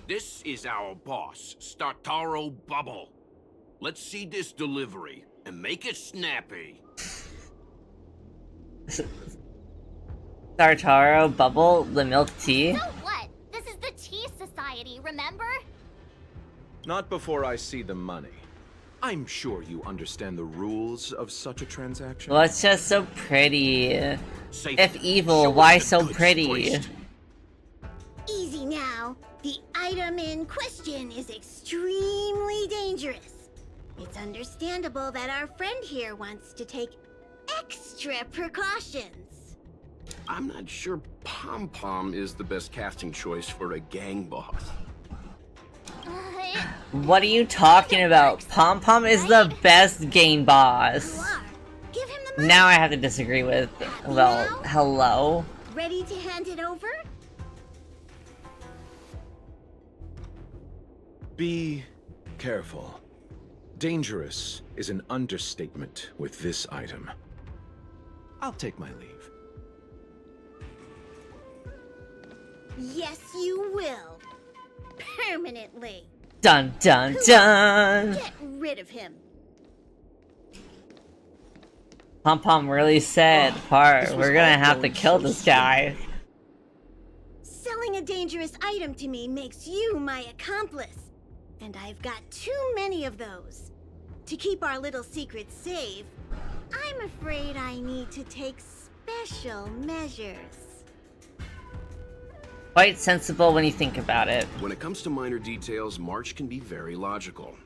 This is our boss, Startaro Bubble. Let's see this delivery, and make it snappy. Tartaro, Bubble, the milk tea. So what? This is the Tea Society, remember? Not before I see the money. I'm sure you understand the rules of such a transaction. Well, it's just so pretty. Safe. If evil, why so pretty? Easy now. The item in question is extremely dangerous. It's understandable that our friend here wants to take extra precautions. I'm not sure Pom Pom is the best casting choice for a gang boss. What are you talking about? Pom Pom is the best game boss. Now I have to disagree with. Well, hello. Ready to hand it over? Be careful. Dangerous is an understatement with this item. I'll take my leave. Yes, you will. Permanently. Dun dun dun! Get rid of him. Pom Pom really said, "Part, we're gonna have to kill this guy." Selling a dangerous item to me makes you my accomplice. And I've got too many of those. To keep our little secret safe, I'm afraid I need to take special measures. Quite sensible when you think about it. When it comes to minor details, March can be very logical.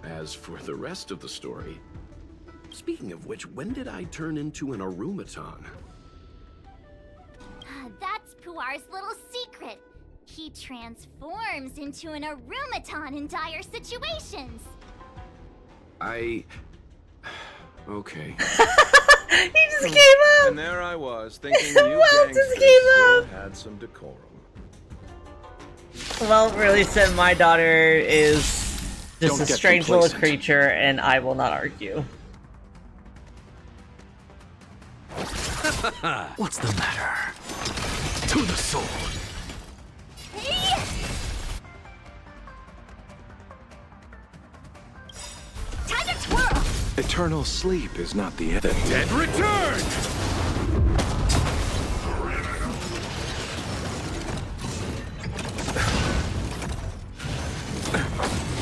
As for the rest of the story... Speaking of which, when did I turn into an Arumaton? That's Puar's little secret. He transforms into an Arumaton in dire situations. Okay. He just gave up! And there I was, thinking you Well, gangsters just gave still up. had some decorum. Well, really said my daughter is just Don't a get strange little complacent. creature, and I will not argue. What's the matter? To the sword. Time to twirl! Eternal sleep is not the end. The dead return!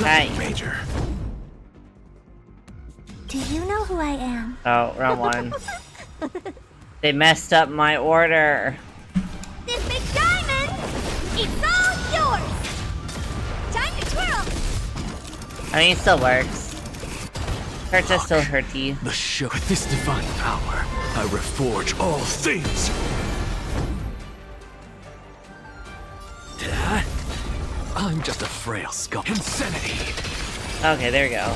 Hey. Major. Do you know who I am? Oh, wrong one. They messed up my order. This big diamond! It's all yours! Time to twirl! I mean, it still works. Hurts are still hurty. The show. With this divine power, I reforge all things. Dad? I'm just a frail skull. Insanity. Okay, there we go.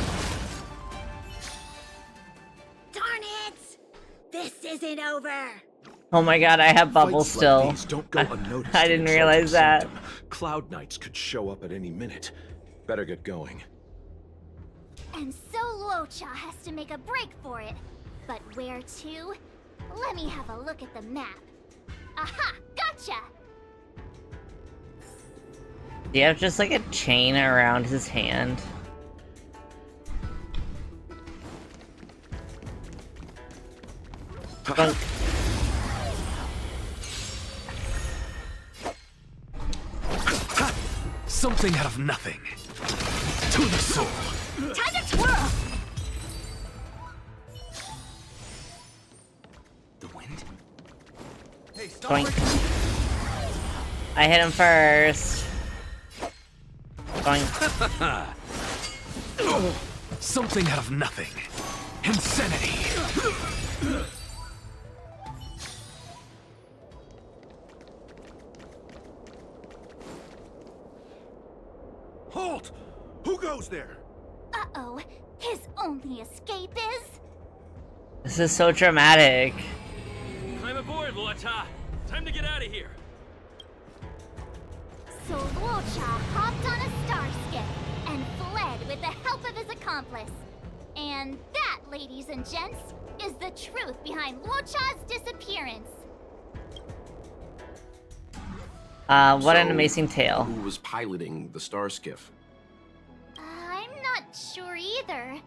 Darn it! This isn't over. Oh my god, I have bubbles Fights still. Like these don't go unnoticed I in didn't the realize that. Sanctum. Cloud Knights could show up at any minute. Better get going. And so Luocha has to make a break for it. But where to? Let me have a look at the map. Aha! Gotcha! Do you have just like a chain around his hand? Bunk. Something out of nothing. To the sword. Time to twirl! The wind? Hey, stop! Boink. I hit him first. Boink. Something out of nothing. Insanity. Halt! Who goes there? Uh-oh. His only escape is... This is so dramatic. Climb aboard, Luocha. Time to get out of here. So Luocha hopped on a star skiff and fled with the help of his accomplice. And that, ladies and gents, is the truth behind Luocha's disappearance. What an So, amazing tale. Who was piloting the star skiff? I'm not sure either.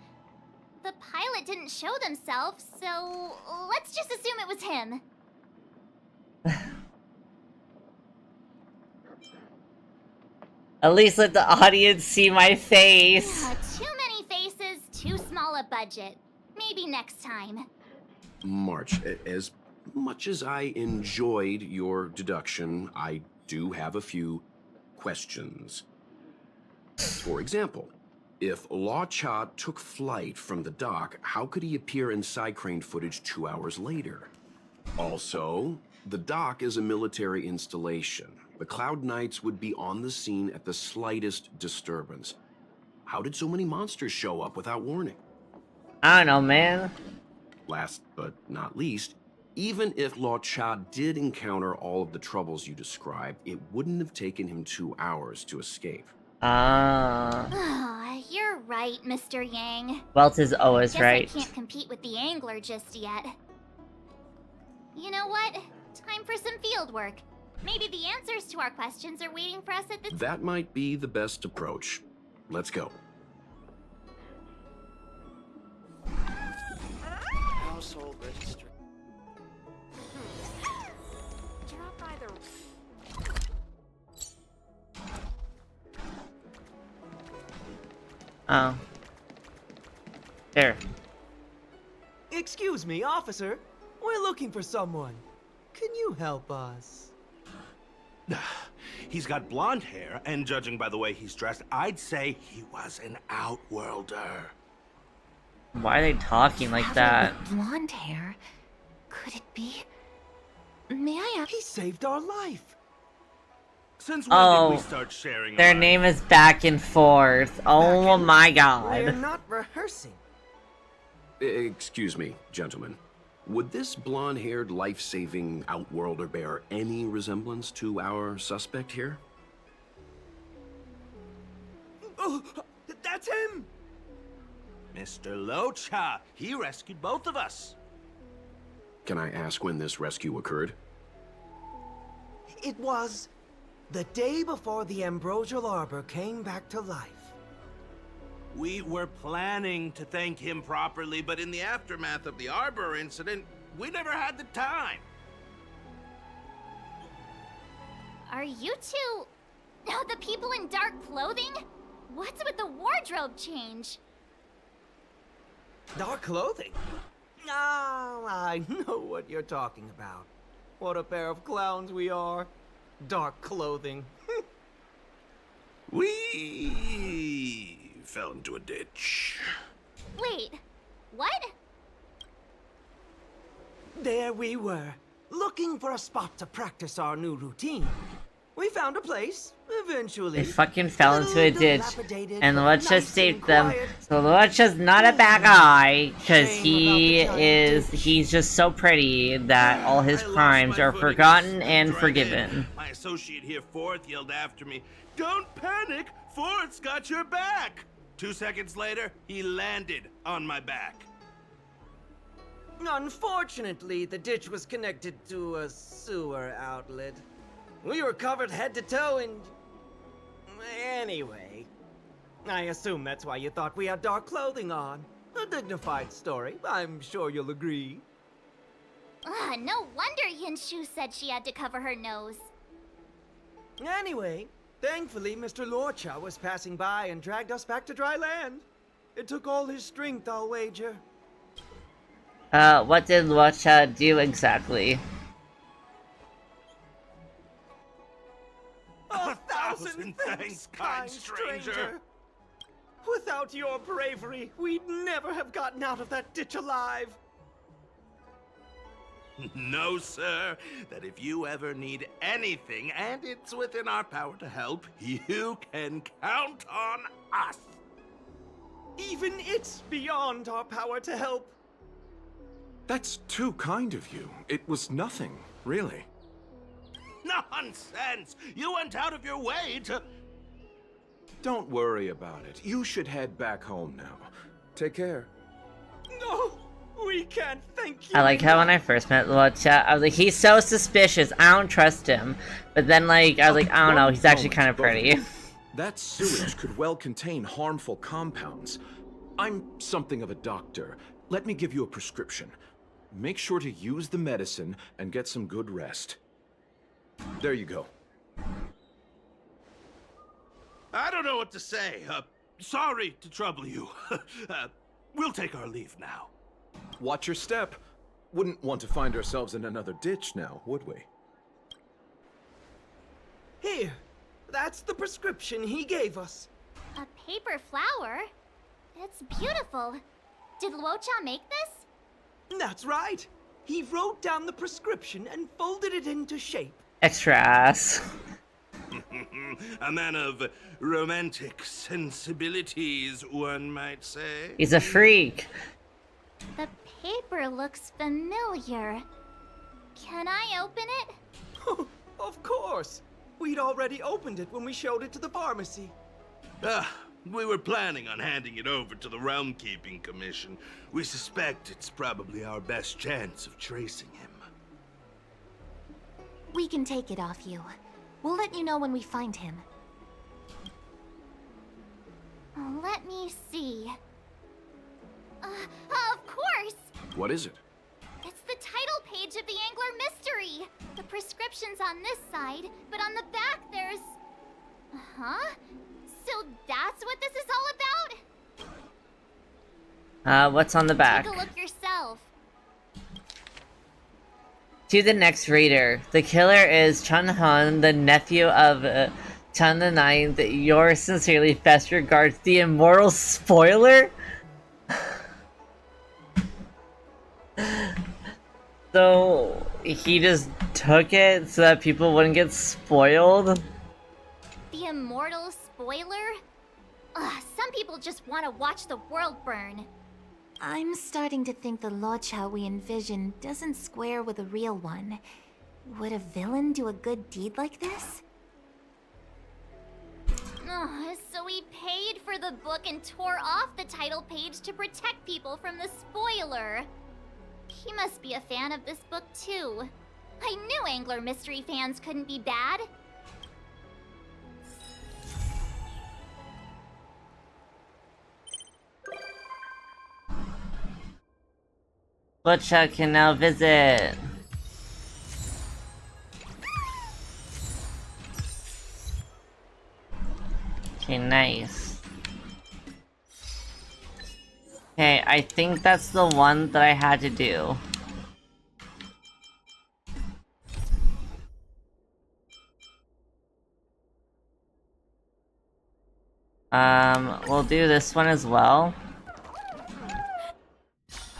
the pilot didn't show themselves, so let's just assume it was him. At least let the audience see my face. Too many faces, too small a budget. Maybe next time. March, as much as I enjoyed your deduction, I do have a few questions. For example, if Law Cha took flight from the dock, how could he appear in side crane footage 2 hours later? Also, the dock is a military installation. The Cloud Knights would be on the scene at the slightest disturbance. How did so many monsters show up without warning? I don't know, man. Last but not least, even if Law Cha did encounter all of the troubles you described, it wouldn't have taken him 2 hours to escape. You're right, Mr. Yang. Welt is always Guess right. I can't compete with the angler just yet. You know what? Time for some field work. Maybe the answers to our questions are waiting for us at the... That might be the best approach. Let's go. Household registry. Drop by the... Oh. There. Excuse me, officer. We're looking for someone. Can you help us? He's got blonde hair, and judging by the way he's dressed, I'd say he was an outworlder. Why are they talking like that? Blonde hair? Could it be? May I ask? He saved our life. Since when did we start sharing their our name is back and forth. Oh my We're god. not rehearsing. Excuse me, gentlemen. Would this blonde-haired, life-saving outworlder bear any resemblance to our suspect here? Oh, that's him! Mr. Locha, he rescued both of us. Can I ask when this rescue occurred? It was the day before the Ambrosial Arbor came back to life. We were planning to thank him properly, but in the aftermath of the Arbor incident, we never had the time. Are you two... the people in dark clothing? What's with the wardrobe change? Dark clothing? Ah, I know what you're talking about. What a pair of clowns we are. Dark clothing. We fell into a ditch. Wait, what? There we were, looking for a spot to practice our new routine. We found a place, eventually. They fucking fell into a ditch, and Lucha saved them. So Lucha's not a bad guy, because he's just so pretty that all his crimes are forgotten and forgiven. My associate here, Fourth, yelled after me, "Don't panic, Fourth's got your back!" 2 seconds later, he landed on my back. Unfortunately, the ditch was connected to a sewer outlet. We were covered head to toe in... Anyway, I assume that's why you thought we had dark clothing on. A dignified story, I'm sure you'll agree. No wonder Xianzhou said she had to cover her nose. Anyway, thankfully Mr. Lorcha was passing by and dragged us back to dry land. It took all his strength, I'll wager. What did Lucha do exactly? 1,000 thanks, kind stranger. Without your bravery, we'd never have gotten out of that ditch alive. No, sir. That if you ever need anything, and it's within our power to help, you can count on us. Even it's beyond our power to help. That's too kind of you. It was nothing, really. Nonsense! You went out of your way to... Don't worry about it. You should head back home now. Take care. No! We can't thank you. I like how when I first met Lucha, I was like, he's so suspicious, I don't trust him. But then, like, I was like, I don't know, he's actually kind of pretty. That sewage could well contain harmful compounds. I'm something of a doctor. Let me give you a prescription. Make sure to use the medicine and get some good rest. There you go. I don't know what to say. Sorry to trouble you. We'll take our leave now. Watch your step. Wouldn't want to find ourselves in another ditch now, would we? Here, that's the prescription he gave us. A paper flower? It's beautiful. Did Luocha make this? That's right. He wrote down the prescription and folded it into shape. Extra ass. A man of romantic sensibilities, one might say. He's a freak. The paper looks familiar. Can I open it? Of course. We'd already opened it when we showed it to the pharmacy. We were planning on handing it over to the Realm Keeping Commission. We suspect it's probably our best chance of tracing him. We can take it off you. We'll let you know when we find him. Let me see. Of course! What is it? It's the title page of the Angler Mystery! The prescription's on this side, but on the back there's... Huh? So that's what this is all about? What's on the back? Take a look yourself. To the next reader, the killer is Chun Han, the nephew of Chun the Ninth. Yours sincerely, best regards, the immortal spoiler? So, he just took it so that people wouldn't get spoiled? The immortal spoiler? Some people just want to watch the world burn. I'm starting to think the Luocha we envision doesn't square with a real one. Would a villain do a good deed like this? So he paid for the book and tore off the title page to protect people from the spoiler. He must be a fan of this book too. I knew Angler Mystery fans couldn't be bad. Luocha can now visit. Okay, nice. Okay, I think that's the one that I had to do. We'll do this one as well.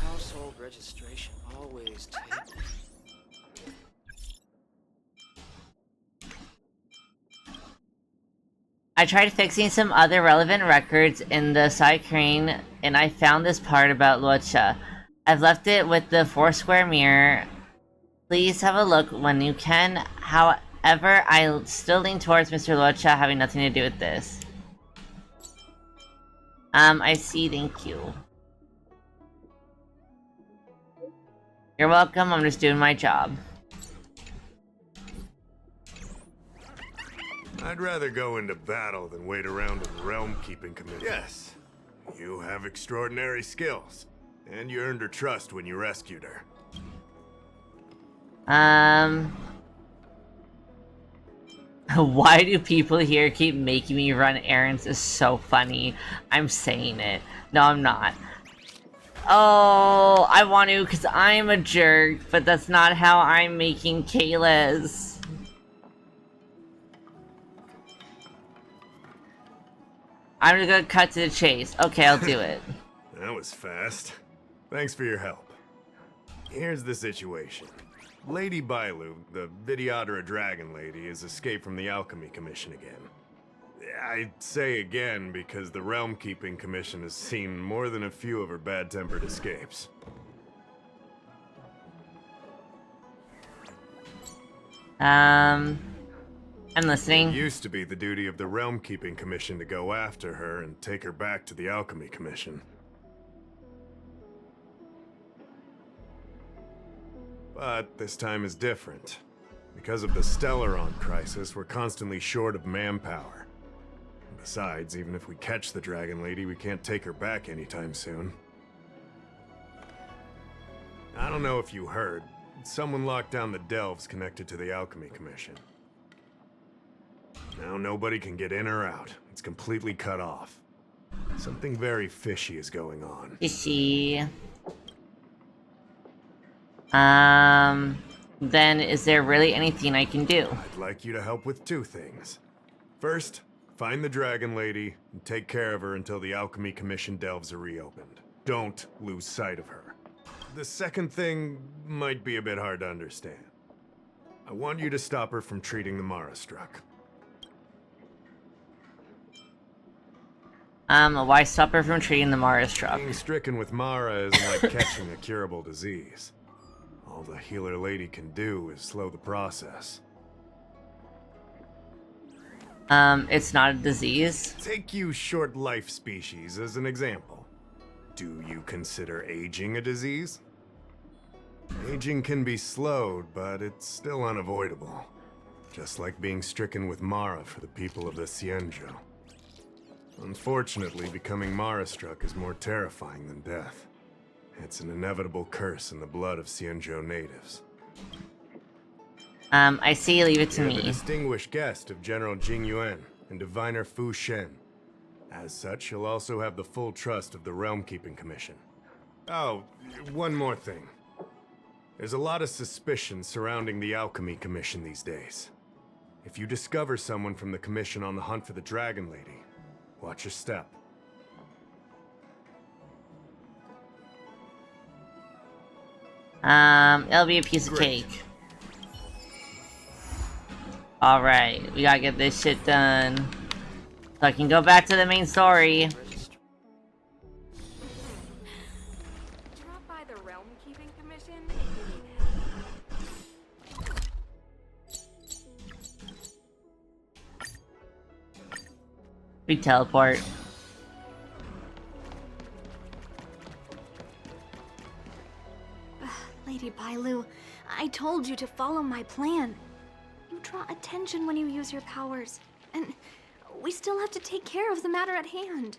Household registration always takes. I tried fixing some other relevant records in the side crane, and I found this part about Luocha. I've left it with the 4-square mirror. Please have a look when you can. However, I still lean towards Mr. Luocha having nothing to do with this. I see, thank you. You're welcome, I'm just doing my job. I'd rather go into battle than wait around in the Realm Keeping Commission. Yes, you have extraordinary skills, and you earned her trust when you rescued her. Why do people here keep making me run errands is so funny. I'm saying it. No, I'm not. Oh, I want to because I'm a jerk, but that's not how I'm making Kayla's. I'm just gonna cut to the chase. Okay, I'll do it. That was fast. Thanks for your help. Here's the situation. Lady Bailu, the Vidyadhara Dragon Lady, has escaped from the Alchemy Commission again. I say again because the Realm Keeping Commission has seen more than a few of her bad-tempered escapes. I'm listening. It used to be the duty of the Realm Keeping Commission to go after her and take her back to the Alchemy Commission. But this time is different. Because of the Stellaron crisis, we're constantly short of manpower. Besides, even if we catch the Dragon Lady, we can't take her back anytime soon. I don't know if you heard, someone locked down the delves connected to the Alchemy Commission. Now nobody can get in or out. It's completely cut off. Something very fishy is going on. Fishy. Then is there really anything I can do? I'd like you to help with two things. First, find the Dragon Lady and take care of her until the Alchemy Commission delves are reopened. Don't lose sight of her. The second thing might be a bit hard to understand. I want you to stop her from treating the Marastruck. Why stop her from treating the Marastruck? Being stricken with Mara isn't like catching a curable disease. All the healer lady can do is slow the process. It's not a disease. Take you short life species as an example. Do you consider aging a disease? Aging can be slowed, but it's still unavoidable. Just like being stricken with Mara for the people of the Xianzhou. Unfortunately, becoming Mara-struck is more terrifying than death. It's an inevitable curse in the blood of Xianzhou natives. I see. Leave it to You're me. the distinguished guest of General Jing Yuan and Diviner Fu Shen. As such, you'll also have the full trust of the Realm Keeping Commission. Oh, one more thing. There's a lot of suspicion surrounding the Alchemy Commission these days. If you discover someone from the Commission on the hunt for the Dragon Lady, watch your step. It'll be a piece of cake. Alright, we gotta get this shit done. So I can go back to the main story. Drop by the Realm Keeping Commission We teleport. Lady Bailu, I told you to follow my plan. You draw attention when you use your powers, and we still have to take care of the matter at hand.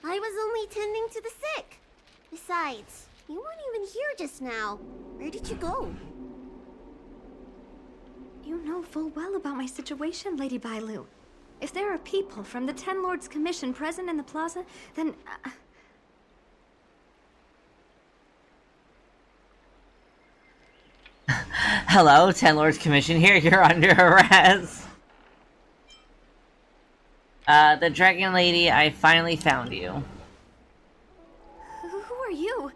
I was only tending to the sick. Besides, you weren't even here just now. Where did you go? You know full well about my situation, Lady Bailu. If there are people from the Ten Lords Commission present in the plaza, then... Hello, Ten Lords Commission here. You're under arrest. The Dragon Lady, I finally found you. Who are you?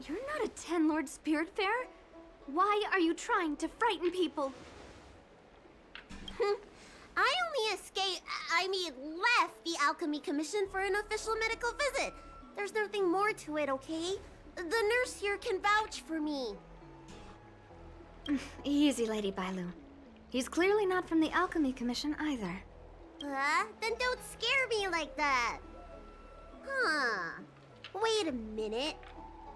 You're not a Ten Lord Spiritfarer. Why are you trying to frighten people? I only left the Alchemy Commission for an official medical visit. There's nothing more to it, okay? The nurse here can vouch for me. Easy, Lady Bailu. He's clearly not from the Alchemy Commission either. Then don't scare me like that. Huh. Wait a minute.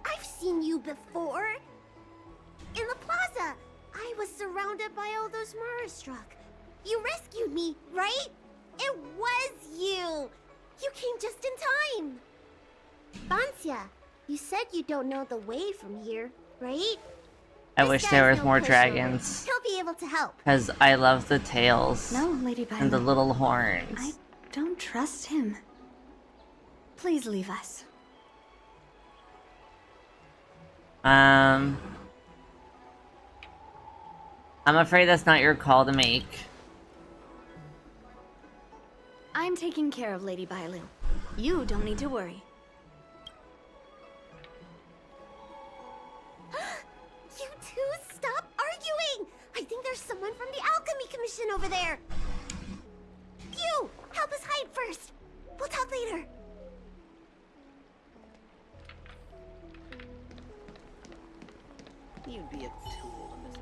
I've seen you before. In the plaza, I was surrounded by all those Marastruck. You rescued me, right? It was you. You came just in time. Banxia, you said you don't know the way from here, right? I wish there was more dragons. He'll be able to help. Because I love the tails. No, Lady Bailu. And the little horns. I don't trust him. Please leave us. I'm afraid that's not your call to make. I'm taking care of Lady Bailu. You don't need to worry. You two, stop arguing! I think there's someone from the Alchemy Commission over there. You, help us hide first. We'll talk later. You'd be a tool in this.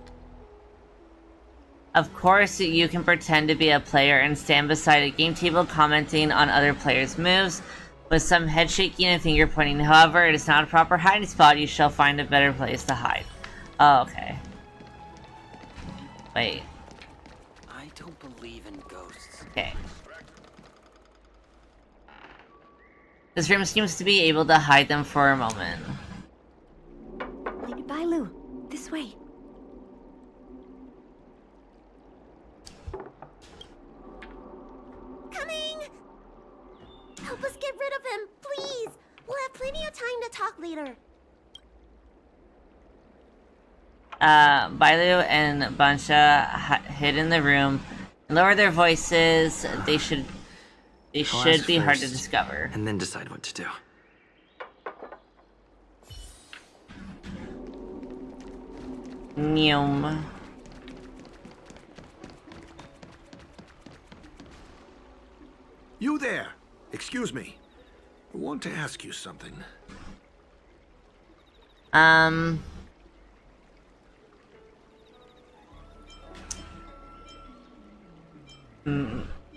Of course, you can pretend to be a player and stand beside a game table commenting on other players' moves, with some head shaking and finger pointing. However, it is not a proper hiding spot. You shall find a better place to hide. Oh, okay. Wait. I don't believe Okay. This room seems to be able to hide them for a moment. Lady Bailu, this way. Coming! Help us get rid of him, please! We'll have plenty of time to talk later. Bailu and Bansha hid in the room and lower their voices. They should be hard to discover. And then decide what to do. Neum. You there! Excuse me. I want to ask you something.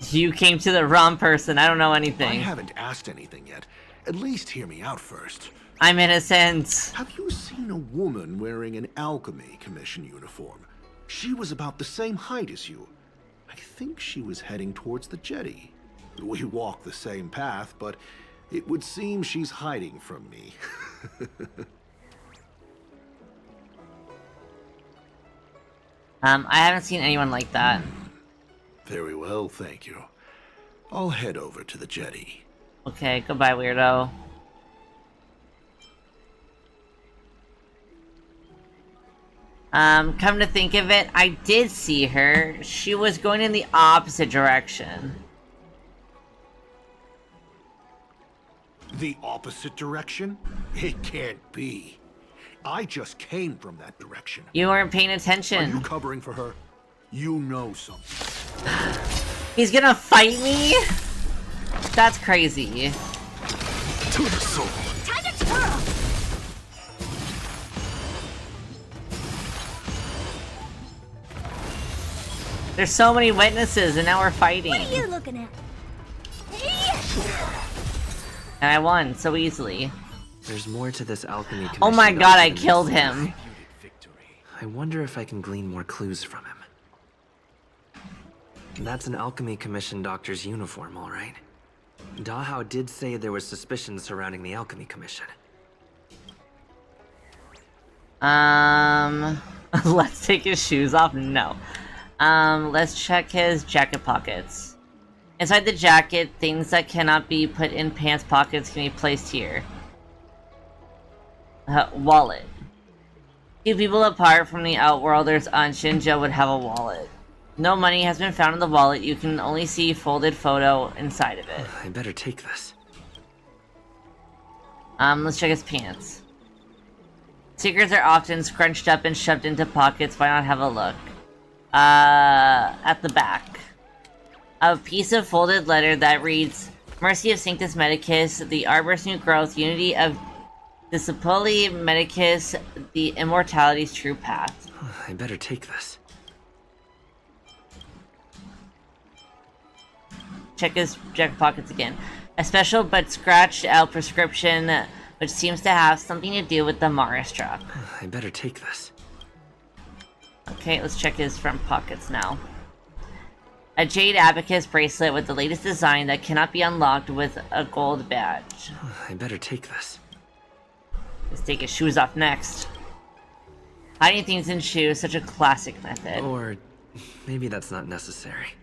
You came to the wrong person. I don't know anything. I haven't asked anything yet. At least hear me out first. I'm innocent. Have you seen a woman wearing an Alchemy Commission uniform? She was about the same height as you. I think she was heading towards the jetty. We walk the same path, but it would seem she's hiding from me. I haven't seen anyone like that. Very well, thank you. I'll head over to the jetty. Okay, goodbye, weirdo. Come to think of it, I did see her. She was going in the opposite direction. The opposite direction? It can't be. I just came from that direction. You weren't paying attention. Are you covering for her? You know something. He's gonna fight me? That's crazy. To the soul. Time to twirl! There's so many witnesses and now we're fighting. What are you looking at? And I won so easily. There's more to this alchemy commission. Oh my god, I killed him. I wonder if I can glean more clues from him. That's an alchemy commission doctor's uniform, all right. Dahao did say there was suspicion surrounding the alchemy commission. Let's take his shoes off? No. Let's check his jacket pockets. Inside the jacket, things that cannot be put in pants pockets can be placed here. Wallet. Two people apart from the Outworlders on Xianzhou would have a wallet. No money has been found in the wallet. You can only see folded photo inside of it. I better take this. Let's check his pants. Secrets are often scrunched up and shoved into pockets. Why not have a look? At the back. A piece of folded letter that reads, Mercy of Sanctus Medicus, the Arbor's new growth, unity of Discipuli Medicus, the immortality's true path. I better take this. Check his jacket pockets again. A special but scratched out prescription which seems to have something to do with the Marastruck. I better take this. Okay, let's check his front pockets now. A jade abacus bracelet with the latest design that cannot be unlocked with a gold badge. I better take this. Let's take his shoes off next. Hiding things in shoes, such a classic method. Or maybe that's not necessary.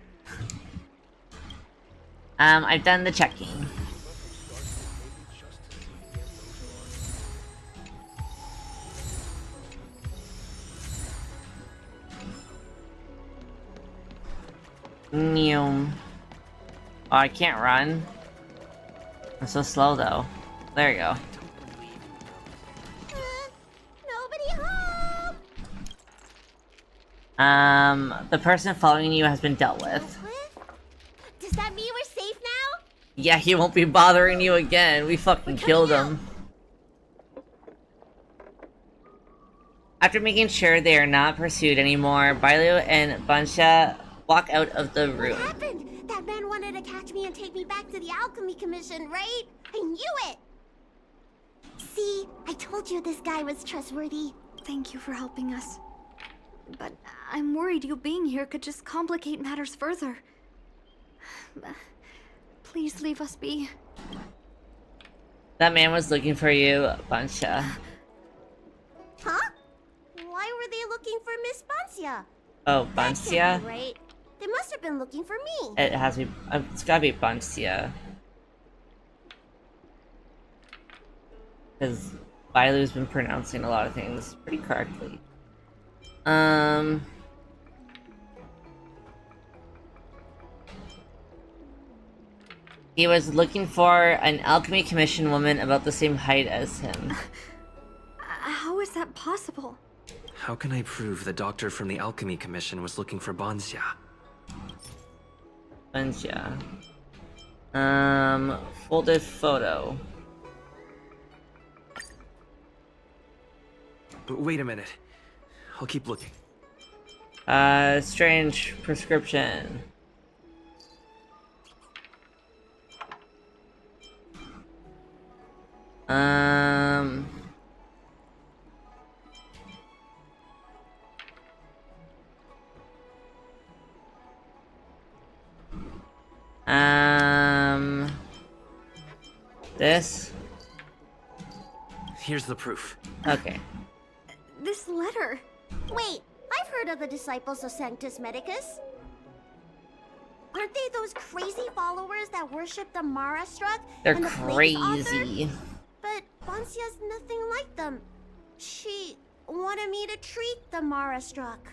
I've done the checking. Neum. Oh, I can't run. I'm so slow though. There you go. Nobody home! The person following you has been dealt with. Does that mean we're safe now? Yeah, he won't be bothering you again. We fucking killed him. After making sure they are not pursued anymore, Bailu and Bansha walk out of the room. What happened? That man wanted to catch me and take me back to the Alchemy Commission, right? I knew it! See, I told you this guy was trustworthy. Thank you for helping us. But I'm worried you being here could just complicate matters further. Please leave us be. That man was looking for you, Bansha. Huh? Why were they looking for Miss Bancia? Oh, That Bancia? can't be right. They must have been looking for me. It has to be. It's gotta be Bancia. Because Bailu's been pronouncing a lot of things pretty correctly. He was looking for an alchemy commission woman about the same height as him. How is that possible? How can I prove the doctor from the Alchemy Commission was looking for Bancia? Bansha. Folded photo. But wait a minute. I'll keep looking. Strange prescription. This? Here's the proof. Okay. This letter. Wait, I've heard of the disciples of Sanctus Medicus. Aren't they those crazy followers that worship the Mara Struck They're and the Plague's author? crazy. But Bancia's nothing like them. She wanted me to treat the Mara Struck.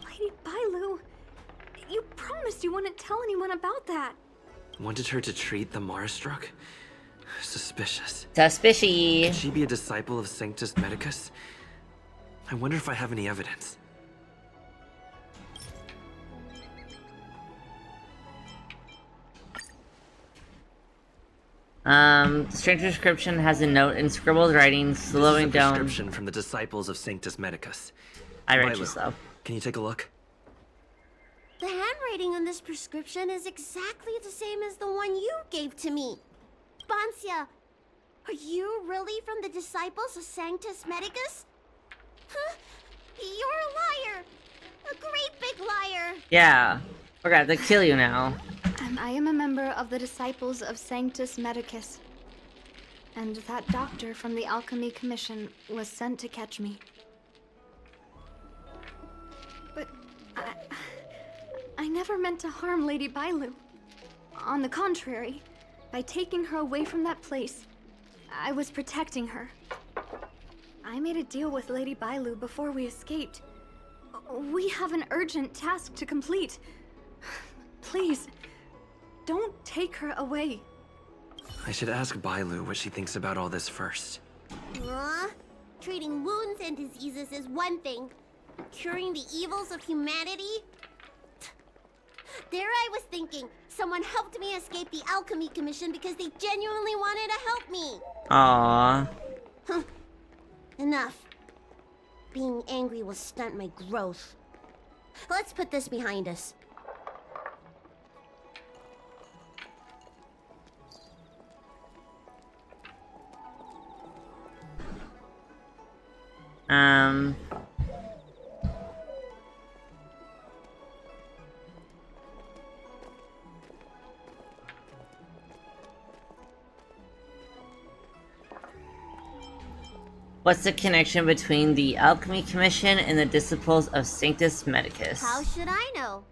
Lady Bailu, you promised you wouldn't tell anyone about that. Wanted her to treat the Marastruck? Suspicious. Suspicious. Could she be a disciple of Sanctus Medicus? I wonder if I have any evidence. The strange prescription has a note in scribbled writing slowing This is a down. prescription from the disciples of Sanctus Medicus. I read Milo, you slow. Can you take a look? The handwriting on this prescription is exactly the same as the one you gave to me. Bancia, are you really from the disciples of Sanctus Medicus? Huh? You're a liar! A great big liar! Yeah. We're gonna have to kill you now. I am a member of the Disciples of Sanctus Medicus. And that doctor from the Alchemy Commission was sent to catch me. But I never meant to harm Lady Bailu. On the contrary, by taking her away from that place, I was protecting her. I made a deal with Lady Bailu before we escaped. We have an urgent task to complete. Please, don't take her away. I should ask Bailu what she thinks about all this first. Treating wounds and diseases is one thing. Curing the evils of humanity? There I was thinking, someone helped me escape the Alchemy Commission because they genuinely wanted to help me. Aww. Enough. Being angry will stunt my growth. Let's put this behind us. What's the connection between the Alchemy Commission and the Disciples of Sanctus Medicus? How should I know?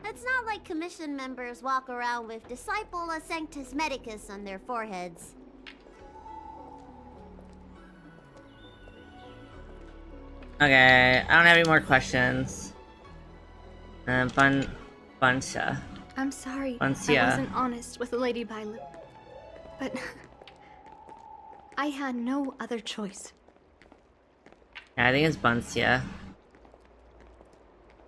It's not like commission members walk around with Disciple of Sanctus Medicus on their foreheads. Okay, I don't have any more questions. Bansha. I'm sorry Bancia. I wasn't honest with Lady Bailu. But I had no other choice. Yeah, I think it's Bansha.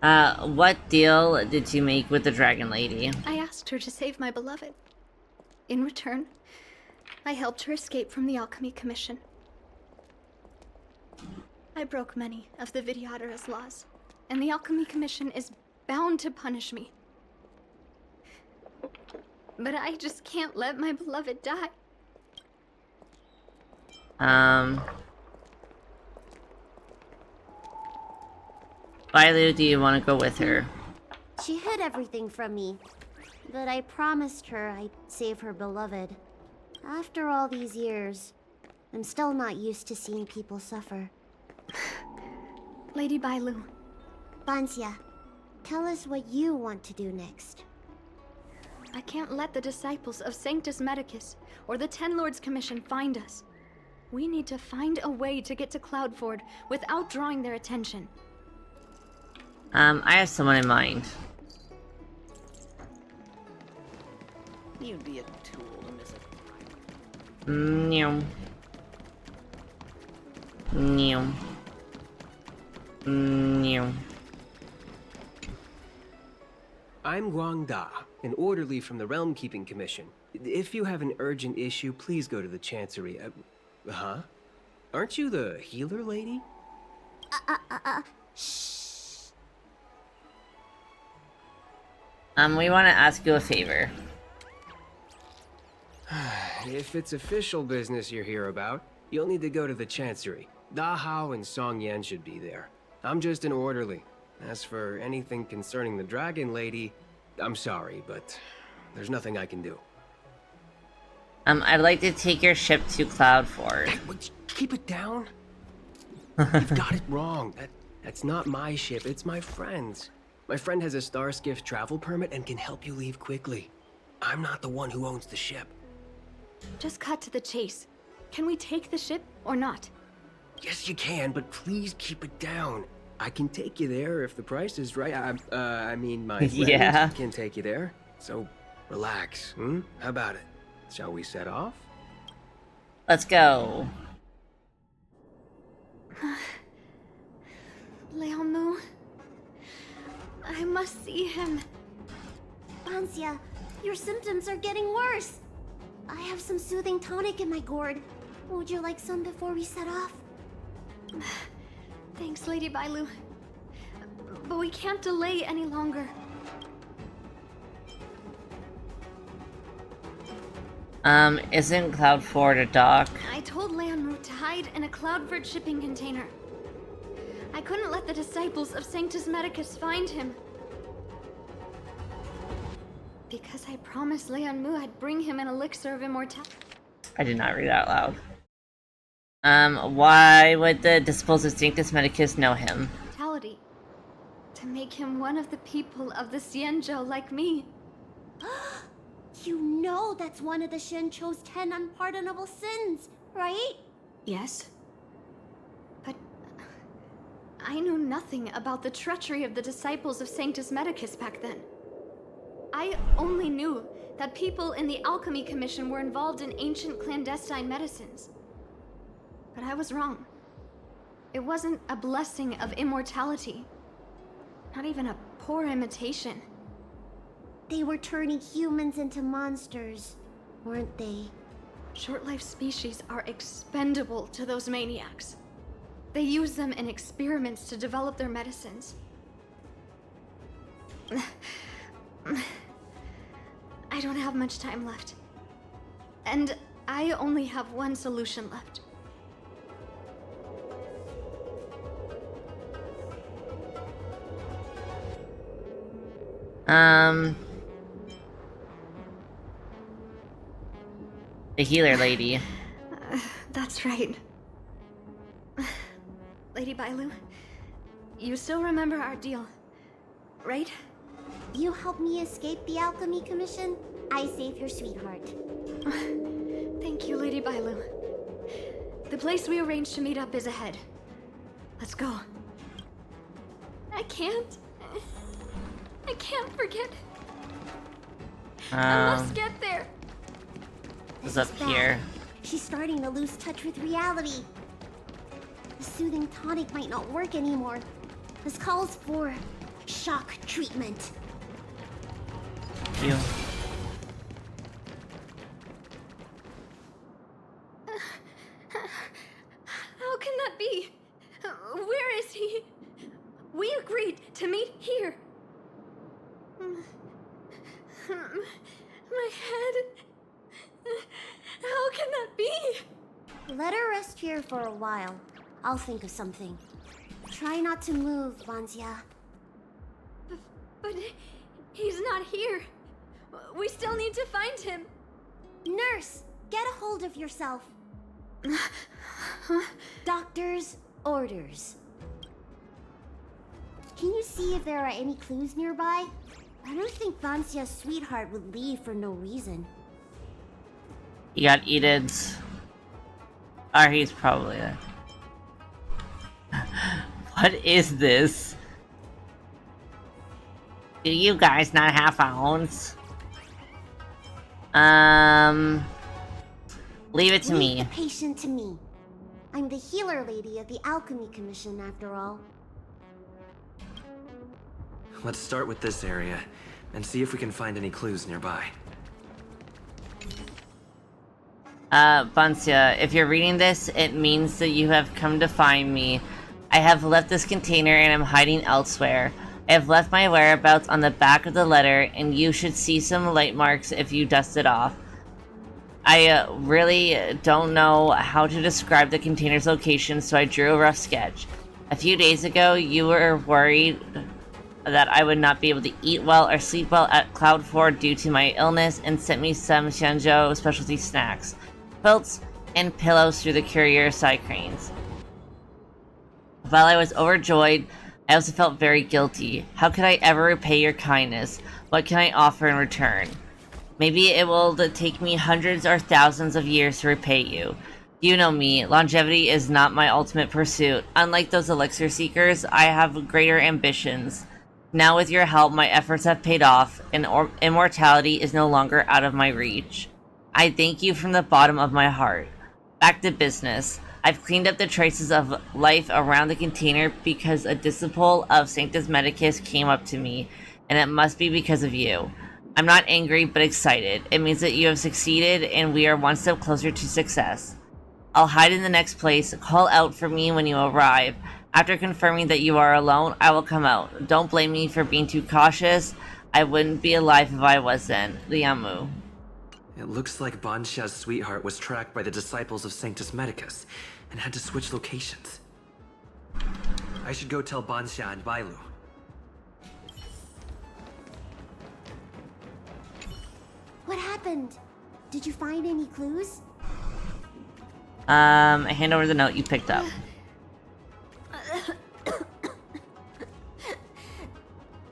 What deal did you make with the Dragon Lady? I asked her to save my beloved. In return, I helped her escape from the Alchemy Commission. I broke many of the Vidyadhara's laws, and the Alchemy Commission is bound to punish me. But I just can't let my beloved die. Bailu, do you want to go with her? She hid everything from me. but I promised her I'd save her beloved. After all these years, I'm still not used to seeing people suffer. Lady Bailu. Banxia, tell us what you want to do next. I can't let the disciples of Sanctus Medicus or the Ten Lords Commission find us. We need to find a way to get to Cloudford without drawing their attention. I have someone in mind. You'd be a tool to miss it. Meow. Meow. Meow. I'm Guang Da, an orderly from the Realm Keeping Commission. If you have an urgent issue, please go to the Chancery. Huh? Aren't you the healer lady? Shh. We want to ask you a favor. If it's official business you're here about, you'll need to go to the Chancery. Da Hao and Song Yan should be there. I'm just an orderly. As for anything concerning the Dragon Lady, I'm sorry, but there's nothing I can do. I'd like to take your ship to Cloudford. Hey, keep it down. You've got it wrong. That's not my ship, it's my friend's. My friend has a Starskiff travel permit and can help you leave quickly. I'm not the one who owns the ship. Just cut to the chase. Can we take the ship or not? Yes, you can, but please keep it down. I can take you there if the price is right. I mean, my friend Yeah. can take you there. So, relax, hmm? How about it? Shall we set off? Let's go. Liaomu. I must see him. Banxia, your symptoms are getting worse. I have some soothing tonic in my gourd. Would you like some before we set off? Thanks, Lady Bailu. But we can't delay any longer. Isn't Cloudford a dock? I told Liaomu to hide in a Cloudford shipping container. I couldn't let the disciples of Sanctus Medicus find him. Because I promised Liaomu I'd bring him an elixir of immortality. I did not read out loud. Why would the disciples of Sanctus Medicus know him? To make him one of the people of the Xianzhou like me. You know that's one of the Xianzhou's 10 unpardonable sins, right? Yes. But I knew nothing about the treachery of the disciples of Sanctus Medicus back then. I only knew that people in the Alchemy Commission were involved in ancient clandestine medicines. But I was wrong. It wasn't a blessing of immortality. Not even a poor imitation. They were turning humans into monsters, weren't they? Short-life species are expendable to those maniacs. They use them in experiments to develop their medicines. I don't have much time left. And I only have one solution left. The healer lady. That's right. Lady Bailu, you still remember our deal, right? You helped me escape the Alchemy Commission. I saved your sweetheart. Thank you, Lady Bailu. The place we arranged to meet up is ahead. Let's go. I can't forget. I must get there. What's up here? She's starting to lose touch with reality. The soothing tonic might not work anymore. This calls for shock treatment. You. How can that be? Where is he? We agreed to meet here. My head. How can that be? Let her rest here for a while. I'll think of something. Try not to move, Banxia. But he's not here. We still need to find him. Nurse, get a hold of yourself. Doctor's orders. Can you see if there are any clues nearby? I don't think Vanxia's sweetheart would leave for no reason. You got Edith's. Or he's probably a... What is this? Do you guys not have phones? Leave it to me. Leave the patient to me. I'm the healer lady of the Alchemy Commission, after all. Let's start with this area, and see if we can find any clues nearby. Vancia, if you're reading this, it means that you have come to find me. I have left this container and am hiding elsewhere. I have left my whereabouts on the back of the letter, and you should see some light marks if you dust it off. I really don't know how to describe the container's location, so I drew a rough sketch. A few days ago, you were worried that I would not be able to eat well or sleep well at Cloud 4 due to my illness and sent me some Xianzhou specialty snacks, quilts, and pillows through the courier side cranes. While I was overjoyed, I also felt very guilty. How could I ever repay your kindness? What can I offer in return? Maybe it will take me hundreds or thousands of years to repay you. You know me, longevity is not my ultimate pursuit. Unlike those elixir seekers, I have greater ambitions. Now with your help, my efforts have paid off, and immortality is no longer out of my reach. I thank you from the bottom of my heart. Back to business. I've cleaned up the traces of life around the container because a disciple of Sanctus Medicus came up to me, and it must be because of you. I'm not angry, but excited. It means that you have succeeded, and we are one step closer to success. I'll hide in the next place. Call out for me when you arrive. After confirming that you are alone, I will come out. Don't blame me for being too cautious. I wouldn't be alive if I wasn't. Liamu. It looks like Banxia's sweetheart was tracked by the disciples of Sanctus Medicus and had to switch locations. I should go tell Banxia and Bailu. What happened? Did you find any clues? Hand over the note you picked up.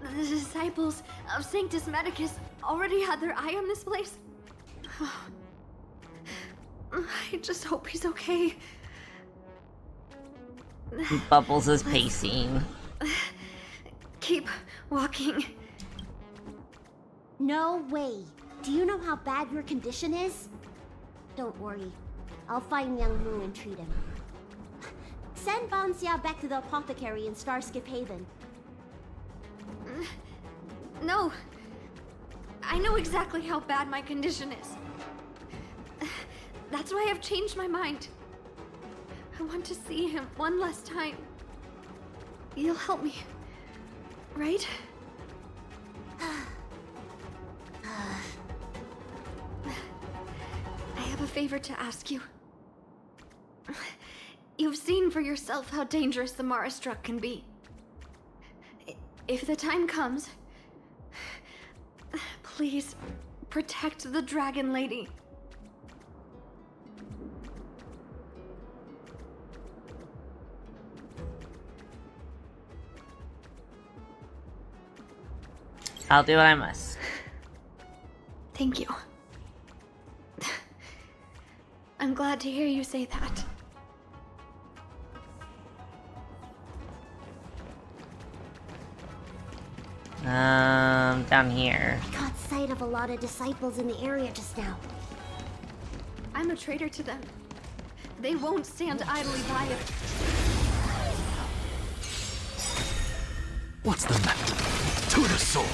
The disciples of Sanctus Medicus already had their eye on this place. I just hope he's okay. Bubbles is pacing. Keep walking. No way. Do you know how bad your condition is? Don't worry. I'll find Young Mu and treat him. Send Banxia back to the apothecary in Starskip Haven. No. I know exactly how bad my condition is. That's why I've changed my mind. I want to see him one last time. You'll help me, right? I have a favor to ask you. You've seen for yourself how dangerous the Mara Struck can be. If the time comes, please protect the Dragon Lady. I'll do what I must. Thank you. I'm glad to hear you say that. Down here. I caught sight of a lot of disciples in the area just now. I'm a traitor to them. They won't stand idly by it. What's the matter? To the soul!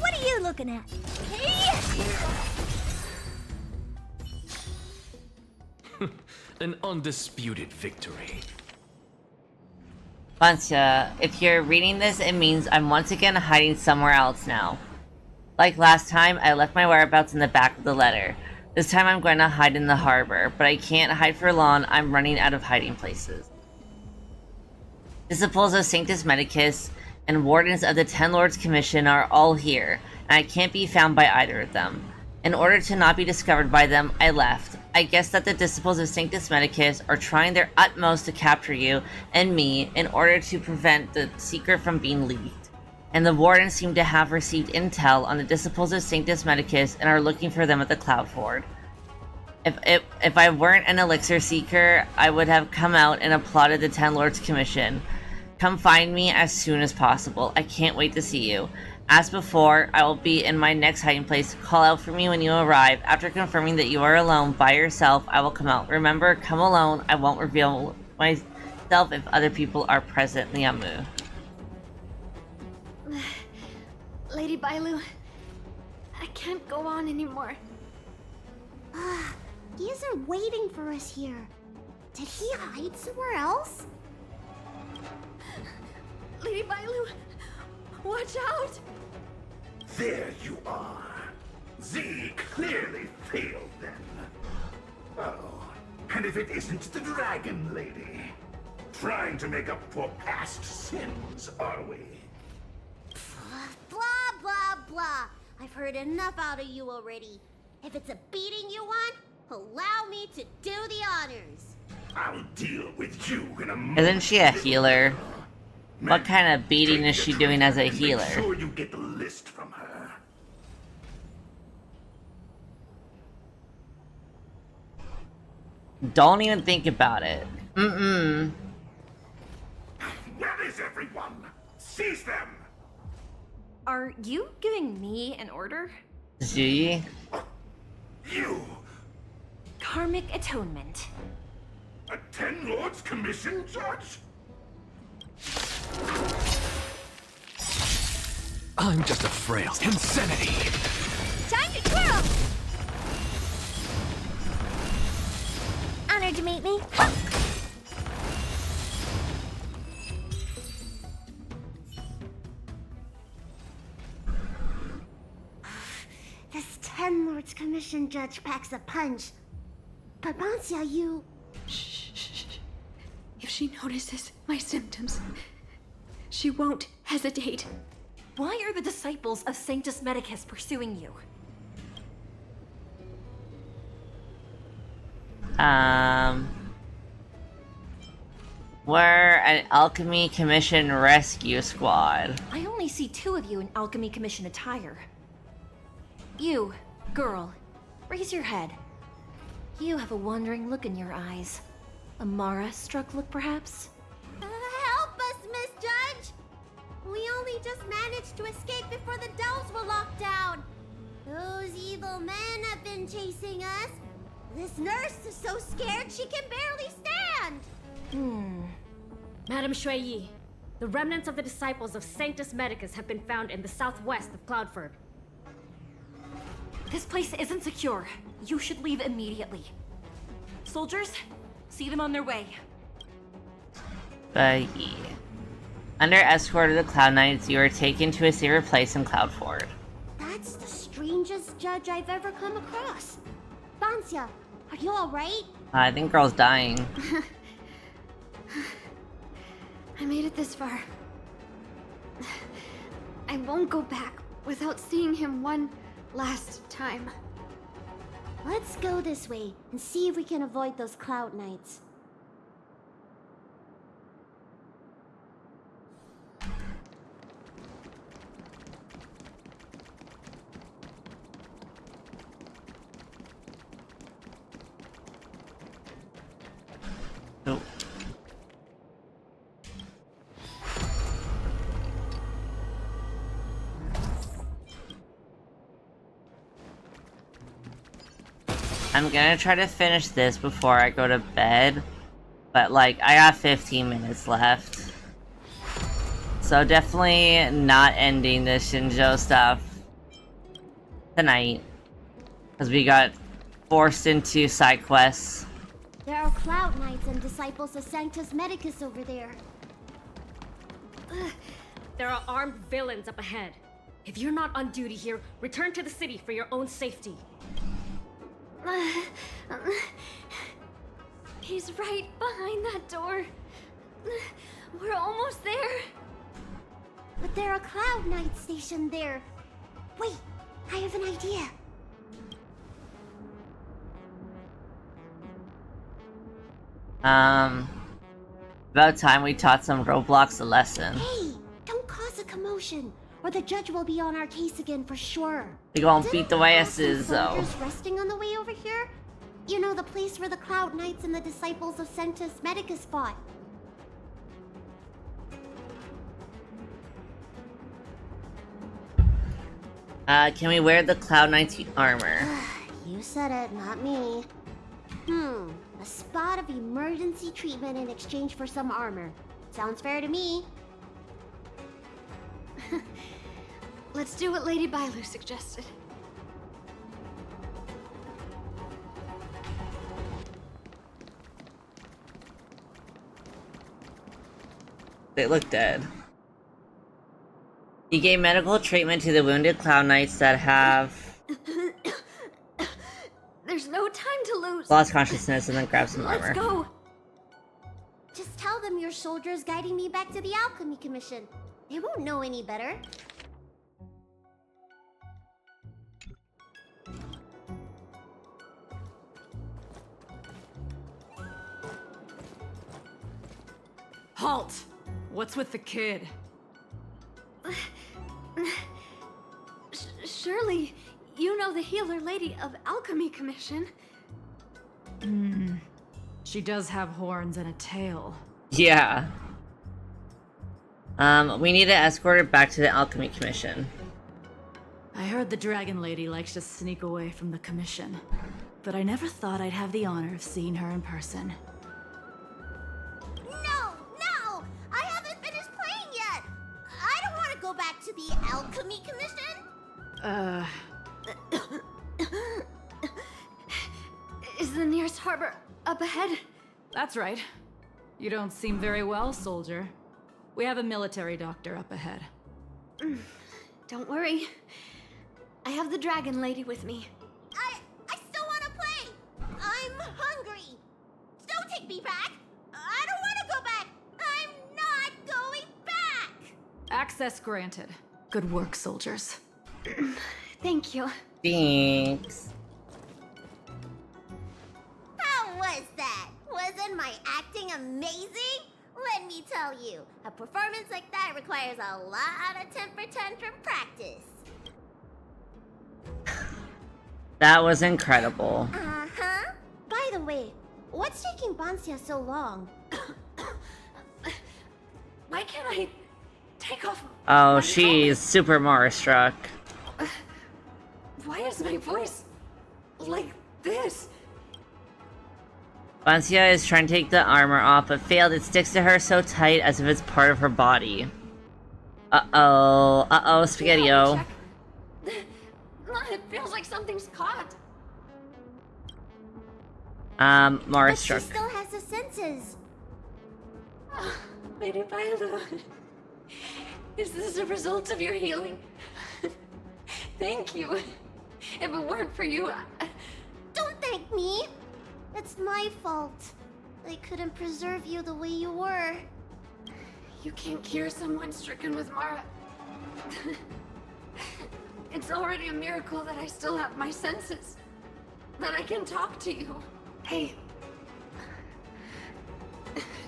What are you looking at? An undisputed victory. Banxia, if you're reading this, it means I'm once again hiding somewhere else now. Like last time, I left my whereabouts in the back of the letter. This time I'm going to hide in the harbor, but I can't hide for long. I'm running out of hiding places. Disciples of Sanctus Medicus, and wardens of the Ten Lords Commission are all here, and I can't be found by either of them. In order to not be discovered by them, I left. I guess that the disciples of Sanctus Medicus are trying their utmost to capture you and me in order to prevent the secret from being leaked. And the wardens seem to have received intel on the disciples of Sanctus Medicus and are looking for them at the Cloud Ford. If I weren't an elixir seeker, I would have come out and applauded the Ten Lords Commission. Come find me as soon as possible. I can't wait to see you. As before, I will be in my next hiding place. Call out for me when you arrive. After confirming that you are alone by yourself, I will come out. Remember, come alone. I won't reveal myself if other people are present. Liamu. Lady Bailu, I can't go on anymore. He's waiting for us here. Did he hide somewhere else? Lady Bailu, watch out! There you are. Z clearly failed then. Oh, and if it isn't the Dragon Lady. Trying to make up for past sins, are we? Blah, blah, blah. I've heard enough out of you already. If it's a beating you want, allow me to do the honors. I'll deal with you in a moment. Isn't she a healer? What kind of beating is she doing as a healer? Make sure you get the list from her. Don't even think about it. Mm-mm. Where is everyone? Seize them! Are you giving me an order? Z? You! Karmic atonement. A Ten Lords Commission judge? I'm just a frail insanity. Time to twirl! Honored to meet me. This Ten Lords Commission judge packs a punch. But Bansia, you... Shh. If she notices my symptoms, she won't hesitate. Why are the disciples of Sanctus Medicus pursuing you? We're an Alchemy Commission rescue squad. I only see 2 of you in Alchemy Commission attire. You, girl, raise your head. You have a wandering look in your eyes. A Mara-struck look, perhaps? Help us, Miss Judge! We only just managed to escape before the dells were locked down. Those evil men have been chasing us. This nurse is so scared she can barely stand. Madame Shuiyi, the remnants of the disciples of Sanctus Medicus have been found in the southwest of Cloudford. This place isn't secure. You should leave immediately. Soldiers, see them on their way. But yeah. Under escort of the Cloud Knights, you are taken to a safer place in Cloudford. That's the strangest judge I've ever come across. Bansia, are you alright? I think girl's dying. I made it this far. I won't go back without seeing him one last time. Let's go this way and see if we can avoid those Cloud Knights. Nope. I'm gonna try to finish this before I go to bed, but like, I got 15 minutes left. So definitely not ending the Xianzhou stuff tonight, because we got forced into side quests. There are Cloud Knights and disciples of Sanctus Medicus over there. There are armed villains up ahead. If you're not on duty here, return to the city for your own safety. He's right. behind that door. We're almost there. But there are Cloud Knights stationed there. Wait, I have an idea. About time we taught some Roblox a lesson. Hey, don't cause a commotion, or the judge will be on our case again for sure. We gonna beat the asses though. Soldiers resting on the way over here? You know, the place where the Cloud Knights and the disciples of Sanctus Medicus fought. Can we wear the Cloud Knight's armor? You said it, not me. A spot of emergency treatment in exchange for some armor. Sounds fair to me. Let's do what Lady Bailu suggested. They look dead. He gave medical treatment to the wounded Cloud Knights that have There's no time to lose. lost consciousness and then grab some armor. Let's go. Just tell them your soldiers guiding me back to the Alchemy Commission. They won't know any better. Halt! What's with the kid? Surely, you know the healer lady of Alchemy Commission. She does have horns and a tail. Yeah. We need to escort her back to the Alchemy Commission. I heard the Dragon Lady likes to sneak away from the Commission, but I never thought I'd have the honor of seeing her in person. No! I haven't finished playing yet! I don't want to go back to the Alchemy Commission! Is the nearest harbor up ahead? That's right. You don't seem very well, soldier. We have a military doctor up ahead. Don't worry. I have the Dragon Lady with me. I still want to play! I'm hungry! Don't take me back! I don't want to go back! I'm not going back! Access granted. Good work, soldiers. Thank you. Thanks. How was that? Wasn't my acting amazing? Let me tell you, a performance like that requires a lot of temper tantrum practice. That was incredible. Uh-huh. By the way, what's taking Banxia so long? Why can't I take off? Oh, she's super Mara-struck. Why is my voice like this? Banxia is trying to take the armor off, but failed. It sticks to her so tight as if it's part of her body. Uh-oh. Uh-oh, Spaghetti-O. It feels like something's caught. Mara-struck. But she still has the senses. Lady Bailu, is this a result of your healing? Thank you. If it weren't for you, Don't thank me. It's my fault. I couldn't preserve you the way you were. You can't cure someone stricken with Mara. It's already a miracle that I still have my senses. That I can talk to you. Hey.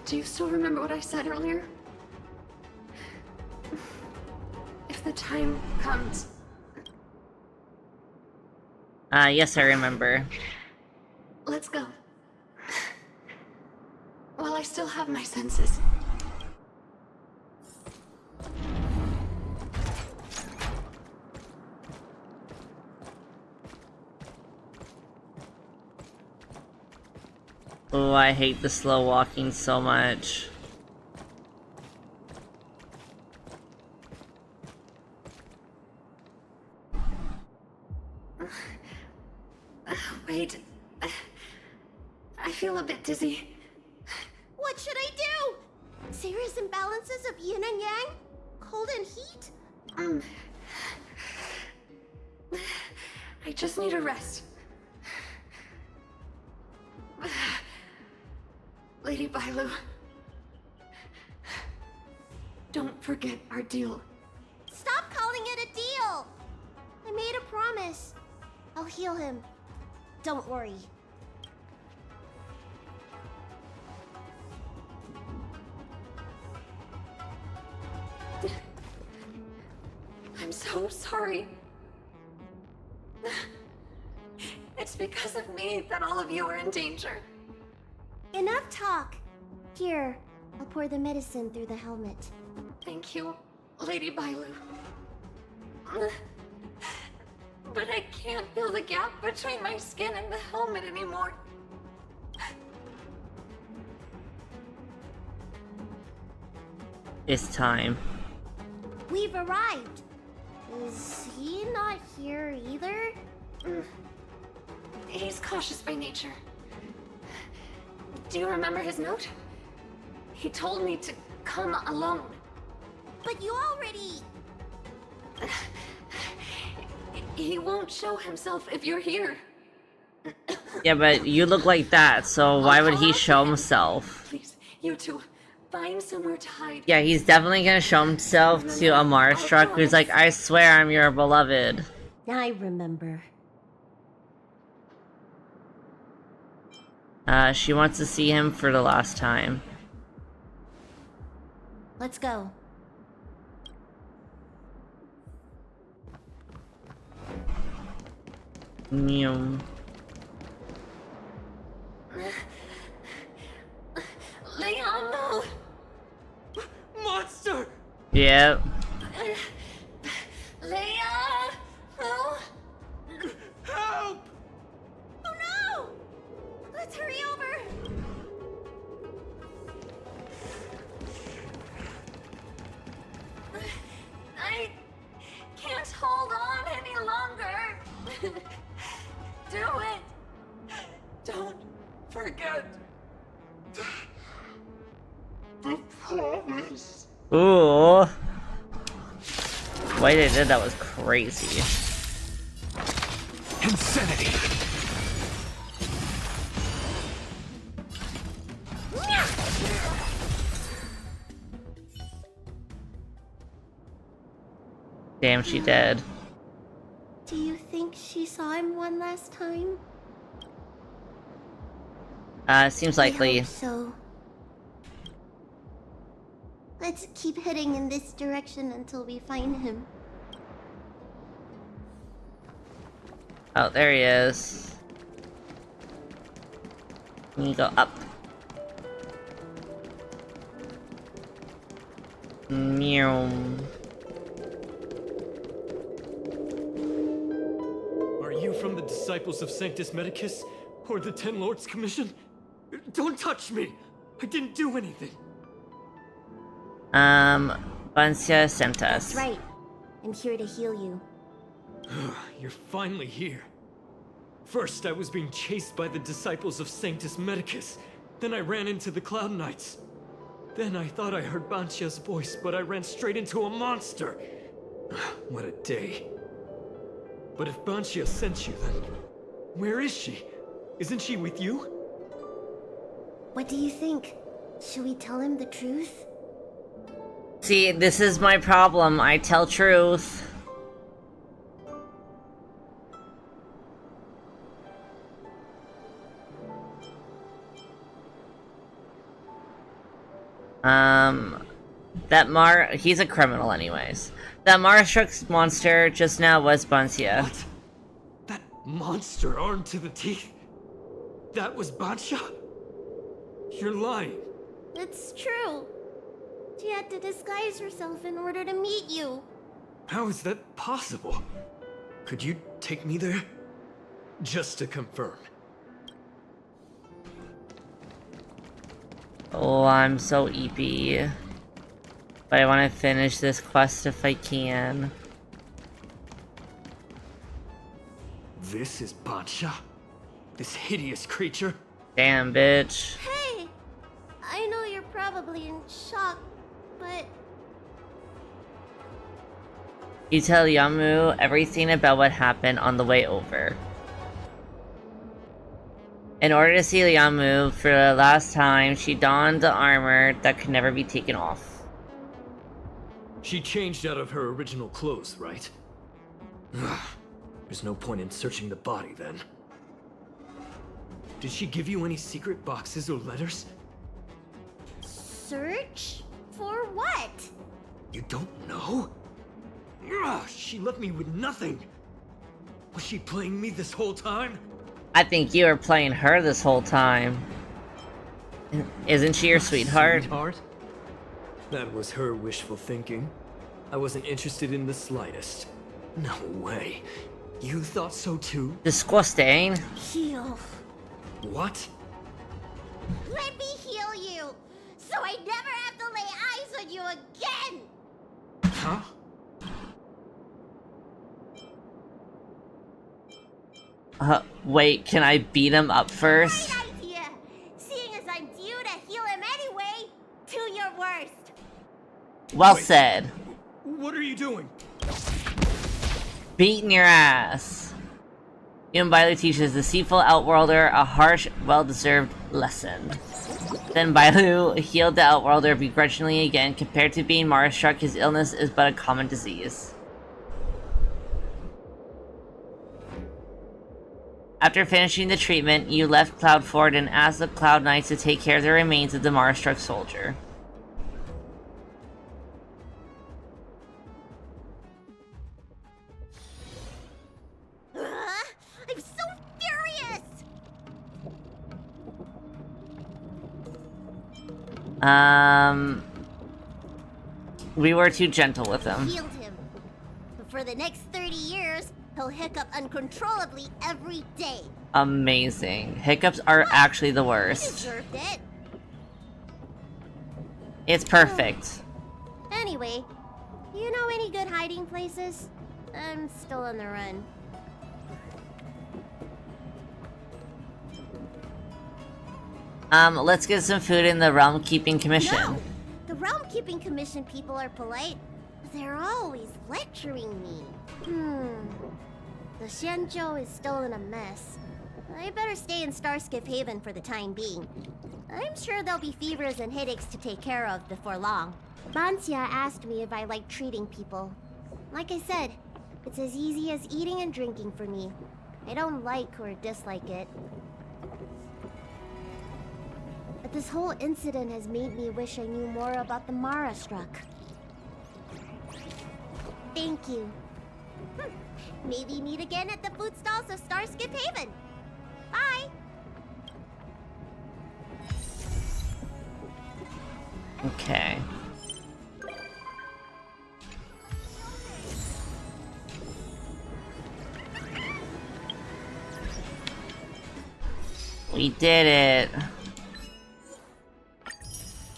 Do you still remember what I said earlier? If the time comes... Yes, I remember. Let's go. While I still have my senses. Oh, I hate the slow walking so much. Wait. I feel a bit dizzy. What should I do? Serious imbalances of yin and yang? Cold and heat? I just need a rest. Lady Bailu, don't forget our deal. promise. I'll heal him. Don't worry. I'm so sorry. It's because of me that all of you are in danger. Enough talk. Here, I'll pour the medicine through the helmet. Thank you, Lady Bailu. But I can't feel the gap between my skin and the helmet anymore. It's time. We've arrived. Is he not here either? He's cautious by nature. Do you remember his note? He told me to come alone. But you already... He won't show himself if you're here. Yeah, but you look like that, so why would he show himself? Please, you two, find somewhere to hide. Yeah, he's definitely gonna show himself to Amara Struck, who's like, I swear I'm your beloved. I remember. She wants to see him for the last time. Let's go. Meow. Leon, no! Monster! Yep. Leon! No! Help! Oh no! Let's hurry over! I can't hold on any longer. Do it. Don't forget the promise. Ooh. The way they did that was crazy. Insanity. Damn, she did. Do you think she saw him one last time? Seems I likely. hope so. Let's keep heading in this direction until we find him. Oh, there he is. You go up. Meow. Are you from the Disciples of Sanctus Medicus? Or the Ten Lords Commission? Don't touch me! I didn't do anything! Bancia sent us. That's right. I'm here to heal you. You're finally here. First, I was being chased by the Disciples of Sanctus Medicus. Then I ran into the Cloud Knights. Then I thought I heard Bancia's voice, but I ran straight into a monster. What a day. But if Bancia sent you, then where is she? Isn't she with you? What do you think? Should we tell him the truth? See, this is my problem. I tell truth. He's a criminal anyways. That Marastrux monster just now was Bancia. What? That monster armed to the teeth? That was Bancia? You're lying. It's true. She had to disguise herself in order to meet you. How is that possible? Could you take me there? Just to confirm. Oh, I'm so eepy. But I want to finish this quest if I can. This is Bancia? This hideous creature? Damn, bitch. Hey! I know you're probably in shock, but... You tell Yamu everything about what happened on the way over. In order to see Yamu for the last time, she donned the armor that could never be taken off. She changed out of her original clothes, right? There's no point in searching the body then. Did she give you any secret boxes or letters? Search? For what? You don't know? Ugh, she left me with nothing. Was she playing me this whole time? I think you were playing her this whole time. Isn't she your sweetheart? Sweetheart? That was her wishful thinking. I wasn't interested in the slightest. No way. You thought so too? Disgusting. Heal. What? Let me heal you, so I never have to lay eyes on you again! Huh? Wait, can I beat him up first? Great idea! Seeing as I'm due to heal him anyway, do your worst. Well said. What are you doing? Beating your ass. Yoon Bailu teaches the deceitful Outworlder a harsh, well-deserved lesson. Then Bailu healed the Outworlder begrudgingly again. Compared to being Mara-struck, his illness is but a common disease. After finishing the treatment, you left Cloud Fort and asked the Cloud Knights to take care of the remains of the Mara-struck soldier. I'm so furious! We were too gentle with him. Healed him. But for the next 30 years, he'll hiccup uncontrollably every day. Amazing. Hiccups are actually the worst. Deserved it. It's perfect. Anyway, you know any good hiding places? I'm still on the run. Let's get some food in the Realm Keeping Commission. No! The Realm Keeping Commission people are polite. They're always lecturing me. The Xianzhou is still in a mess. I better stay in Starskip Haven for the time being. I'm sure there'll be fevers and headaches to take care of before long. Banxia asked me if I like treating people. Like I said, it's as easy as eating and drinking for me. I don't like or dislike it. But this whole incident has made me wish I knew more about the Mara-struck. Thank you. Maybe meet again at the food stalls of Starskip Haven. Bye! Okay. We did it.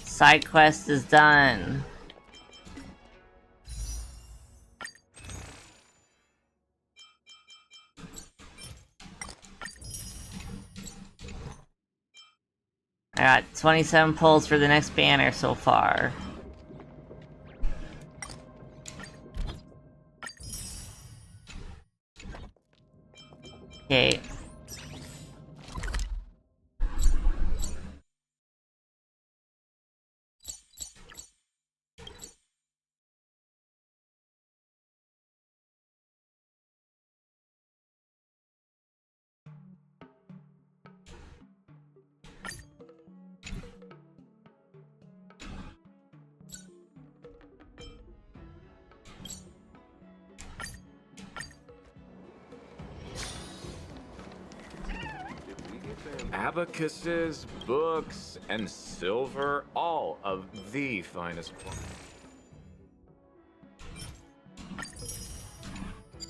Side quest is done. I got 27 pulls for the next banner so far. Okay. Abacuses, books, and silver, all of the finest quality.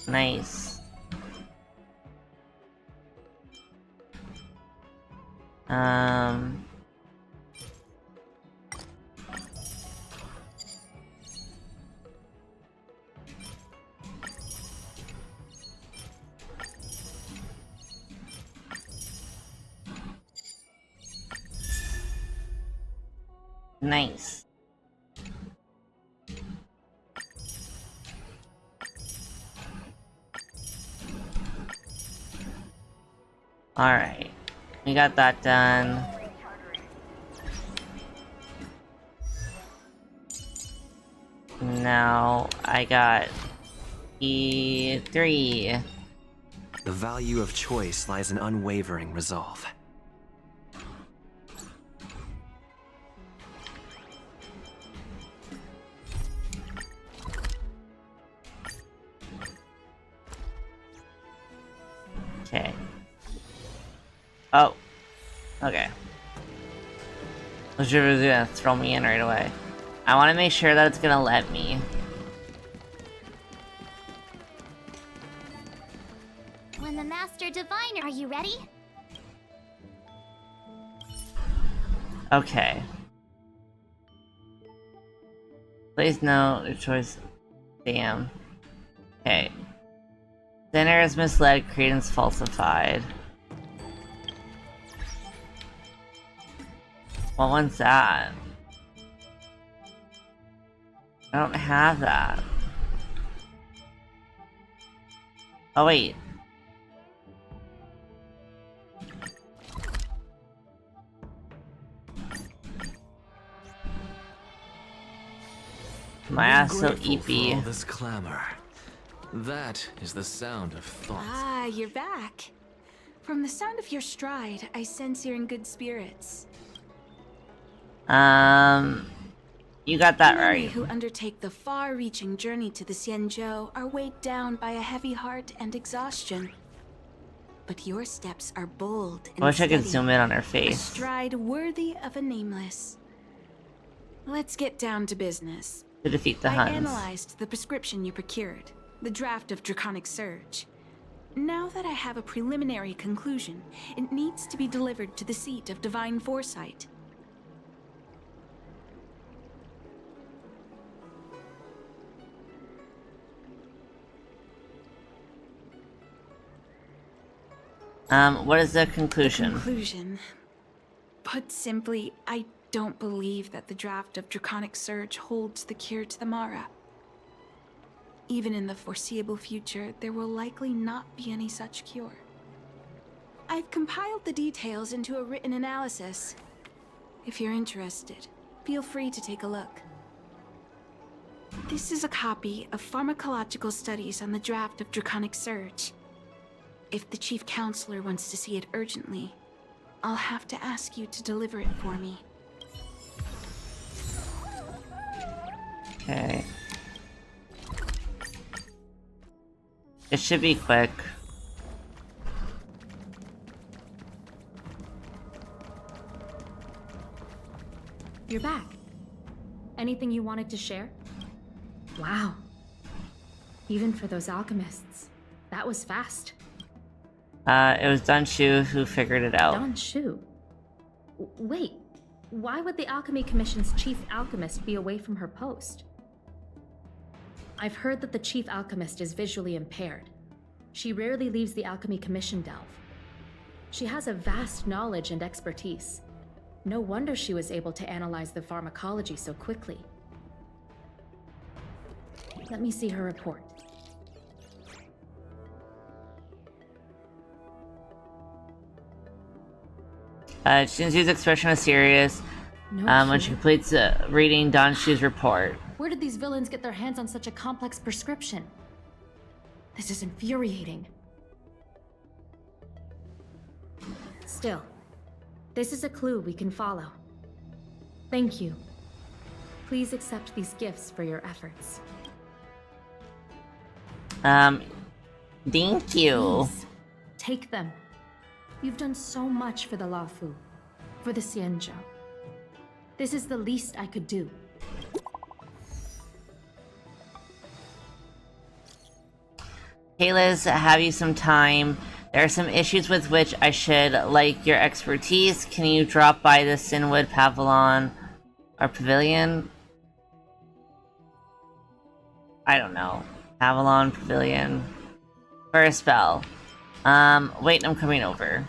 Nice. Nice. Alright. We got that done. Now I got E3. The value of choice lies in unwavering resolve. Okay. Oh. Okay. Which is gonna throw me in right away. I want to make sure that it's gonna let me. When the Master Diviner, are you ready? Okay. Please note your choice. Damn. Okay. Sinner is misled, credence falsified. What one's that? I don't have that. Oh wait. My ass so eepy. All this clamor. That is the sound of thought. Ah, you're back. From the sound of your stride, I sense you're in good spirits. You got that Many right. who undertake the far-reaching journey to the Xianzhou are weighed down by a heavy heart and exhaustion. But your steps are bold and I wish I could steady, zoom in on her a face. stride worthy of a nameless. Let's get down to business. To defeat the I Huns. analyzed the prescription you procured, the draft of Draconic Surge. Now that I have a preliminary conclusion, it needs to be delivered to the seat of Divine Foresight. What is the conclusion? Conclusion. Put simply, I don't believe that the draft of Draconic Surge holds the cure to the Mara. Even in the foreseeable future, there will likely not be any such cure. I've compiled the details into a written analysis. If you're interested, feel free to take a look. This is a copy of pharmacological studies on the draft of Draconic Surge. If the Chief Counselor wants to see it urgently, I'll have to ask you to deliver it for me. Okay. It should be quick. You're back. Anything you wanted to share? Wow. Even for those alchemists, that was fast. It was Xianzhou who figured it out. Xianzhou? Wait, why would the Alchemy Commission's chief alchemist be away from her post? I've heard that the chief alchemist is visually impaired. She rarely leaves the Alchemy Commission delve. She has a vast knowledge and expertise. No wonder she was able to analyze the pharmacology so quickly. Let me see her report. Xianzhu's expression was serious when she completes reading Xianzhu's report. Where did these villains get their hands on such a complex prescription? This is infuriating. Still, this is a clue we can follow. Thank you. Please accept these gifts for your efforts. Thank you. Please, take them. You've done so much for the Lafu, for the Xianzhou. This is the least I could do. Hey Liz, have you some time? There are some issues with which I should like your expertise. Can you drop by the Sinwood Pavilion or Pavilion? I don't know. Pavilion, Pavilion. For a spell. Wait, I'm coming over.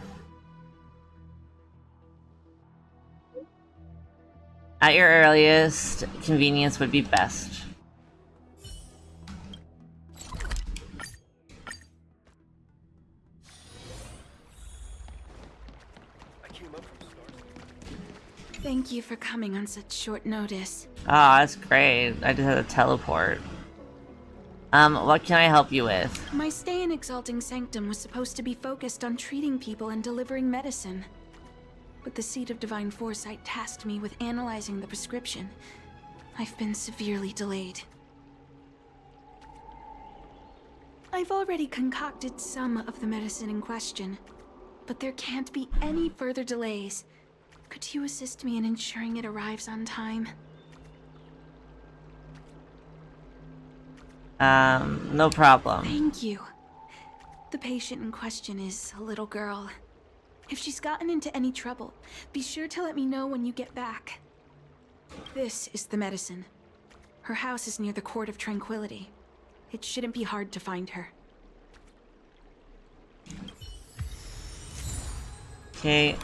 At your earliest convenience would be best. Thank you for coming on such short notice. Ah, that's great. I just had to teleport. What can I help you with? My stay in Exalting Sanctum was supposed to be focused on treating people and delivering medicine. But the Seat of Divine Foresight tasked me with analyzing the prescription. I've been severely delayed. I've already concocted some of the medicine in question, but there can't be any further delays. Could you assist me in ensuring it arrives on time? No problem. Thank you. The patient in question is a little girl. If she's gotten into any trouble, be sure to let me know when you get back. This is the medicine. Her house is near the Court of Tranquility. It shouldn't be hard to find her. Okay.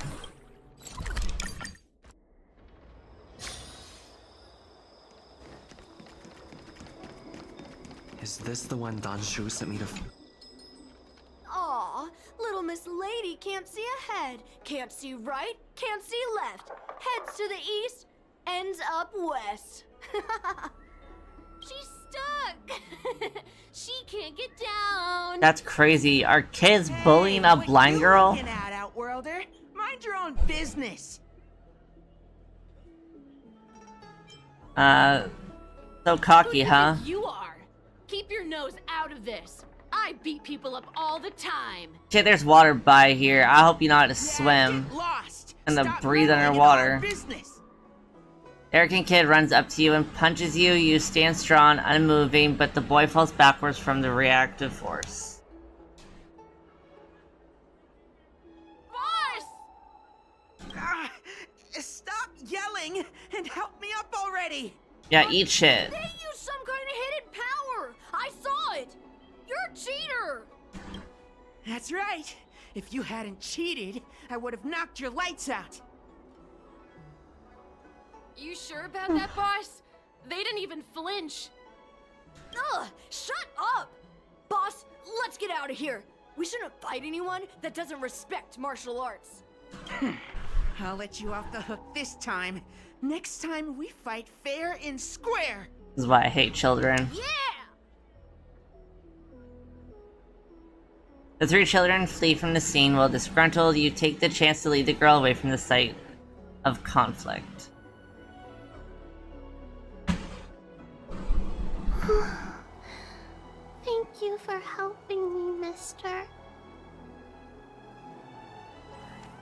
Is this the one Danshu sent me to... Aw, little Miss Lady can't see ahead, can't see right, can't see left, heads to the east, ends up west. She's stuck. She can't get down. That's crazy. Are kids bullying a blind girl? Looking at, Outworlder? Mind your own business. So cocky, huh? You are. Keep your nose out of this. I beat people up all the time. Okay, there's water by here. I hope you know how to swim. And to breathe underwater. Arrogant kid runs up to you and punches you. You stand strong, unmoving, but the boy falls backwards from the reactive force. Stop yelling and help me up already. Yeah, eat shit. They used some kind of hidden power. I saw it. You're a cheater. That's right. If you hadn't cheated, I would have knocked your lights out. You sure about that, boss? They didn't even flinch. Ugh, shut up. Boss, let's get out of here. We shouldn't fight anyone that doesn't respect martial arts. I'll let you off the hook this time. Next time we fight fair and square. This is why I hate children. Yeah! The three children flee from the scene while disgruntled. You take the chance to lead the girl away from the site of conflict. Thank you for helping me, mister.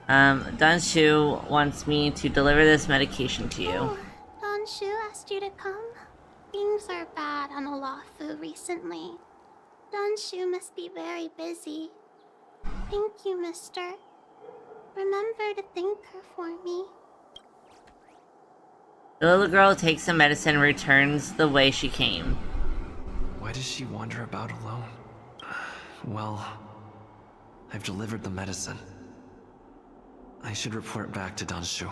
Danshu wants me to deliver this medication to you. Oh, Danshu asked you to come? Things are bad on Olafu recently. Danshu must be very busy. Thank you, mister. Remember to thank her for me. The little girl takes the medicine and returns the way she came. Why does she wander about alone? Well, I've delivered the medicine. I should report back to Danshu.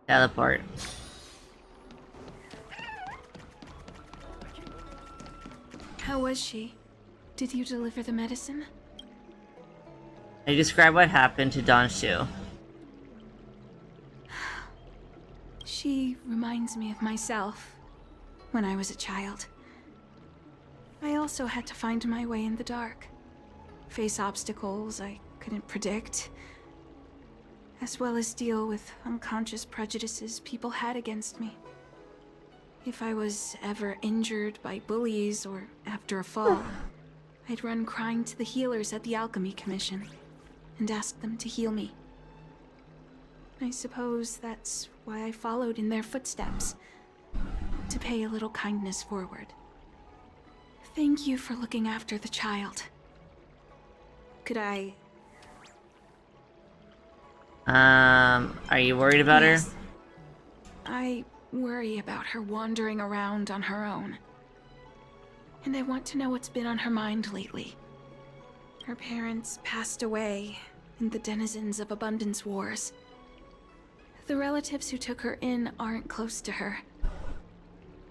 Teleport. How was she? Did you deliver the medicine? I describe what happened to Danshu. She reminds me of myself when I was a child. I also had to find my way in the dark, face obstacles I couldn't predict, as well as deal with unconscious prejudices people had against me. If I was ever injured by bullies or after a fall, I'd run crying to the healers at the Alchemy Commission and ask them to heal me. I suppose that's why I followed in their footsteps, to pay a little kindness forward. Thank you for looking after the child. Could I... Are you worried about her? I worry about her wandering around on her own. And I want to know what's been on her mind lately. Her parents passed away in the denizens of Abundance Wars. The relatives who took her in aren't close to her.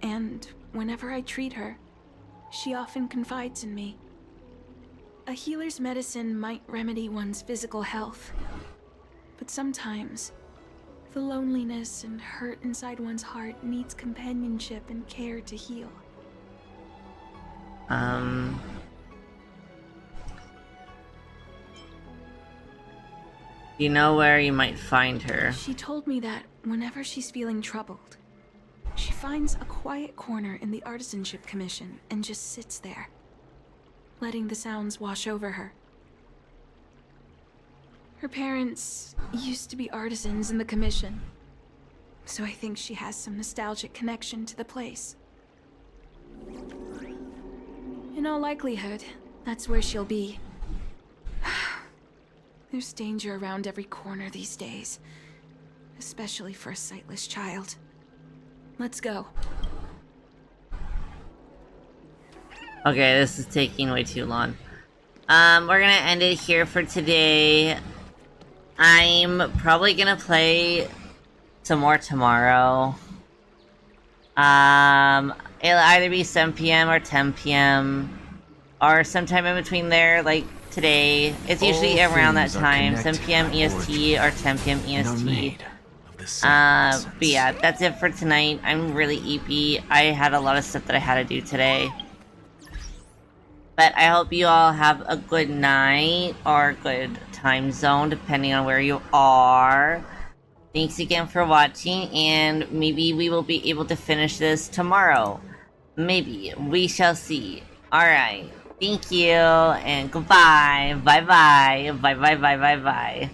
And whenever I treat her, she often confides in me. A healer's medicine might remedy one's physical health, but sometimes The loneliness and hurt inside one's heart needs companionship and care to heal. You know where you might find her? She told me that whenever she's feeling troubled, she finds a quiet corner in the Artisanship Commission and just sits there, letting the sounds wash over her. Her parents used to be artisans in the Commission, so I think she has some nostalgic connection to the place. In all likelihood, that's where she'll be. There's danger around every corner these days, especially for a sightless child. Let's go. Okay, this is taking way too long. We're gonna end it here for today. I'm probably gonna play some more tomorrow. It'll either be 7 p.m. or 10 p.m. or sometime in between there, like today. It's usually around that time, 7 p.m. EST or 10 p.m. EST. But yeah, that's it for tonight. I'm really eepy. I had a lot of stuff that I had to do today. But I hope you all have a good night or good time zone, depending on where you are. Thanks again for watching, and maybe we will be able to finish this tomorrow. Maybe. We shall see. Alright. Thank you, and goodbye. Bye-bye. Bye-bye, bye-bye, bye.